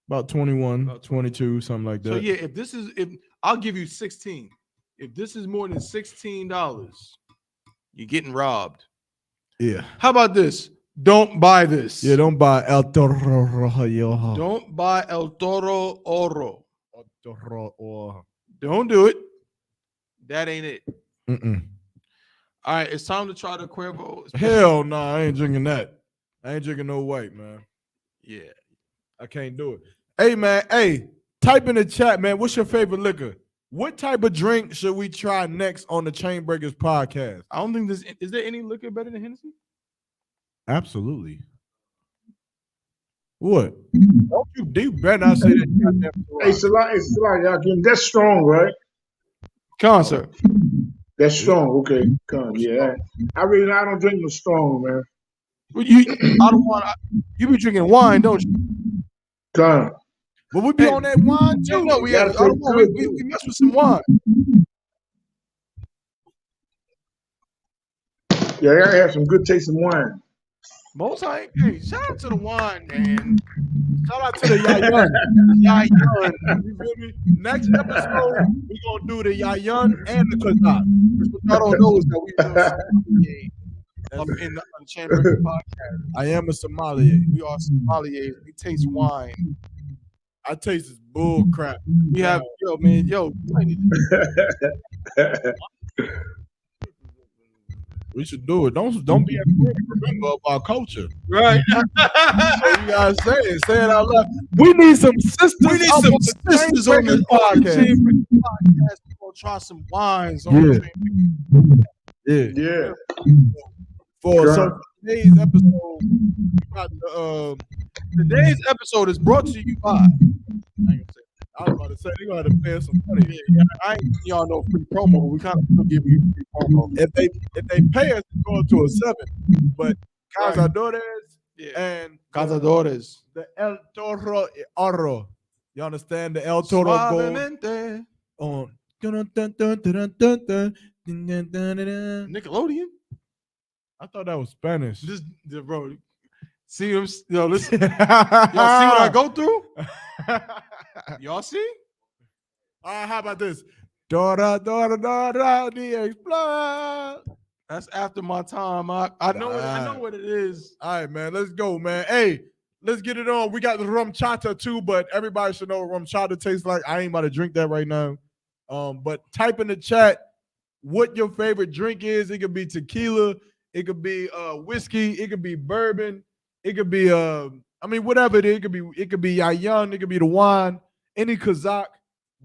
about 21, 22, something like that. So yeah, if I'll give you 16. If this is more than $16, you're getting robbed. Yeah. How about this? Don't buy this. Yeah, don't buy El Toro Rojo. Don't buy El Toro Oro. El Toro Oro. Don't do it. That ain't it. Mm-mm. All right, it's time to try the Cuervo. Hell no, I ain't drinking that. I ain't drinking no white, man. Yeah. I can't do it. Hey, man. Hey, type in the chat, man. What's your favorite liquor? What type of drink should we try next on the Chainbreakers podcast? I don't think is there any liquor better than Hennessy? Absolutely. What? Don't you better not say that. Hey, Salah, that's strong, right? Concert. That's strong. Okay, yeah. I don't drink no strong, man. Well, you be drinking wine, don't you? Con. But we be on that wine too. No, we mess with some wine. Yeah, I gotta have some good tasting wine. Most hey, shout out to the wine, man. Shout out to the Yayan. Yayan. You feel me? Next episode, we're gonna do the Yayan and the Kazak. What y'all don't know is that we up in the Chainbreakers podcast. I am a sommelier. We are sommeliers. We taste wine. I taste this bull crap. We have man. We should do it. Don't be afraid. Remember of our culture. Right. So you guys say it out loud. We need some sisters. We need some sisters on the podcast. We're gonna try some wines. Yeah. For today's episode, we got today's episode is brought to you by. I was about to say they're gonna have to pay us some money. Yeah, I ain't y'all know free promo, but we kind of still give you free promo. If they pay us, it's going to a 7. But Cazadores and Cazadores. The El Toro Oro. You understand the El Toro Suavemente. on Nickelodeon. I thought that was Spanish. Just bro. See him, listen. Y'all see what I go through? Y'all see? All right, how about this? Dora, Dora, Dora, the Explorer. That's after my time. I know what it is. All right, man. Let's go, man. Hey, let's get it on. We got the rum chata too, but everybody should know what rum chata tastes like. I ain't about to drink that right now. But type in the chat what your favorite drink is. It could be tequila, it could be whiskey, it could be bourbon, it could be whatever it is. It could be Yahanna, it could be the wine, any Kazakh.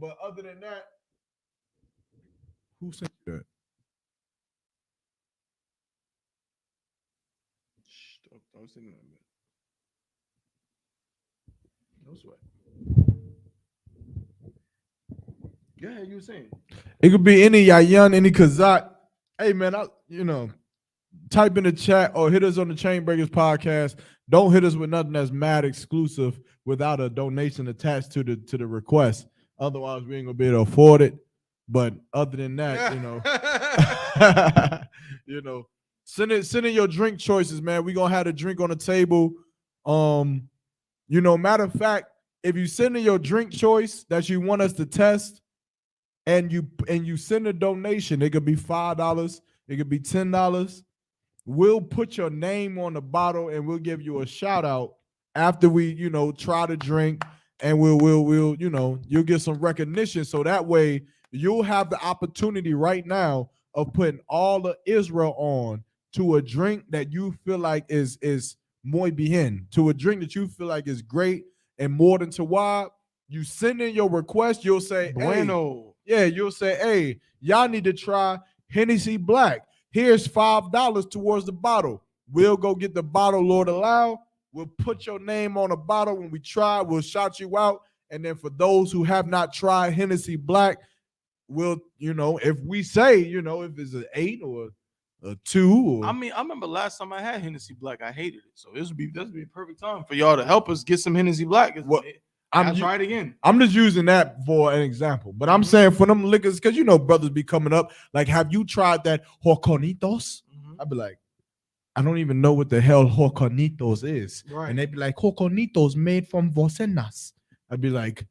But other than that, who said that? Don't say nothing. No sweat. Go ahead, you were saying. It could be any Yahanna, any Kazakh. Hey man, type in the chat or hit us on the Chainbreakers podcast. Don't hit us with nothing that's mad exclusive without a donation attached to the request. Otherwise, we ain't gonna be able to afford it. But other than that, send in your drink choices, man. We gonna have a drink on the table. Matter of fact, if you send in your drink choice that you want us to test, and you send a donation, it could be $5, it could be $10. We'll put your name on the bottle and we'll give you a shout out after we, try to drink, and we'll you'll get some recognition. So that way you'll have the opportunity right now of putting all of Israel on to a drink that you feel like is muy bien, to a drink that you feel like is great and more than to why. You send in your request, you'll say, bueno. You'll say, hey, y'all need to try Hennessy Black. Here's $5 towards the bottle. We'll go get the bottle, Lord allow. We'll put your name on the bottle. When we try, we'll shout you out. And then for those who have not tried Hennessy Black, we'll, if we say, if it's an 8 or a 2. I remember last time I had Hennessy Black, I hated it. So this would be a perfect time for y'all to help us get some Hennessy Black. I'll try it again. I'm just using that for an example, but I'm saying for them liquors, because brothers be coming up like, have you tried that Horconitos? I'd be like, I don't even know what the hell Horconitos is. Right. And they'd be like, Horconitos made from Vosenas. I'd be like,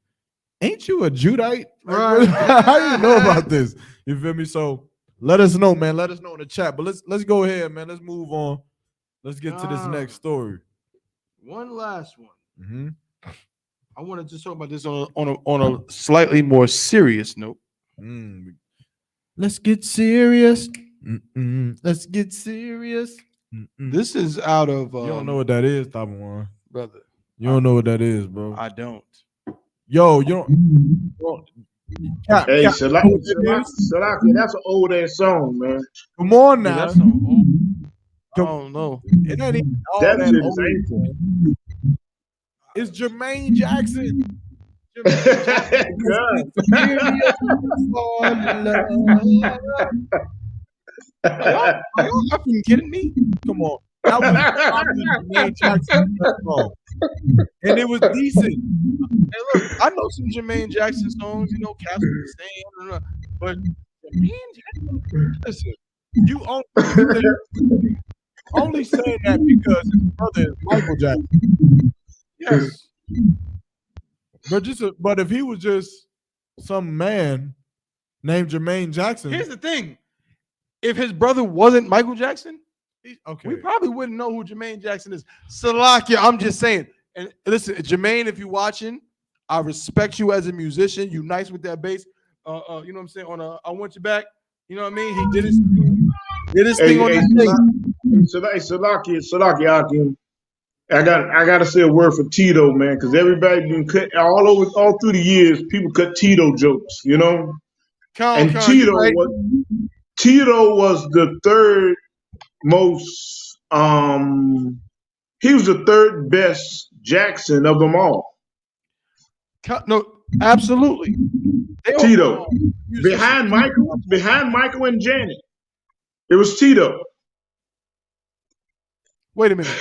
ain't you a Judite? Right. How do you know about this? You feel me? So let us know, man. Let us know in the chat. But let's go ahead, man. Let's move on. Let's get to this next story. One last one. Mm-hmm. I want to just talk about this on a slightly more serious note. Let's get serious. Let's get serious. This is out of you don't know what that is, Top One, brother. You don't know what that is, bro. I don't. Yo, you don't. Hey, Salaki, that's an old ass song, man. Come on now. That's old. I don't know. It ain't even all that old. It's Jermaine Jackson. Are you fucking kidding me? Come on. That was Jermaine Jackson song. And it was decent. Hey, look, I know some Jermaine Jackson songs, Castle Sand, but Jermaine Jackson, listen, you only saying that because his brother is Michael Jackson. Yes. But if he was just some man named Jermaine Jackson. Here's the thing. If his brother wasn't Michael Jackson, okay, we probably wouldn't know who Jermaine Jackson is. Salakia, I'm just saying. And listen, Jermaine, if you're watching, I respect you as a musician. You nice with that bass. You know what I'm saying? I Want You Back. You know what I mean? He did his thing on the bass. Salaki, Akim. I gotta say a word for Tito, man, because everybody been cut all through the years. People cut Tito jokes, you know. Tito was the third most. He was the third best Jackson of them all. No, absolutely. Tito behind Michael and Janet. It was Tito. Wait a minute.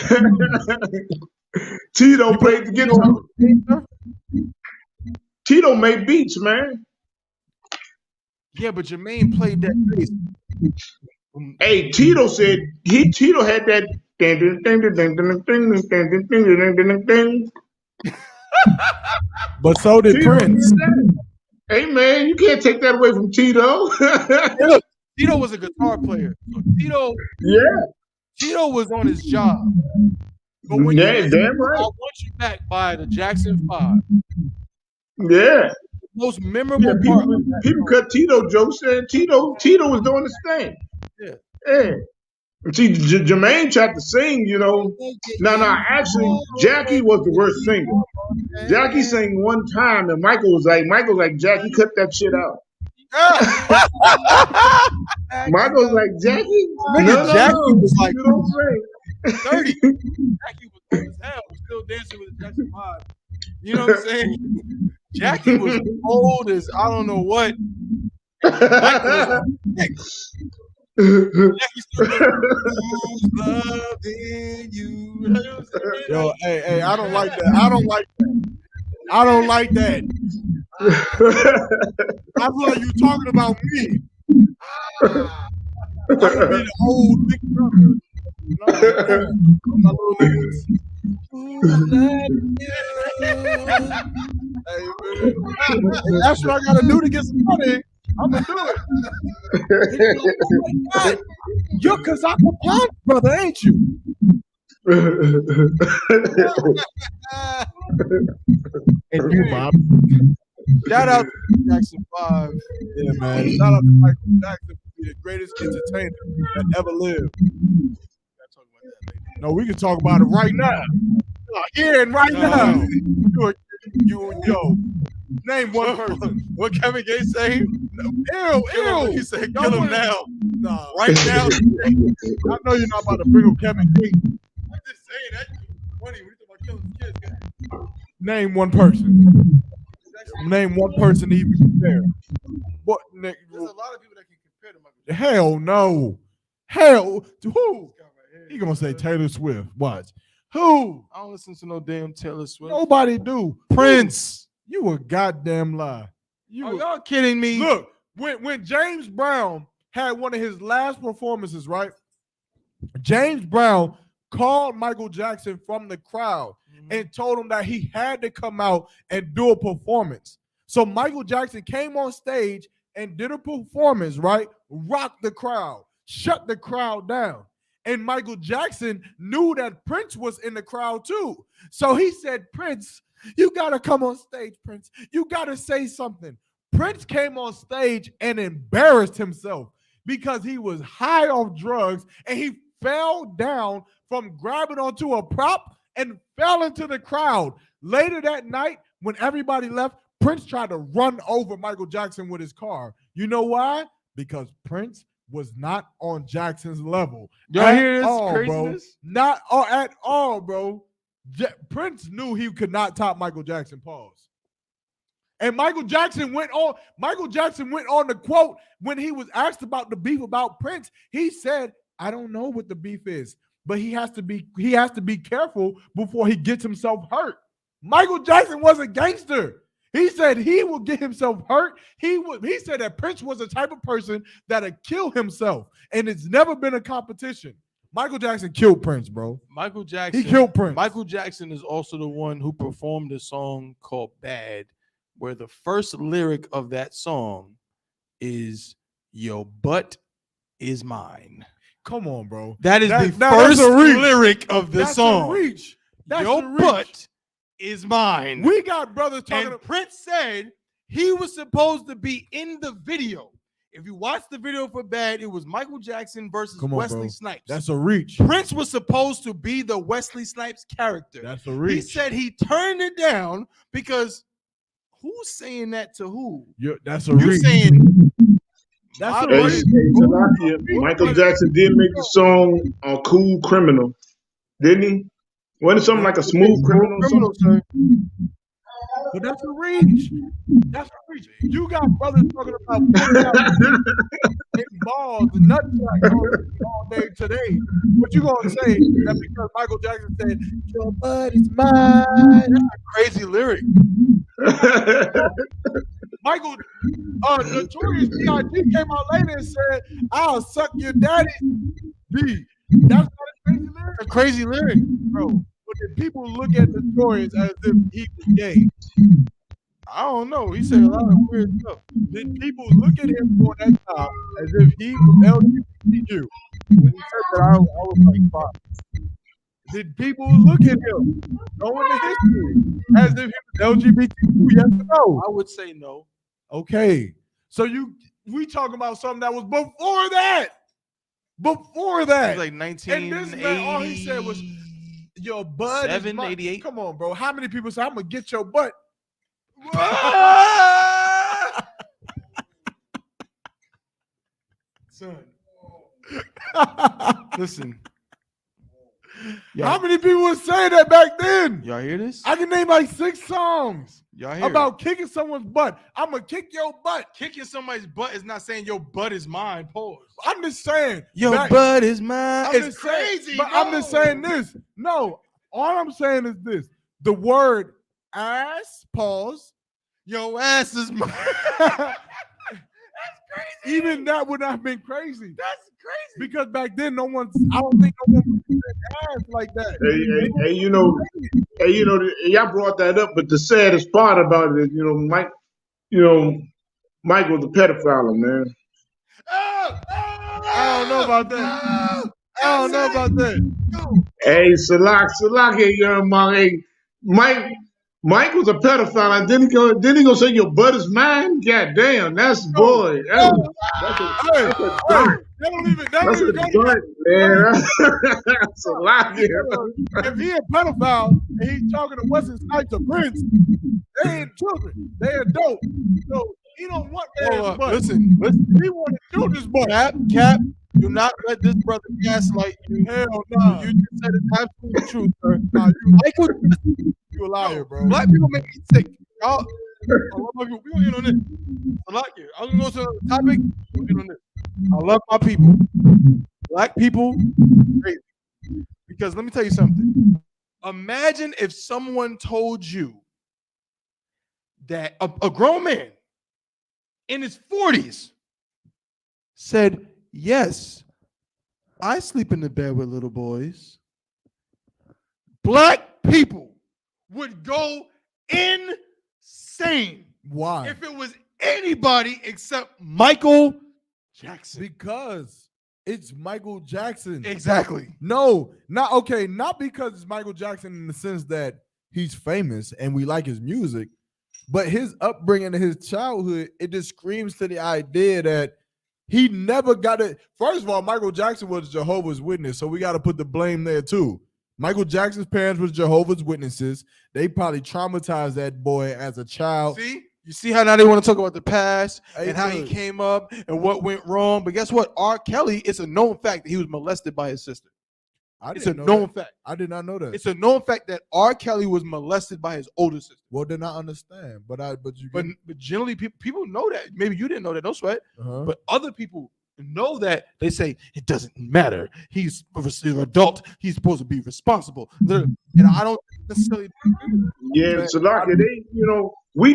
Tito played the guitar. Tito made beats, man. Yeah, but Jermaine played that bass. Hey, Tito said Tito had that ding. But so did Prince. Hey man, you can't take that away from Tito. Hey, look, Tito was a guitar player. So Tito was on his job. But when you listen to I Want You Back by the Jackson 5. Yeah. The most memorable part. People cut Tito jokes and Tito was doing his thing. Yeah. See, Jermaine tried to sing, you know. No, actually, Jackie was the worst singer. Jackie sang one time, and Michael was like, Jackie, cut that shit out. Michael's like, Jackie? Jackie was like, you don't sing. 30. Jackie was old as hell. Was still dancing with the Jackson 5. You know what I'm saying? Jackie was old as I don't know what. Michael was Jackie still loving you. Yo, hey, I don't like that. I don't like that. I feel like you talking about me. I'm gonna be the old big brother. My little niggas. Hey, that's what I gotta do to get some money. I'm gonna do it. You're Kazakh brother, ain't you? And you, Bob. Shout out to Jackson 5. Yeah, man. Shout out to Michael Jackson for being the greatest entertainer that ever lived. No, we can talk about it right now. Here and right now. Yo, name one person. What Kevin Gates say? Ew. He said, kill him now. Nah. Right now. I know you're not about to bring up Kevin Gates. I'm just saying that. Funny when you talk about killing kids. Name one person. Name one person to even compare. What? There's a lot of people that can compare to Michael Jackson. Hell no. Hell to who? He gonna say Taylor Swift. Watch. Who? I don't listen to no damn Taylor Swift. Nobody do. Prince. You a goddamn lie. Y'all kidding me? Look, when James Brown had one of his last performances, right? James Brown called Michael Jackson from the crowd and told him that he had to come out and do a performance. So Michael Jackson came on stage and did a performance, right? Rocked the crowd, shut the crowd down. And Michael Jackson knew that Prince was in the crowd too. So he said, Prince, you got to come on stage, Prince. You got to say something. Prince came on stage and embarrassed himself because he was high off drugs and he fell down from grabbing onto a prop and fell into the crowd. Later that night, when everybody left, Prince tried to run over Michael Jackson with his car. You know why? Because Prince was not on Jackson's level. Y'all hear this craziness? Bro. Not at all, bro. Prince knew he could not top Michael Jackson. Pause. And Michael Jackson went on the quote when he was asked about the beef about Prince. He said, I don't know what the beef is, but he has to be careful before he gets himself hurt. Michael Jackson was a gangster. He said he will get himself hurt. He said that Prince was the type of person that'd kill himself, and it's never been a competition. Michael Jackson killed Prince, bro. He killed Prince. Michael Jackson is also the one who performed a song called Bad, where the first lyric of that song is "Your butt is mine." Come on, bro. That is the first lyric of the song. That's Your a reach. butt is mine. We got brothers talking. And Prince said he was supposed to be in the video. If you watch the video for Bad, it was Michael Jackson versus Wesley Snipes. That's a reach. Prince was supposed to be the Wesley Snipes character. That's a reach. He said he turned it down because who's saying that to who? That's a reach. Saying that's a reach. Michael Jackson did make the song on Cool Criminal, didn't he? Wasn't it something like a Smooth Criminal? Sir. But that's a reach. That's a reach. You got brothers talking about balls and nut tracks all day today. What you gonna say that because Michael Jackson said your butt is mine? That's a crazy lyric. Michael, Notorious B.I.G. came out later and said, "I'll suck your daddy." B. That's not a crazy lyric. A crazy lyric, bro. But did people look at Notorious as if he was gay? I don't know. He said a lot of weird stuff. Did people look at him during that time as if he was LGBTQ? When he said that, I was like, "Fuck." Did people look at him, knowing the history, as if he was LGBTQ? Yes or no? I would say no. Okay. So we talking about something that was before that. Before that. It was like 1980. And this man, all he said was, your butt is mine. 88. Come on, bro. How many people say, I'm going to get your butt? Son. Listen. How many people would say that back then? Y'all hear this? I can name like 6 songs about kicking someone's butt. I'm going to kick your butt. Kicking somebody's butt is not saying your butt is mine. Pause. I'm just saying. Your butt is mine. It's crazy. But I'm just saying this. No. All I'm saying is this. The word ass, pause. Your ass is mine. That's crazy. Even that would not have been crazy. That's crazy. Because back then, I don't think no one would ass like that. Hey, y'all brought that up, but the saddest part about it is, Mike was a pedophile, man. I don't know about that. I don't know about that. Hey, Salak, hey, young man, hey, Mike was a pedophile, and then he gonna say your butt is mine. God damn, that's boy. That's a dunt. That's a dunt, man. That's a lot here. If he a pedophile and he's talking to Wesley Snipes or Prince, they ain't children. They adults. So he don't want that. Listen. He want to shoot his butt. Cap. Do not let this brother gaslight you. Hell no. You just said the absolute truth, sir. You a liar, bro. Black people make me sick. Y'all, we gonna end on this. I like it. I was gonna go to another topic. We'll end on this. I love my people. Black people, crazy. Because let me tell you something. Imagine if someone told you that a grown man in his 40s said, yes, I sleep in the bed with little boys. Black people would go insane. Why? If it was anybody except Michael Jackson. Because it's Michael Jackson. Exactly. No, not because it's Michael Jackson in the sense that he's famous and we like his music, but his upbringing and his childhood, it just screams to the idea that he never got it. First of all, Michael Jackson was Jehovah's Witness, so we got to put the blame there too. Michael Jackson's parents were Jehovah's Witnesses. They probably traumatized that boy as a child. See? You see how now they want to talk about the past and how he came up and what went wrong. But guess what? R. Kelly, it's a known fact that he was molested by his sister. It's a known fact. I did not know that. It's a known fact that R. Kelly was molested by his older sister. Well, then I understand. But generally people know that. Maybe you didn't know that. No sweat. But other people know that. They say it doesn't matter. He's an adult. He's supposed to be responsible. And I don't necessarily. Yeah, Salakia, we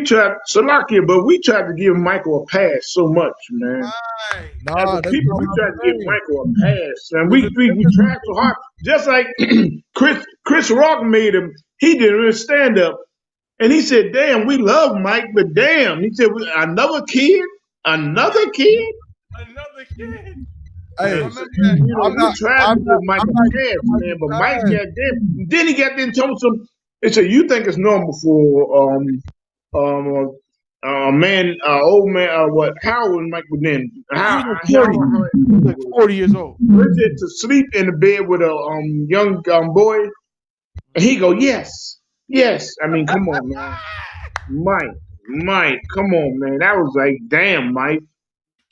tried to give Michael a pass so much, man. Nah, we tried to give Michael a pass, and we tried so hard. Just like Chris Rock made him, he did a stand up, and he said, "Damn, we love Mike, but damn," he said, "Another kid." Hey, we tried to give Michael a pass, man, but Mike got them. Then he got them told some. They say you think it's normal for a man, old man, what? How old was Michael then? He was 40. He was like 40 years old. Bridget to sleep in the bed with a young boy, and he go, yes, yes. I mean, come on, man, Mike, come on, man. That was like, damn, Mike.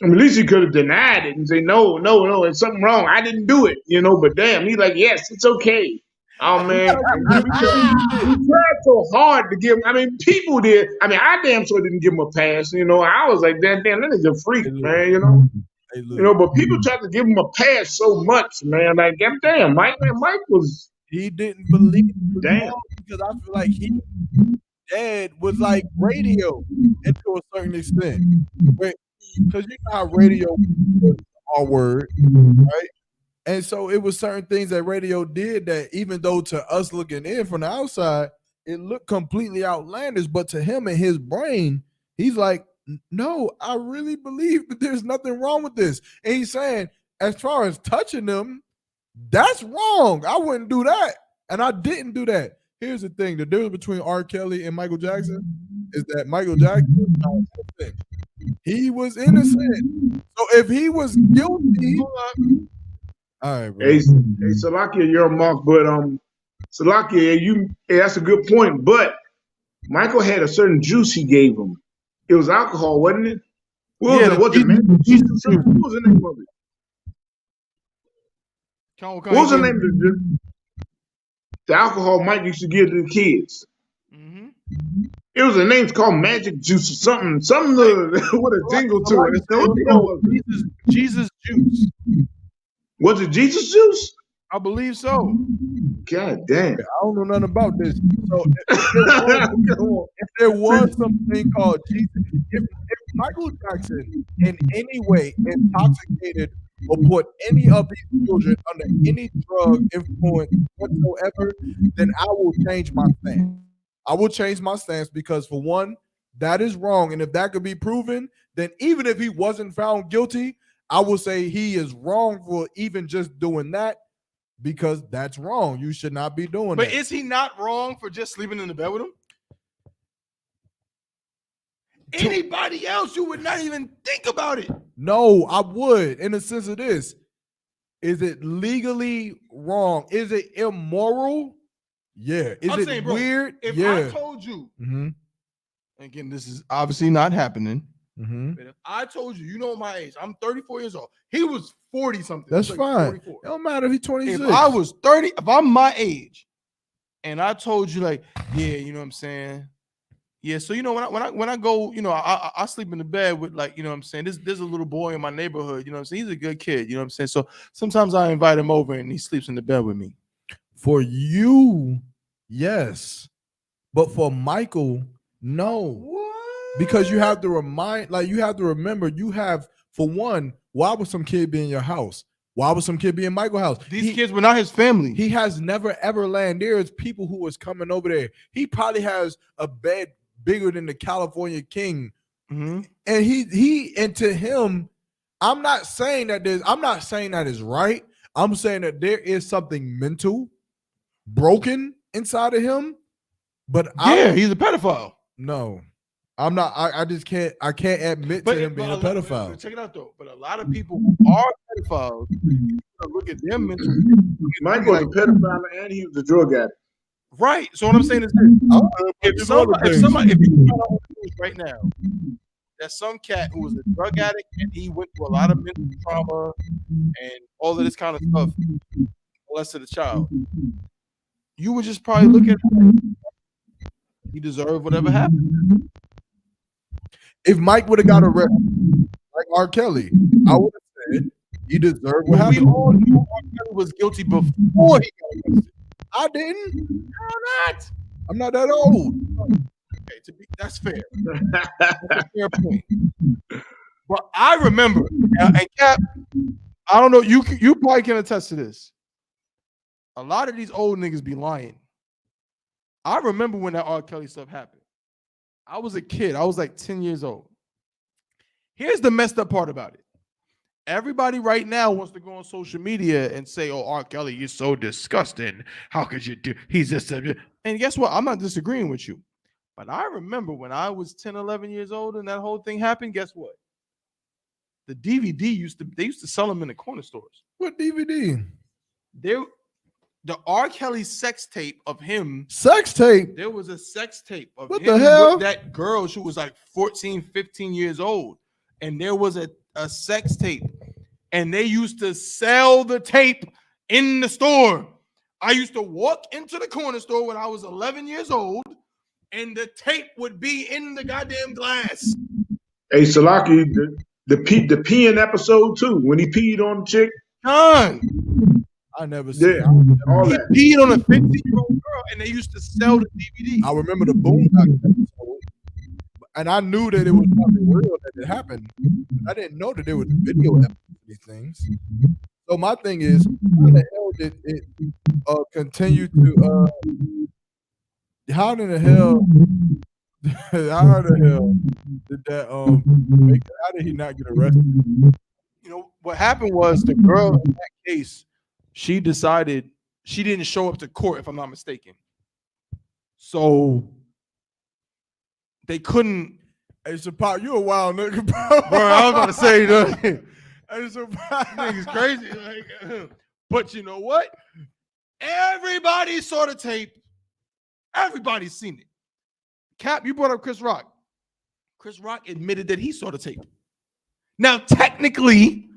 I mean, at least he could have denied it and say, no, there's something wrong. I didn't do it, but damn, he's like, yes, it's okay. Oh, man. We tried so hard to give him, I mean, people did. I mean, I damn sure didn't give him a pass, I was like, damn, that is a freak, man, but people tried to give him a pass so much, man. Like, damn, Mike was. He didn't believe it was Damn. wrong because I feel like his dad was like radio and to a certain extent. Because you know how radio was our word, right? And so it was certain things that radio did that even though to us looking in from the outside, it looked completely outlandish. But to him in his brain, he's like, no, I really believe that there's nothing wrong with this. And he's saying, as far as touching them, that's wrong. I wouldn't do that. And I didn't do that. Here's the thing. The difference between R. Kelly and Michael Jackson is that Michael Jackson was not innocent. He was innocent. So if he was guilty... All right, bro. Hey, Salakia, you're a mark, but Salakia, that's a good point. But Michael had a certain juice he gave him. It was alcohol, wasn't it? What was the name of it? What was the name of the alcohol Mike used to give to the kids? Mm-hmm. It was a name called Magic Juice or something with a jingle to it. Jesus Juice. Was it Jesus Juice? I believe so. God damn. I don't know nothing about this. So if there was something called Jesus, if Michael Jackson in any way intoxicated or put any of these children under any drug influence whatsoever, then I will change my stance. I will change my stance because, for one, that is wrong. And if that could be proven, then even if he wasn't found guilty, I will say he is wrong for even just doing that because that's wrong. You should not be doing that. But is he not wrong for just sleeping in the bed with him? Anybody else, you would not even think about it. No, I would. In the sense of this, is it legally wrong? Is it immoral? Yeah. Is it weird? If yeah. I told you, again, this is obviously not happening. But if I told you, my age, I'm 34 years old. He was 40 something. That's fine. 44. It don't matter if he's 26. If I was 30, if I'm my age, and I told you, like, yeah, you know what I'm saying? Yeah, so when I go, I sleep in the bed with, like, there's a little boy in my neighborhood, he's a good kid, so sometimes I invite him over and he sleeps in the bed with me. For you, yes, but for Michael, no. What? Because you have to remember, you have, for one, why would some kid be in your house? Why would some kid be in Michael's house? These kids were not his family. He has never ever landed. There's people who was coming over there. He probably has a bed bigger than the California King. And and to him, I'm not saying that is right. I'm saying that there is something mental broken inside of him. But he's a pedophile. No, I'm not. I just can't. I can't admit to him being a pedophile. Check it out though. But a lot of people who are pedophiles, look at them mentally. Michael was a pedophile and he was a drug addict. Right. So what I'm saying is this: if you find out right now that some cat who was a drug addict and he went through a lot of mental trauma and all of this kind of stuff, molested a child, you would just probably look at him like, he deserved whatever happened. If Mike would have got arrested like R. Kelly, I would have said he deserved what happened. We all knew R. Kelly was guilty before he got arrested. I didn't. You're not. I'm not that old. Okay, that's fair. That's a fair point. But I remember, and Cap, I don't know, you probably can attest to this. A lot of these old niggas be lying. I remember when that R. Kelly stuff happened. I was a kid. I was like 10 years old. Here's the messed up part about it. everybody right now wants to go on social media and say, "Oh, R. Kelly, you're so disgusting. How could you do? He's just a..." And guess what? I'm not disagreeing with you, but I remember when I was 10, 11 years old and that whole thing happened. Guess what? The DVD used to sell them in the corner stores. What DVD? The R. Kelly sex tape of him. Sex tape? There was a sex tape of what him the hell? with that girl. She was like 14, 15 years old. And there was a sex tape. And they used to sell the tape in the store. I used to walk into the corner store when I was 11 years old, and the tape would be in the goddamn glass. Hey, Salaki, the peeing episode too, when he peed on the chick. John. I never seen Yeah, all He that. peed on a 15-year-old girl, and they used to sell the DVD. I remember the Boondock episode, and I knew that it was probably real that it happened. I didn't know that there was video evidence of these things. So my thing is, how the hell did it continue to? How in the hell? How the hell did that? How did he not get arrested? You know what happened was the girl in that case. She decided she didn't show up to court, if I'm not mistaken. So they couldn't. Hey, Chappelle, you a wild nigga, bro. Bro, I was about to say that. Hey, nigga's crazy. Like, but you know what? Everybody saw the tape. Everybody's seen it. Cap, you brought up Chris Rock. Chris Rock admitted that he saw the tape. Now, technically,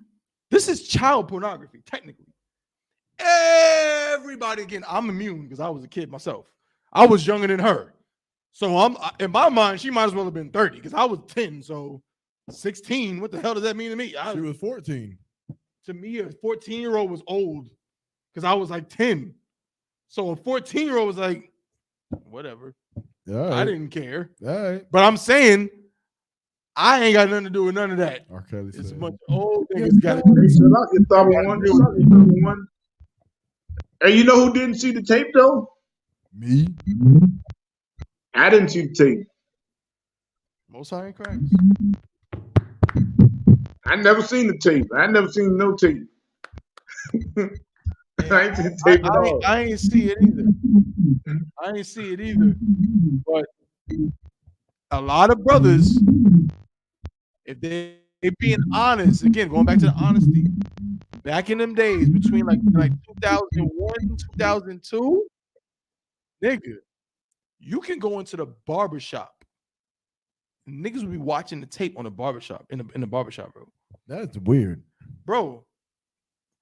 this is child pornography. Technically. Everybody, again, I'm immune because I was a kid myself. I was younger than her. So I'm in my mind, she might as well have been 30 because I was 10. So 16, what the hell does that mean to me? She was 14. To me, a 14-year-old was old because I was like 10. So a 14-year-old was like, whatever. Yeah, right. I didn't care. All right. But I'm saying I ain't got nothing to do with none of that. R. Kelly It's a said. bunch of old niggas got it. Hey, Salaki, thought one. Hey, you know who didn't see the tape though? Me? I didn't see the tape. Most high and cracks. I never seen the tape. I never seen no tape. I ain't seen the tape at all. I ain't see it either. But a lot of brothers, if they being honest, again, going back to the honesty, back in them days, between like 2001, 2002, nigga, you can go into the barbershop. Niggas would be watching the tape on the barbershop, in the barbershop, bro. That's weird. Bro,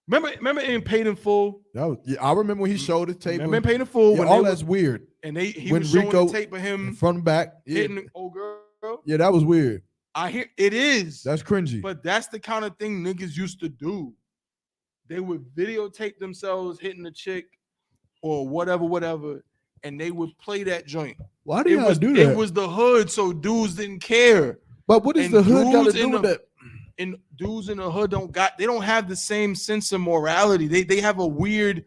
remember in Paid in Full? That was, yeah, I remember when he showed the tape. Remember in Paid in Full? Yeah, when all that's weird. And he when was showing Rico, the tape of him front and back. Yeah. hitting the old girl. Yeah, that was weird. I hear it is. That's cringy. But that's the kind of thing niggas used to do. They would videotape themselves hitting the chick or whatever, and they would play that joint. Why do y'all do that? It was the hood, so dudes didn't care. But what does the hood got to do with that? And dudes in the hood they don't have the same sense of morality. They have a weird,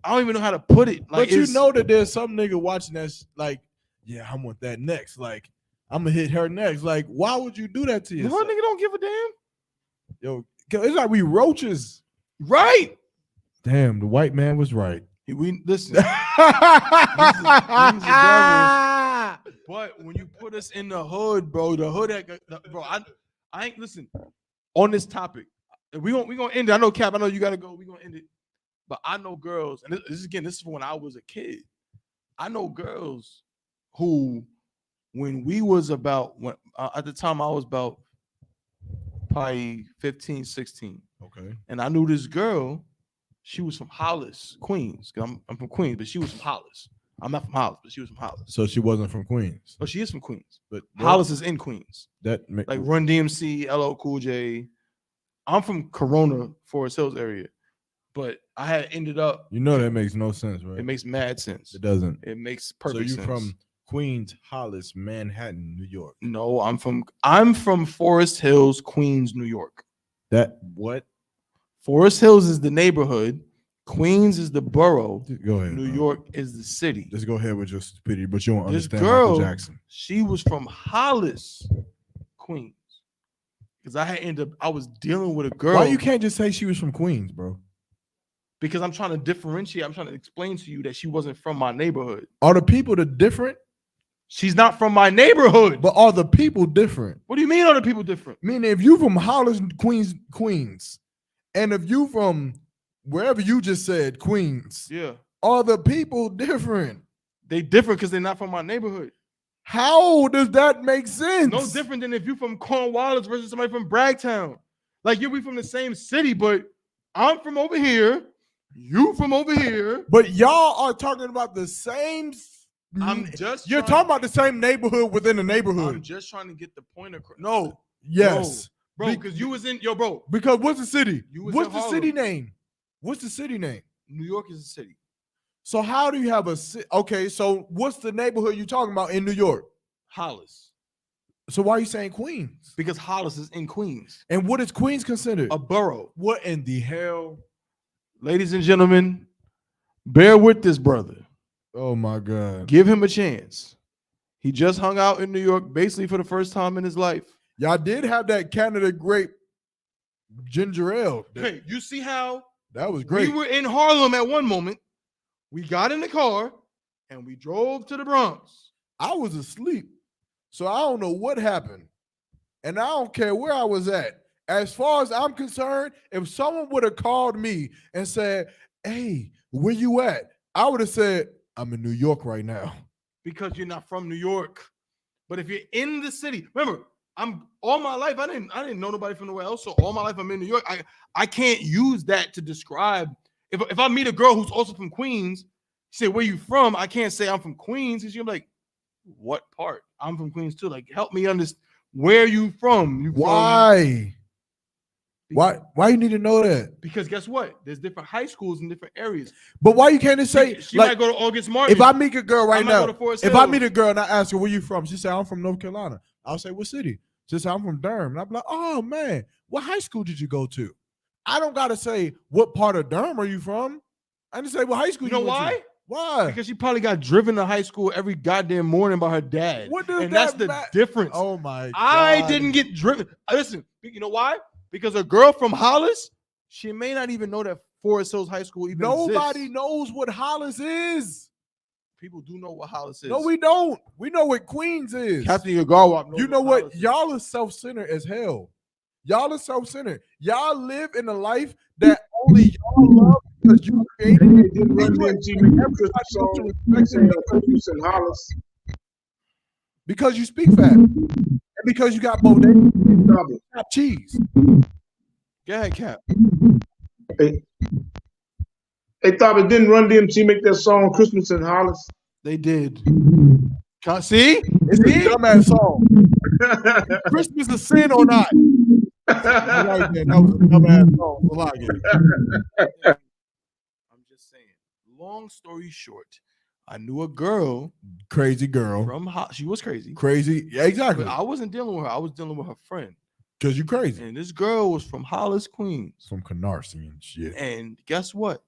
I don't even know how to put it. Like, but you know that there's some nigga watching that's like, yeah, I want that next. Like, I'm gonna hit her next. Like, why would you do that to yourself? No, nigga don't give a damn. Yo, it's like we roaches. Right. Damn, the white man was right. We listen. He's the devil. But when you put us in the hood, bro, bro, I ain't listen on this topic. We gonna end it. I know, Cap. I know you gotta go. We gonna end it. But I know girls, and this is from when I was a kid. I know girls who, when we was about at the time I was about probably 15, 16. Okay. And I knew this girl. She was from Hollis, Queens. I'm from Queens, but she was from Hollis. I'm not from Hollis, but she was from Hollis. So she wasn't from Queens. Oh, she is from Queens. But Hollis is in Queens. Like Run DMC, LL Cool J. I'm from Corona, Forest Hills area. But I had ended up. You know that makes no sense, right? It makes mad sense. It doesn't. It makes perfect sense. So you from Queens, Hollis, Manhattan, New York? No, I'm from Forest Hills, Queens, New York. That what? Forest Hills is the neighborhood. Queens is the borough. Go ahead. New York is the city. Just go ahead with your stupidity, but you don't This understand girl, Michael Jackson. She was from Hollis, Queens. Because I was dealing with a girl. Why you can't just say she was from Queens, bro? Because I'm trying to differentiate. I'm trying to explain to you that she wasn't from my neighborhood. Are the people different? She's not from my neighborhood. But are the people different? What do you mean are the people different? Meaning if you from Hollis, Queens, and if you from wherever you just said, Queens, yeah, are the people different? They different because they're not from my neighborhood. How does that make sense? No different than if you from Cornwallis versus somebody from Bragtown. Like you'll be from the same city, but I'm from over here. You from over here. But y'all are talking about the same. You're talking about the same neighborhood within the neighborhood. I'm just trying to get the point across. No. Yes. No, bro, because you was in bro. Because what's the city? What's the city name? What's the city name? New York is a city. So how do you have a city? Okay, so what's the neighborhood you talking about in New York? Hollis. So why are you saying Queens? Because Hollis is in Queens. And what is Queens considered? A borough. What in the hell? Ladies and gentlemen, bear with this brother. Oh my God. Give him a chance. He just hung out in New York basically for the first time in his life. Y'all did have that Canada grape ginger ale. Hey, you see how that was great. We were in Harlem at one moment. We got in the car and we drove to the Bronx. I was asleep, so I don't know what happened. And I don't care where I was at. As far as I'm concerned, if someone would have called me and said, hey, where you at? I would have said, I'm in New York right now. Because you're not from New York. But if you're in the city, remember, I'm all my life, I didn't know nobody from nowhere else. So all my life I'm in New York. I can't use that to describe. If I meet a girl who's also from Queens, say, where you from? I can't say I'm from Queens because you're like, what part? I'm from Queens too. Like, help me understand where you from. Why you need to know that? Because guess what? There's different high schools in different areas. But why you can't just say she might go to August Martin? If I meet a girl right now, if I meet a girl and I ask her where you from, she say I'm from North Carolina. I'll say what city? She say I'm from Durham. And I'll be like, oh man, what high school did you go to? I don't gotta say what part of Durham are you from. I just say what high school. You know why? To. Why? Because she probably got driven to high school every goddamn morning by her dad. What does and that's the difference. Oh my God. I didn't get driven. Listen, you know why? Because a girl from Hollis, she may not even know that Forest Hills High School even Nobody exists. knows what Hollis is. People do know what Hollis is. No, we don't. We know what Queens is. Captain Yagarwap knows. You know what? Y'all are self-centered as hell. Y'all are self-centered. Y'all live in a life that only y'all love because you created it. Didn't Run DMC make a Christmas song saying Christmas in Hollis? Because you speak fast. And because you got bodega. Got cheese. Go ahead, Cap. Hey, Thobby, didn't Run DMC make that song Christmas in Hollis? They did. See? It's a dumbass song. Christmas a sin or not? That was a dumbass song. I'm just saying. Long story short, I knew a girl. Crazy girl. She was crazy. Crazy. Yeah, exactly. But I wasn't dealing with her. I was dealing with her friend. Because you crazy. And this girl was from Hollis, Queens. From Canarsie and shit. And guess what?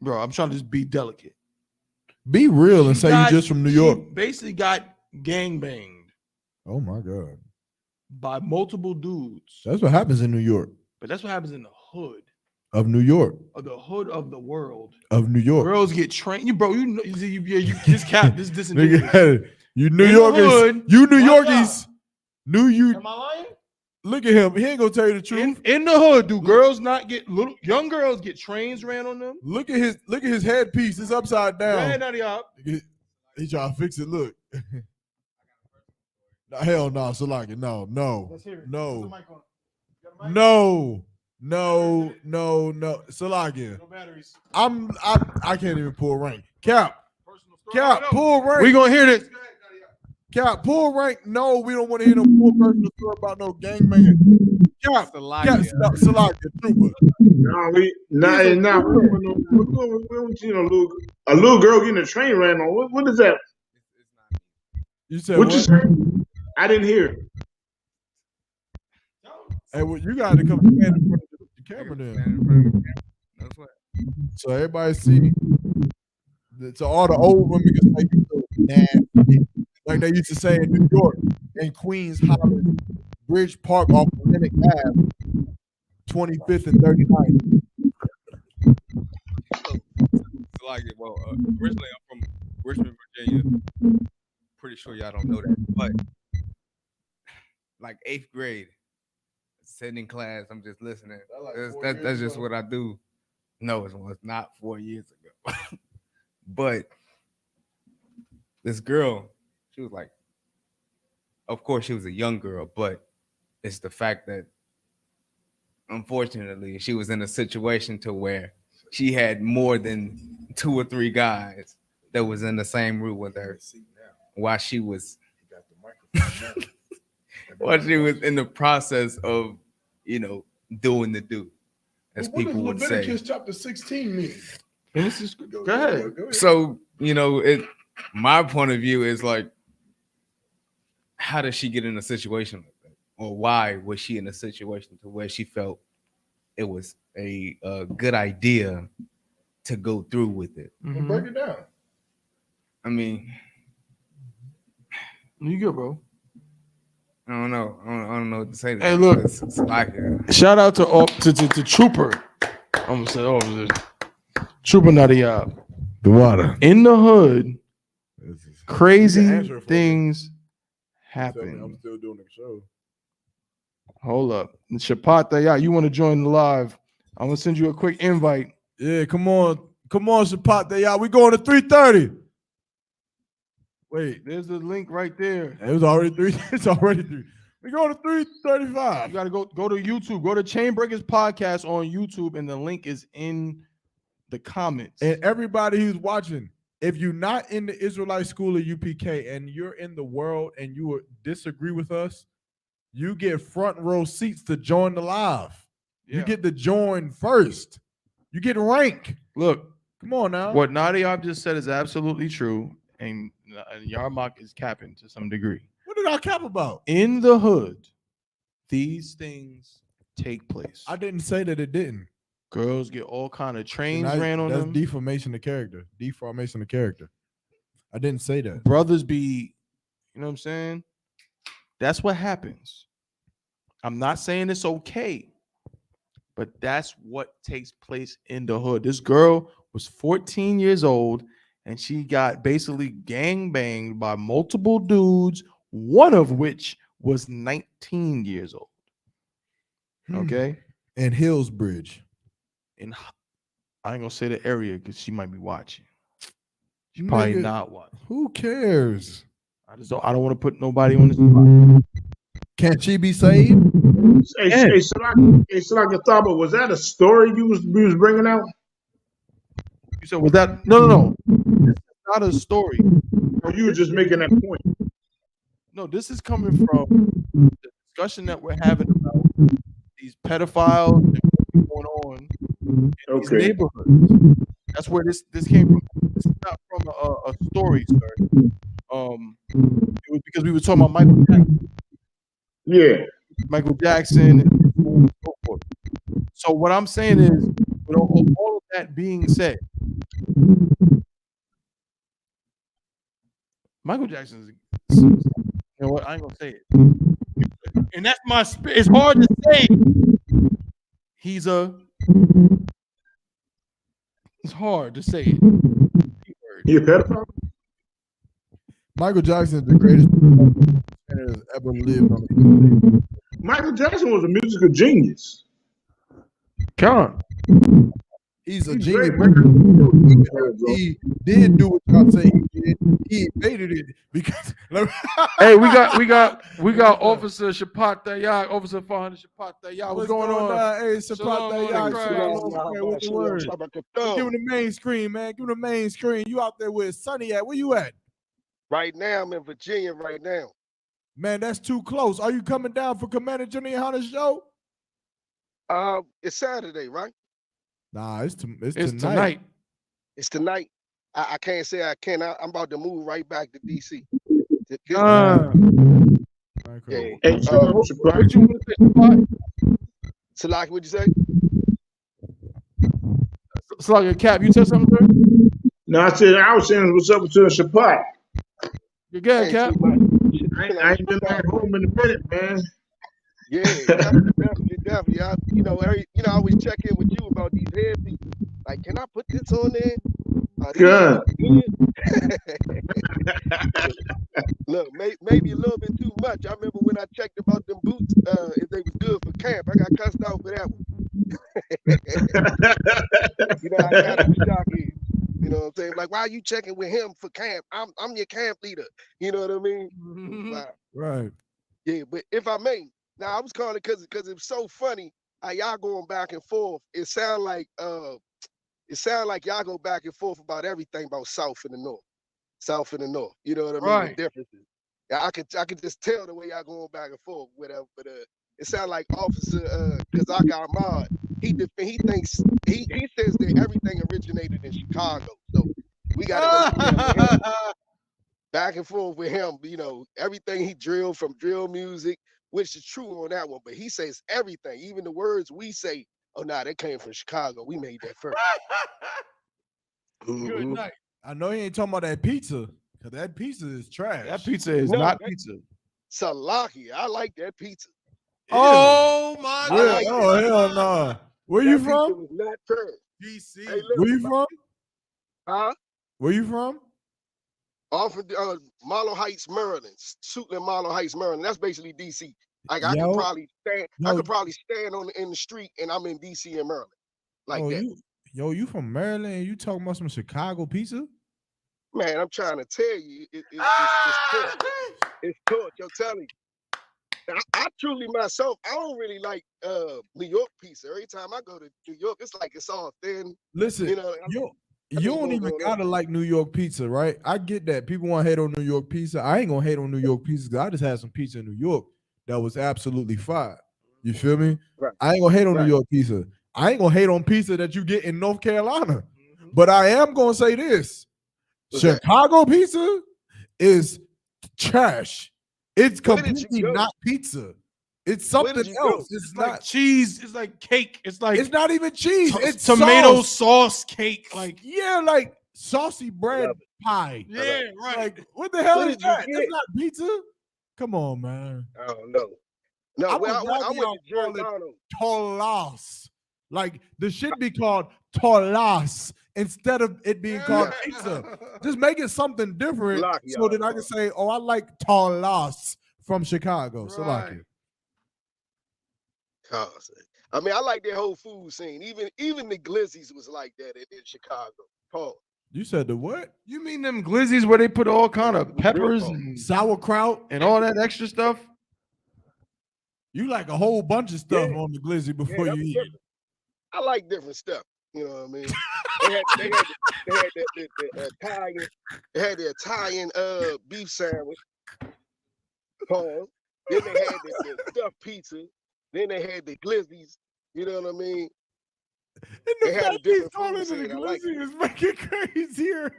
Bro, I'm trying to just be delicate. Be real and say you're just from New York. She basically got gangbanged. Oh my God. By multiple dudes. That's what happens in New York. But that's what happens in the hood. Of New York. Of the hood of the world. Of New York. Girls get trained. You this cap, this you New Yorkers. You New Yorkies. Am I lying? Look at him. He ain't gonna tell you the truth. In the hood, do girls not get young girls get trains ran on them? Look at his headpiece. It's upside down. He trying to fix it. Look. No, hell no, Salaki. No. Let's hear it. No. Salaki. No batteries. I can't even pull rank. Cap, pull rank. We gonna hear this. Cap, pull rank. No, we don't want to hear no full personal story about no gangman. Cap, Salaki, trooper. We don't see a little girl getting a train ran on. What is that? You said what? You saying? I didn't hear. Hey, well, you got to come stand in front of the camera then. That's what. So everybody see. So all the old women can say you so nasty. like they used to say in New York, in Queens, Hollis, Bridge Park off Atlantic Ave, 25th and 39th. Like, well, originally I'm from Richmond, Virginia. Pretty sure y'all don't know that, but like 8th grade, sitting in class, I'm just listening. That's just what I do. No, it was not 4 years ago. But this girl, she was like, of course, she was a young girl, but it's the fact that unfortunately she was in a situation to where she had more than 2 or 3 guys that was in the same room with her while she was in the process of, doing the do, as people would say. Leviticus chapter 16 mean? Go ahead. So, my point of view is like, how does she get in a situation like that? Or why was she in a situation to where she felt it was a good idea to go through with it? Well, break it down. I mean, You good, bro? I don't know. I don't know what to say. Hey, look. It's like, Shout out to Trooper. I'm gonna say officer. Trooper Nadia. The water. In the hood, crazy answer for things I'm happen. still doing the show. Hold up. Shapata, you want to join the live? I'm gonna send you a quick invite. Yeah, come on, Shapat. Y'all, we going to 3:30. Wait, There's the link right there. it was already 3. It's already 3. We going to 3:35. You gotta go to YouTube. Go to Chainbreakers podcast on YouTube, and the link is in the comments. And everybody who's watching, if you're not in the Israelite school of UPK and you're in the world and you would disagree with us, you get front row seats to join the live. You get to join first. You get rank. Look, come on now. What Nadia just said is absolutely true, and Yarmak is capping to some degree. What did I cap about? In the hood, these things take place. I didn't say that it didn't. Girls get all kind of trains ran on them. them. That's deformation of character. Deformation of character. I didn't say that. Brothers be, you know what I'm saying? That's what happens. I'm not saying it's okay, but that's what takes place in the hood. This girl was 14 years old, and she got basically gangbanged by multiple dudes, one of which was 19 years old. Okay? And Hillsbridge. And I ain't gonna say the area because she might be watching. She probably not watching. Who cares? I don't want to put nobody on the spot. Can't she be saved? Hey, Salaka Thaba, was that a story you was bringing out? You said, was that? No. This is not a story. Or you were just making that point? No, this is coming from the discussion that we're having about these pedophiles and what's going on in these neighborhoods. That's where this came from. This is not from a story, sir. It was because we were talking about Michael Jackson. Yeah. Michael Jackson and so forth. So what I'm saying is, with all of that being said, Michael Jackson is, you know what? I ain't gonna say it. And that's my spirit. It's hard to say. It's hard to say it. He a pedophile? Michael Jackson is the greatest that has ever lived on the planet. Michael Jackson was a musical genius. Come on. He's a genius. He did do what y'all say he did. He evaded it because hey, we got Officer Shapat Dayak, Officer 400 Shapat Dayak. What's going on? Hey, Shapat Dayak. What's the word? Give him the main screen, man. Give him the main screen. You out there with Sonny at? Where you at? Right now, I'm in Virginia right now. Man, that's too close. Are you coming down for Commander Jimmy Yahanna's show? It's Saturday, right? Nah, it's tonight. It's tonight. I can't say I can. I'm about to move right back to DC. Hey, what you want to say? Salaki, what'd you say? Salaki, Cap, you said something, sir? No, I was saying what's up to Shapat. You're good, Cap. I ain't been back home in a minute, man. Yeah, definitely. I always check in with you about these headpieces. Like, can I put this on there? These Good. Look, maybe a little bit too much. I remember when I checked about them boots, if they was good for camp. I got cussed out for that one. You know how Shock is. You know what I'm saying? Like, why are you checking with him for camp? I'm your camp leader. You know what I mean? Wow. Right. Yeah, but if I may, now I was calling it because it's so funny how y'all going back and forth. It sound like y'all go back and forth about everything about South and the North. South and the North. You know what I mean? Right. The differences. Yeah, I could just tell the way y'all going back and forth, whatever. But it sounds like Officer Kazak Ahmad. He thinks he says that everything originated in Chicago. So we gotta go back and forth with him. You know, everything he drilled from drill music, which is true on that one. But he says everything, even the words we say, oh nah, that came from Chicago. We made that first. Good night. I know you ain't talking about that pizza, because that pizza is trash. That pizza is not pizza. Salaki. I like that pizza. Oh my God. Oh, hell no. Where you from? Pizza was not trash. DC. Hey, Where you from? Huh? Where you from? Off of Marlow Heights, Maryland. Suitland, Marlow Heights, Maryland. That's basically DC. Like I could probably stand in the street and I'm in DC and Maryland. Like that. You from Maryland and you talking about some Chicago pizza? Man, I'm trying to tell you, it's torch. It's torch, I'm telling you. I truly myself, I don't really like New York pizza. Every time I go to New York, it's like it's all thin. Listen, you know, you don't even gotta like New York pizza, right? I get that. People want to hate on New York pizza. I ain't gonna hate on New York pizza because I just had some pizza in New York that was absolutely fire. You feel me? Right. I ain't gonna hate on New York pizza. I ain't gonna hate on pizza that you get in North Carolina. But I am gonna say this. Chicago pizza is trash. It's completely not pizza. It's something else. It's not like cheese. It's like cake. It's not even cheese. It's tomato sauce cake. Like like saucy bread pie. Yeah, right. Like what the hell is that? It's not pizza. Come on, man. I don't know. No, I went to Giordano. Tolas. Like the shit be called Tolas instead of it being called pizza. Just make it something different so that I can say, oh, I like Tolas from Chicago. So like it. I mean, I like their whole food scene. Even the glizzies was like that in Chicago. Paul. You said the what? You mean them glizzies where they put all kind of peppers and sauerkraut and all that extra stuff? You like a whole bunch of stuff on the glizzy before you eat it. I like different stuff. You know what I mean? They had the Italian beef sandwich. Paul. Then they had the stuffed pizza. Then they had the glizzies. You know what I mean? And the fact he's calling it a glizzy is making crazier.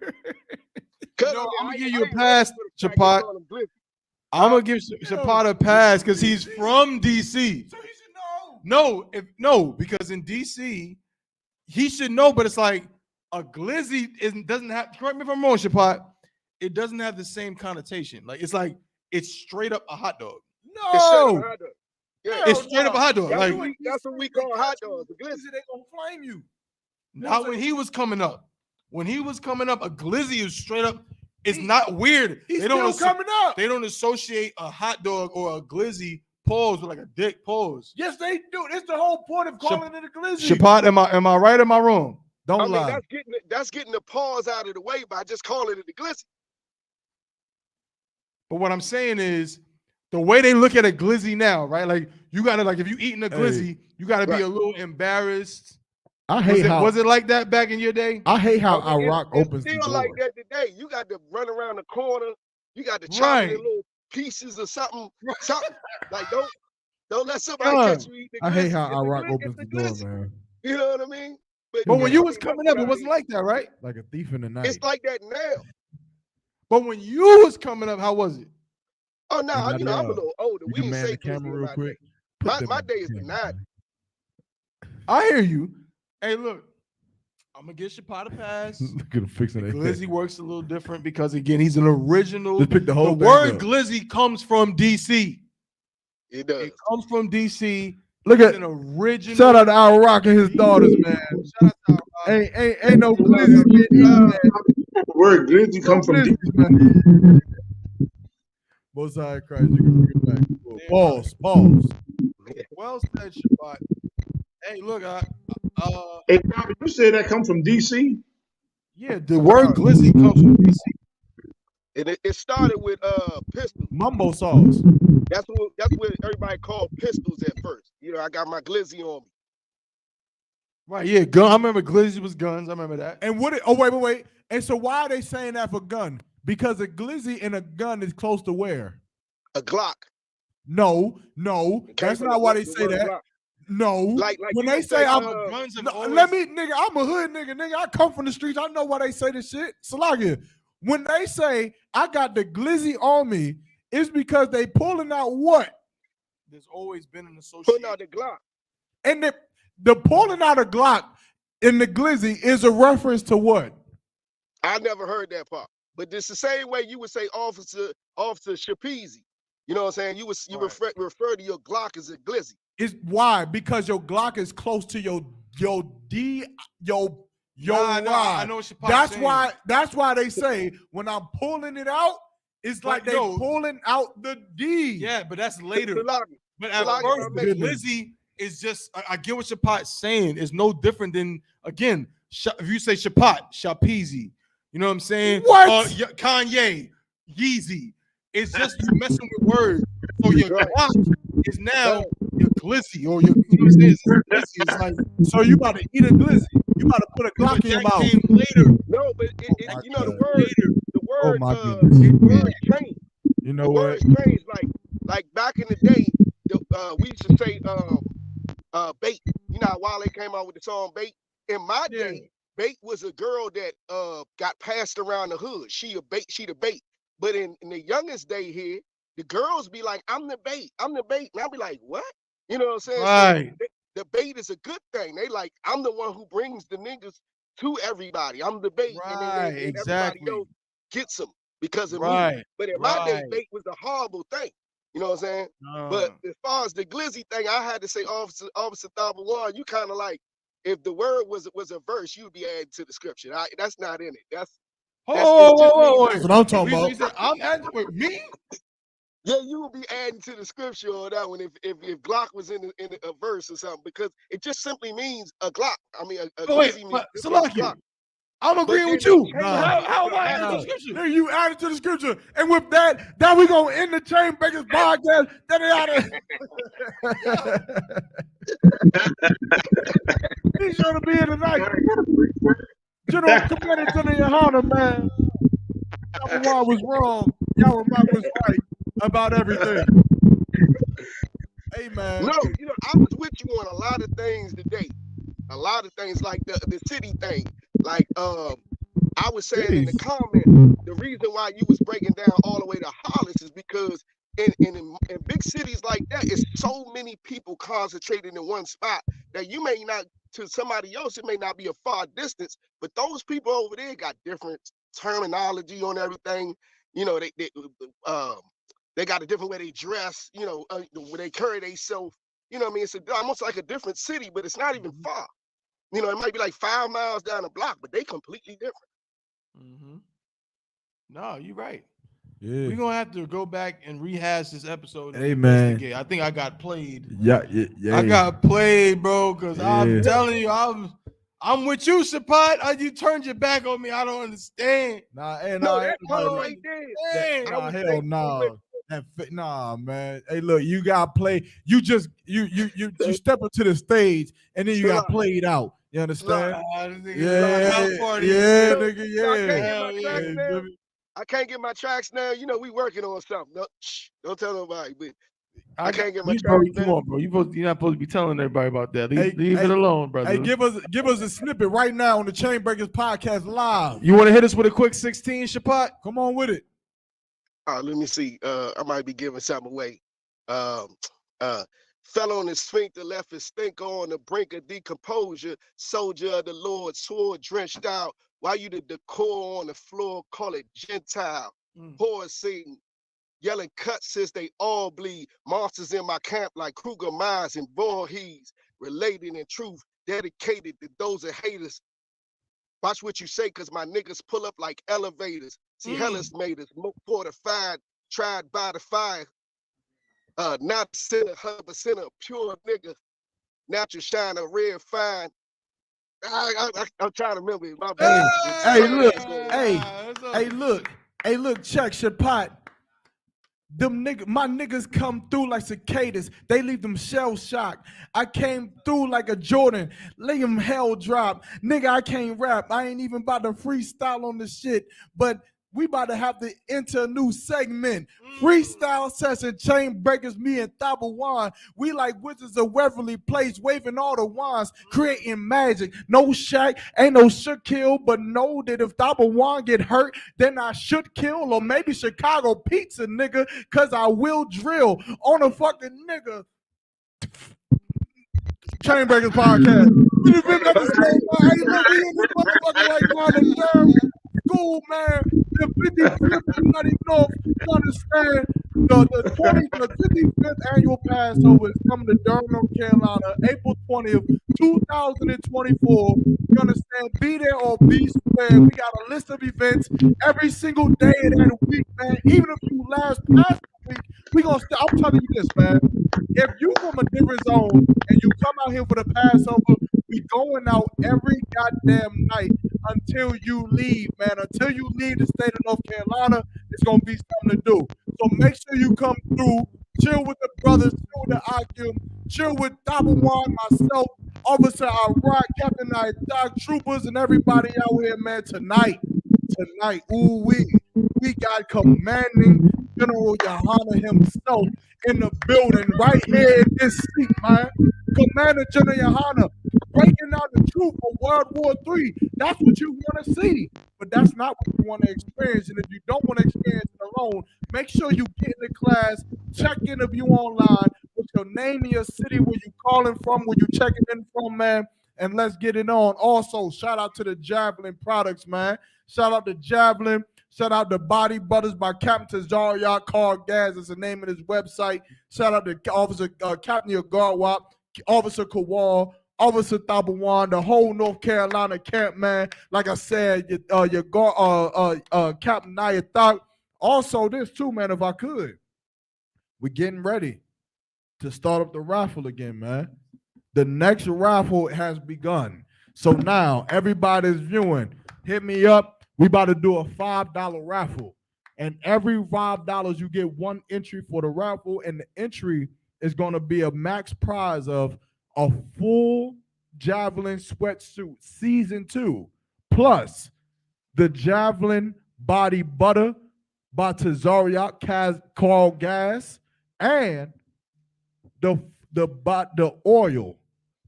I'm gonna give you a pass, Chapat. I'm gonna give Chapat a pass because he's from DC. So he should know. No, because in DC, he should know. But it's like a glizzy doesn't have. Correct me if I'm wrong, Chapat. It doesn't have the same connotation. Like it's straight up a hot dog. No. It's straight up a hot dog. That's what we call hot dogs. The glizzy, they gonna flame you. Not when he was coming up. When he was coming up, a glizzy is straight up. It's not weird. He's still coming up. They don't associate a hot dog or a glizzy pause with like a dick pause. Yes, they do. It's the whole point of calling it a glizzy. Chapat, am I right? Am I wrong? Don't lie. That's getting the pause out of the way by just calling it a glizzy. But what I'm saying is, the way they look at a glizzy now, right? Like you gotta if you eating a glizzy, you gotta be a little embarrassed. I hate was it like that back in your day? I hate how Iraq opens the door. It's still like that today. You got to run around the corner. You got to chop it in little pieces or something. Something like don't let somebody catch you eating. I hate how Iraq opens the door, man. You know what I mean? But when you was coming up, it wasn't like that, right? Like a thief in the night. It's like that now. But when you was coming up, how was it? Oh no, I'm a little older. We can man the camera real quick. My day is the 90s. I hear you. Hey, look, I'm gonna get Chappelle a pass. Look at him fixing it. Glizzy works a little different because again, he's an original. Just pick the whole thing word up. Glizzy comes from DC. It does. It comes from DC. Look He's at an original. shout out to Al Rock and his daughters, man. Shout out to Al Rock. Ain't no Glizzy getting in, Word Glizzy come from Glizzy, man. Most High Christ, you can bring it back. Pause. Well said, Shabbat. Hey, look, Hey, Bobby, you said that come from DC? yeah, the word Glizzy comes from DC. It started with pistols. Mumbo sauce. That's what everybody called pistols at first. You know, I got my Glizzy on me. Right, yeah, gun. I remember Glizzy was guns. I remember that. And wait. And so why are they saying that for gun? Because a Glizzy and a gun is close to where? A Glock. No, that's not why they say that. Glock. No, Like when you they say I'm guns have no, always- let me, nigga, I'm a hood nigga. I come from the streets. I know why they say this shit. Salakia, when they say I got the Glizzy on me, it's because they pulling out what? There's always been an association. Putting out the Glock. And the pulling out a Glock in the Glizzy is a reference to what? I never heard that part. But it's the same way you would say Officer Shapeezy. You know what I'm saying? You refer to your Glock as a Glizzy. It's why? Because your Glock is close to your ride. I know what you're That's why they say when I'm pulling it out, it's like they pulling out the D. Yeah, but that's later. Salami. But at Salami, first, I make- Glizzy is just. I get what Shapat's saying. It's no different than again. If you say Shapat, Shapeezy, you know what I'm saying? What? Kanye, Yeezy. It's just you messing with words. So your Glock is now your Glizzy or your. You know what I'm saying? It's Glizzy. It's like So you about to eat a Glizzy? You about to put a Glock in your mouth? came later. No, but you know the Oh word my goodness. the word changed. You know The what? words changed. Like back in the day, we used to say bait. You know how Wale came out with the song bait? In my day, bait was a girl that got passed around the hood. She the bait. But in the youngest day here, the girls be like, I'm the bait. And I'll be like, what? You know what I'm saying? Right. So the bait is a good thing. They like, I'm the one who brings the niggas to everybody. I'm the bait. Right, and exactly. everybody else gets them because of Right, me. But in my day, bait was a horrible thing. You know what I'm saying? But as far as the Glizzy thing, I had to say, Officer Thabawan, you kind of like, if the word was a verse, you'd be adding to the scripture. That's not in it. That's Whoa. That's what I'm talking about. He said, I'm adding with me. yeah, you would be adding to the scripture on that one if Glock was in a verse or something, because it just simply means a Glock. I mean, a Glizzy means Salaki, Glock. I'm agreeing then with you. they changed How it. am I adding to the scripture? Nigga, you added to the scripture. And with that, now we gonna end the Chainbreakers podcast. Then they out He's sure to be here tonight. General committed to the Yahanna, man. Y'all was wrong. Y'all was right about everything. Hey, man. No, you know, I was with you on a lot of things today. A lot of things like the city thing. Like I was saying in the comment, the reason why you was breaking down all the way to Hollis is because in big cities like that, it's so many people concentrated in one spot that you may not, to somebody else, it may not be a far distance, but those people over there got different terminology on everything. You know, they got a different way they dress, you know, where they carry themselves. You know what I mean? It's almost like a different city, but it's not even far. You know, it might be like 5 miles down the block, but they completely different. Mm-hmm. No, you're right. Yeah. We're gonna have to go back and rehash this episode. Hey, man. I think I got played. Yeah. I got played, bro, because I'm telling you, I'm with you, Shapat. You turned your back on me. I don't understand. That part right there. Hell no. Nah, man. Hey, look, you got played. You just you step into the stage and then you got played out. You understand? Nigga. I can't get my tracks now. You know, we working on something. No, don't tell nobody, but I can't get my tracks. Come on, bro. You're not supposed to be telling everybody about that. Leave it alone, brother. Hey, give us a snippet right now on the Chainbreakers podcast live. You want to hit us with a quick 16, Shapat? Come on with it. Let me see. I might be giving something away. Fell on his sphincter, left his stinker on the brink of decomposure. Soldier of the Lord, sword drenched out. While you the decor on the floor, call it Gentile. Poor Satan, yelling cuts since they all bleed. Monsters in my camp like Kruger Mines and Voorhees. Relating in truth, dedicated to those that haters. Watch what you say, cause my niggas pull up like elevators. See, Hellas made us fortified, tried by the fire. Not 100% of pure nigga. Natural shine a red fine. I'm trying to remember it. My bad. Hey, look, check your pot. My niggas come through like cicadas. They leave them shell shocked. I came through like a Jordan. Lay them hell drop. Nigga, I can't rap. I ain't even about to freestyle on this shit. But we about to have to enter a new segment. Freestyle session, Chainbreakers, me and Thabawan. We like Wizards of Waverly Place, waving all the wands, creating magic. No Shaq, ain't no should kill, but know that if Thabawan get hurt, then I should kill, or maybe Chicago pizza, nigga, cause I will drill on a fucking nigga. Chainbreakers podcast. Hey, look, we in this motherfucker right now, the third school, man. The 55th, you not even know if you understand. The 55th annual Passover is coming to Durham, North Carolina, April 20th, 2024. You understand? Be there or be square. We got a list of events every single day of that week, man. Even if you last past the week, we gonna I'm telling you this, man. If you from a different zone and you come out here for the Passover, we going out every goddamn night until you leave, man. Until you leave the state of North Carolina, it's gonna be something to do. So make sure you come through, chill with the brothers, chill with the I.S.U.P.K, chill with Thabawan, myself, Officer Iraq, Captain I.S.U.P.K, troopers, and everybody out here, man. Tonight, ooh, we got Commanding General Yahanna himself in the building right here in this seat, man. Commander General Yahanna breaking out the truth of World War III. That's what you want to see, but that's not what you want to experience. And if you don't want to experience it alone, make sure you get in the class, check in if you online with your name and your city, where you calling from, where you checking in from, man. And let's get it on. Also, shout out to the Javelin products, man. Shout out to Javelin. Shout out to Body Butters by Captain Tazariak Car Gas. Is the name of his website. Shout out to Officer Captain Yagardwap, Officer Kowal, Officer Thabawan, the whole North Carolina camp, man. Like I said, Captain Naya Thought. Also, this too, man, if I could. We're getting ready to start up the raffle again, man. The next raffle has begun. So now everybody's viewing. Hit me up. We about to do a $5 raffle. And every $5 you get one entry for the raffle. And the entry is going to be a max prize of a full Javelin sweatsuit season 2, plus the Javelin body butter by Tazariak Carl Gas, and the oil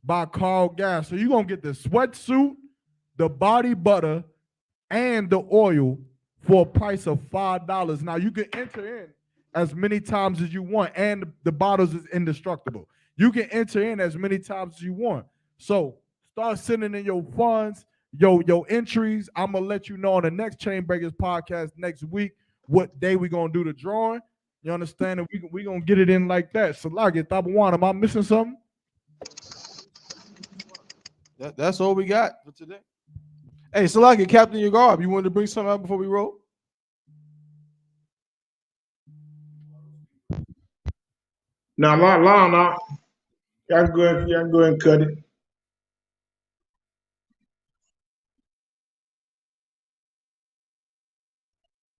by Carl Gas. So you're gonna get the sweatsuit, the body butter, and the oil for a price of $5. Now you can enter in as many times as you want, and the bottles is indestructible. You can enter in as many times as you want. So start sending in your funds, your entries. I'm gonna let you know on the next Chainbreakers podcast next week what day we gonna do the drawing. You understand? And we gonna get it in like that. So like it, Thabawan, am I missing something? That's all we got for today. Hey, Salaki, Captain Yagarb, you wanted to bring something out before we roll? Now, Lana, y'all go ahead and cut it.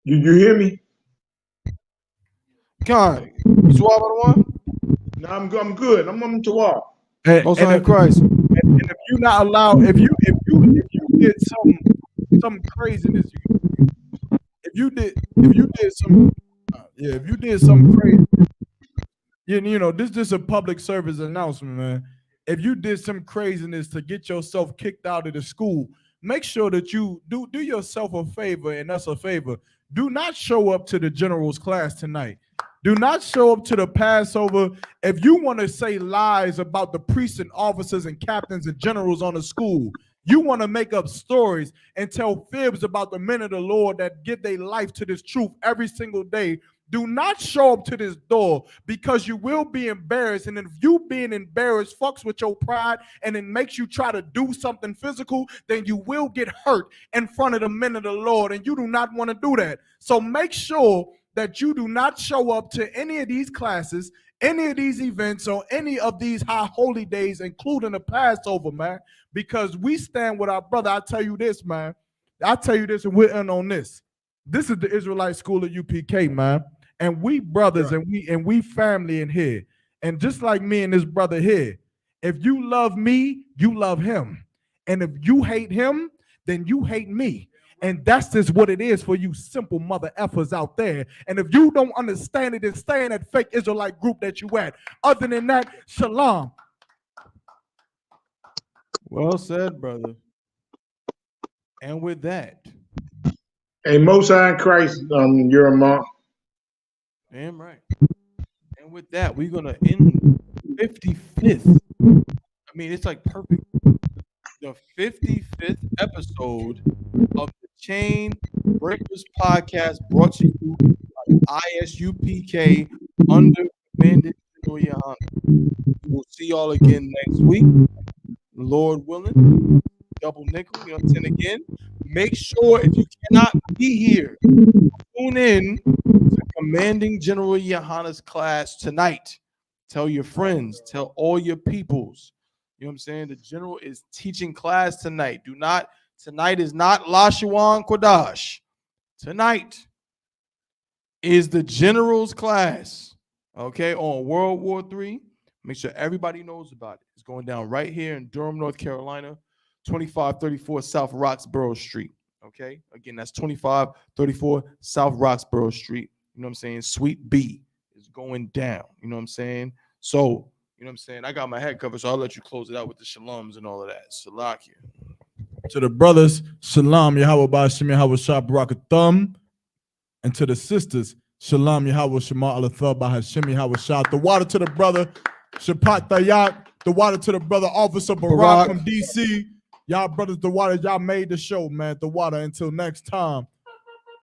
You hear me? Con, you swab on the one? No, I'm good. I'm on to walk. And Christ. And if you not allowed, if you did some craziness, if you did some crazy, you know, this is a public service announcement, man. If you did some craziness to get yourself kicked out of the school, make sure that you do yourself a favor and us a favor. Do not show up to the general's class tonight. Do not show up to the Passover. If you want to say lies about the priests and officers and captains and generals on the school, you want to make up stories and tell fibs about the men of the Lord that give their life to this truth every single day. Do not show up to this door, because you will be embarrassed. And if you being embarrassed fucks with your pride and it makes you try to do something physical, then you will get hurt in front of the men of the Lord. And you do not want to do that. So make sure that you do not show up to any of these classes, any of these events, or any of these high holy days, including the Passover, man, because we stand with our brother. I tell you this, man. I tell you this, and we're in on this. This is the Israelite School of UPK, man. And we brothers, right, and we family in here. And just like me and this brother here, if you love me, you love him. And if you hate him, then you hate me. And that's just what it is for you simple mother effers out there. And if you don't understand it, then stay in that fake Israelite group that you at. Other than that, shalom. Well said, brother. And with that, a Most High in Christ, you're a mom. Damn right. And with that, we're gonna end 55th. I mean, it's like perfect. The 55th episode of the Chainbreakers podcast, brought to you by I.S.U.P.K. under commanded Yahanna. We'll see y'all again next week, Lord willing. Double nickel, you know what I'm saying? Again, make sure if you cannot be here, tune in to Commanding General Yahanna's class tonight. Tell your friends, tell all your peoples. You know what I'm saying? The general is teaching class tonight. Tonight is not Lashawan Kodash. Tonight is the general's class, okay, on World War III. Make sure everybody knows about it. It's going down right here in Durham, North Carolina, 2534 South Roxborough Street, okay? Again, that's 2534 South Roxborough Street. You know what I'm saying? Suite B is going down. You know what I'm saying? So, you know what I'm saying? I got my head covered, so I'll let you close it out with the shalams and all of that. Salakia. To the brothers, shalom, Yahweh Ba'ashem, Yahweh Shah Barakathum. And to the sisters, shalom, Yahweh Shema Alathah Ba'ashem, Yahweh Shah. The water to the brother, Shapat Tayat. The water to the brother, Officer Barak from DC. Y'all brothers, the water, y'all made the show, man. The water. Until next time.